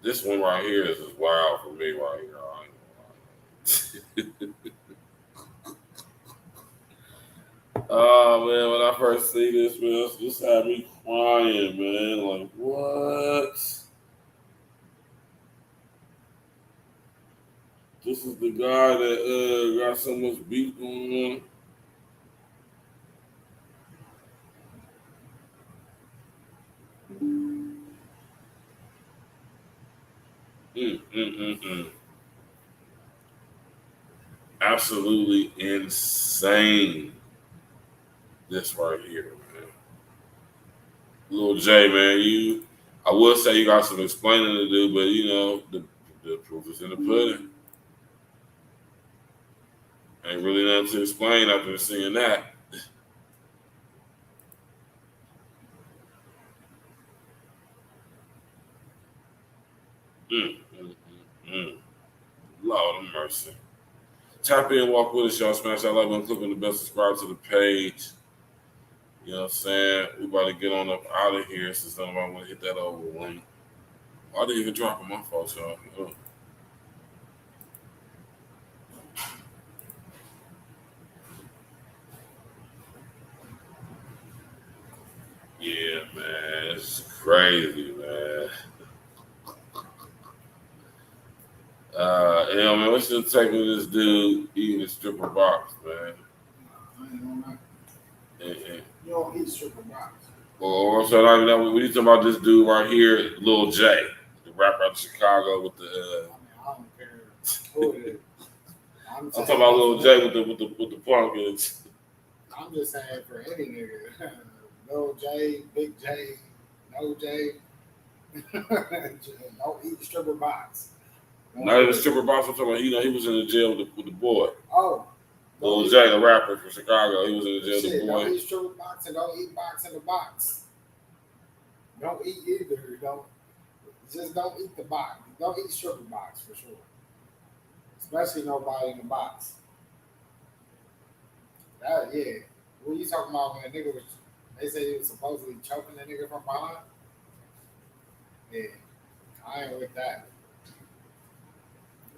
This one right here is just wild for me right here. Oh man, when I first see this, man, this had me crying, man. Like, what? This is the guy that got so much beef going on. Absolutely insane. This right here, man. Lil J, man, I will say you got some explaining to do, but you know, the proof is in the pudding. Ain't really nothing to explain after seeing that. Lord of mercy. Tap in, walk with us, y'all. Smash that like button, click on the bell, subscribe to the page. You know what I'm saying? We about to get on up out of here since nobody want to hit that over link. I didn't even drop on my fault, y'all. Oh. Yeah, man. It's crazy, man. Yeah, man, what's the take with this dude eating a stripper box, man? You don't eat stripper box. Well, so not even that. We talking about this dude right here, Lil J, the rapper out of Chicago with the. I don't care who it is. I'm talking about Lil J with the pumpkins. I'm just saying for any nigga, Lil J, Big J, No J, don't eat stripper box. Not even stripper box. I'm talking about, you know, he was in the jail with the boy. Oh. Lil J, the rapper from Chicago, he was in the jail with the boy. Don't eat stripper box and don't eat box in the box. Don't eat either. Just don't eat the box. Don't eat stripper box for sure. Especially nobody in the box. Yeah. What are you talking about when a nigga was, they said he was supposedly choking the nigga from behind? Yeah. I ain't with that.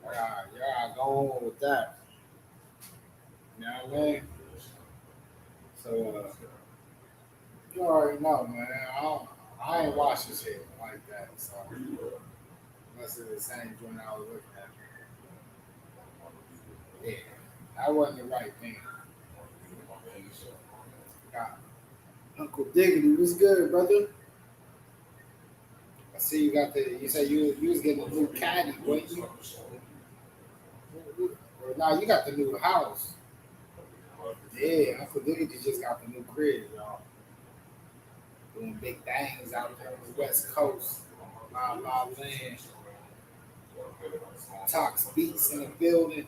Y'all go on with that. You know what I mean? So, you already know, man. I ain't watching shit like that. So, unless it's the same joint I was looking at. Yeah, that wasn't the right thing. God. Uncle Diggity, what's good, brother? I see you got you said you was getting a new caddy, weren't you? Nah, you got the new house. Yeah, Uncle Diggity just got the new crib, y'all. Doing big things out there on the West Coast. La Land. Tox Beats in the building.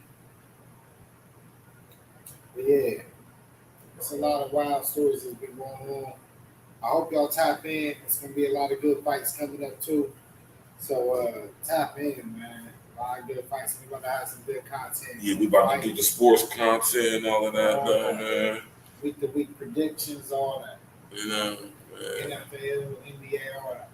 But yeah, it's a lot of wild stories that's been going on. I hope y'all tap in. It's going to be a lot of good fights coming up too. So tap in, man. A lot of good fights. We're going to have some good content. Yeah, we about to do the sports content and all of that, though, man. Week-to-week predictions, all that. You know, man. NFL, NBA, all that.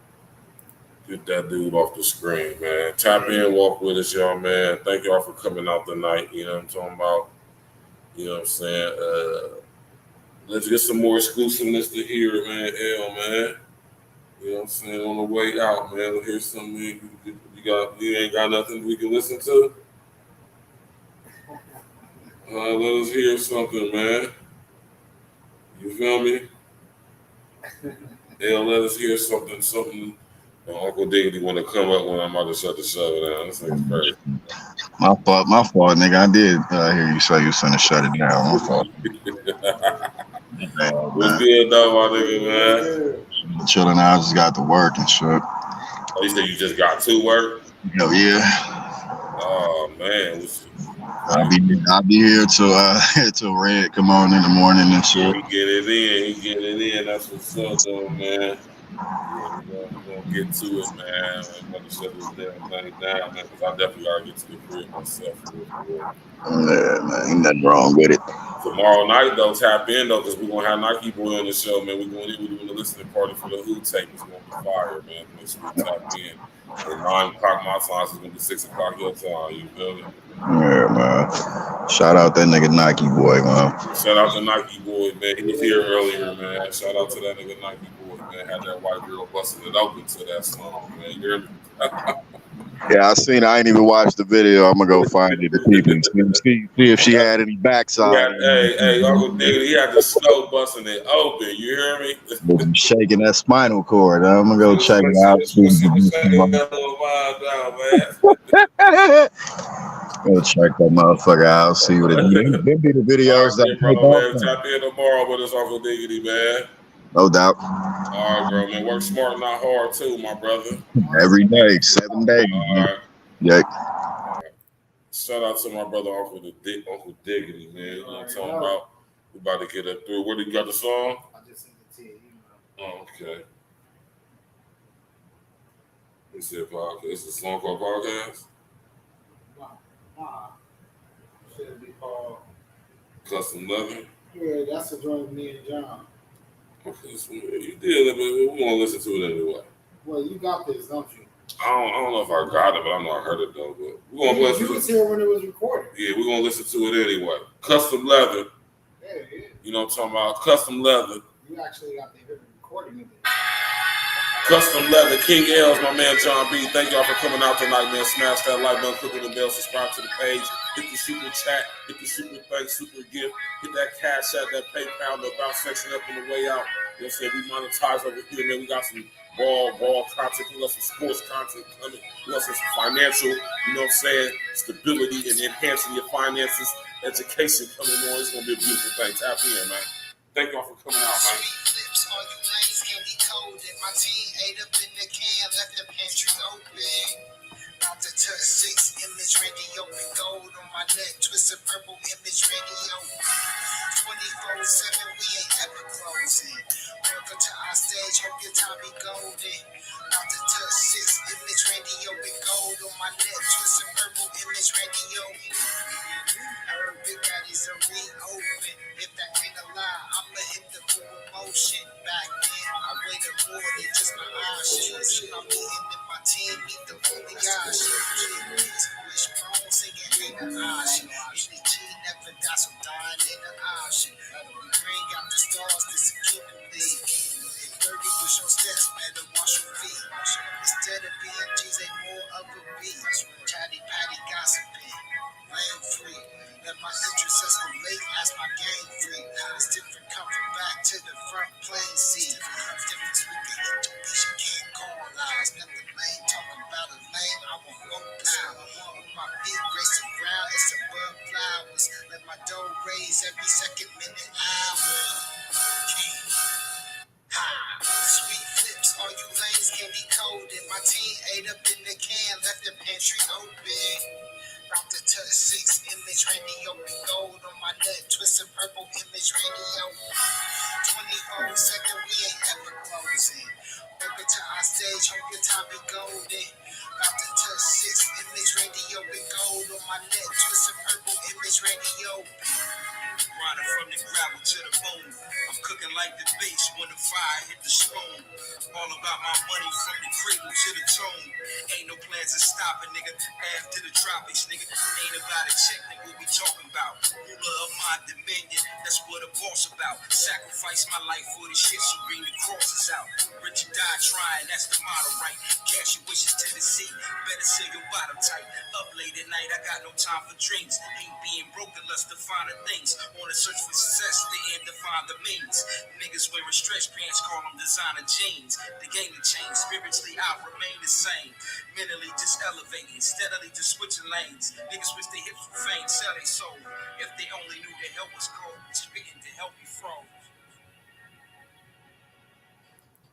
Get that dude off the screen, man. Tap in, walk with us, y'all, man. Thank y'all for coming out tonight. You know what I'm talking about? You know what I'm saying? Let's get some more exclusiveness to hear, man. Hell, man. You know what I'm saying? On the way out, man. We'll hear something you ain't got nothing we can listen to. Let us hear something, man. You feel me? Hell, let us hear something. Uncle Diggity want to come up when I'm about to shut the show down. This thing's crazy. My fault, nigga. I did hear you say you was finna shut it down. My fault. What's good, though, my nigga, man? Chilling out. Just got to work and shit. Oh, you said you just got to work? Hell yeah. Oh man, I'll be here till Red come on in the morning and shit. He get it in. That's what's up, though, man. We're gonna get to it, man. I'm about to shut this damn thing down, man, because I definitely gotta get to the crib myself, for real. Yeah, man, ain't nothing wrong with it. Tomorrow night, though, tap in, though, because we're going to have Nike Boy on the show, man. We're doing the listening party for the Who tape. It's going to be fire, man. Make sure you tap in. At 9 o'clock my time, so it's going to be 6 o'clock your time. You feel me? Yeah, man. Shout out that nigga Nike Boy, man. Shout out to Nike Boy, man. He was here earlier, man. Shout out to that nigga Nike Boy, man. Had that white girl busting it open to that song, man. You hear me? Yeah, I seen. I ain't even watched the video. I'm gonna go find it this evening. See if she had any backside. Hey, Uncle Diggity, he had the snow busting it open. You hear me? Shaking that spinal cord. I'm gonna go check it out. Go check that motherfucker out. See what it do. Them be the videos that take off. Tap in tomorrow with us, Uncle Diggity, man. No doubt. All right, bro, man. Work smart, not hard, too, my brother. Every day, 7 days. All right. Yeah. Shout out to my brother, Uncle Diggity, man. You know what I'm talking about? We about to get up through. Where did you got the song? I just sent it to you. Oh, okay. It's a podcast. It's a song called Podcast? Nah. Should be called Custom Leather? Yeah, that's a joint with me and John. Okay, so you did it, but we're going to listen to it anyway. Well, you got this, don't you? I don't know if I got it, but I know I heard it, though. But we're going to listen to it. You was here when it was recorded. Yeah, we're going to listen to it anyway. Custom Leather. Yeah. You know what I'm talking about? Custom Leather. You actually got to hear the recording of it. Custom Leather, King L's, my man John B. Thank y'all for coming out tonight, man. Smash that like button, click on the bell, subscribe to the page, hit the super chat, hit the super thanks, super gift, hit that cash out, that PayPal, the about section up on the way out. You know what I'm saying? We monetize over here, man. We got some raw content. We got some sports content coming. We got some financial, you know what I'm saying, stability and enhancing your finances, education coming on. It's going to be a beautiful thing. Tap in, man. Thank y'all for coming out, man. My team ate up in the can, left the pantry open. About to touch 6 image radio with gold on my neck, twisted purple image radio. 24/7, we ain't ever closing. Welcome to our stage, hope your time be golden. About to touch 6 image radio with gold on my neck, twisted purple image radio. Heard Big Daddy's a reopen. If that ain't a lie, I'ma hit the full motion. Back then, I waited more than just my options. I'm eating in my team, meet the fully option. Wish prone, singing ain't an option. Any G never die, so dying ain't an option. We bring out the stars, this is giving league. If 30 was your steps, better wash your feet. Instead of being G's, ain't more of a beat. Chatty patty gossiping, lame free. Let my interests escalate as my game free. It's different coming back to the front plane seat. Difference we can hit the beach, you can't call lies. Nothing lame, talking about a lame, I want no power. On my feet, grace the ground, it's above flowers. Let my dough raise every second, minute, hour. Sweet flips, all you lanes can be coded. My team ate up in the can, left the pantry open. About to touch 6 image radio with gold on my neck, twisted purple image radio. 24/7, we ain't ever closing. Welcome to our stage, hope your time be golden. About to touch 6 image radio with gold on my neck, twisted purple image radio. Riding from the gravel to the bone. I'm cooking like the base when the fire hit the spoon. All about my money from the cradle to the tone. Ain't no plans to stop it, nigga. After the tropics, nigga. Ain't about a check, nigga. What we talking about? Ruler of my dominion, that's what a boss about. Sacrifice my life for the shit, so bring the crosses out. Rich or die trying, that's the motto, right? Cash your wishes to the sea. Better seal your bottom tight. Up late at night, I got no time for dreams. Ain't being broke unless to find the things. On a search for success, the end define the means. Niggas wearing stretch pants, call them designer jeans. The game to change, spiritually I remain the same. Mentally just elevating, steadily just switching lanes. Niggas switch their hips for fame, sell their soul. If they only knew the hell was cold, spitting to help you froze.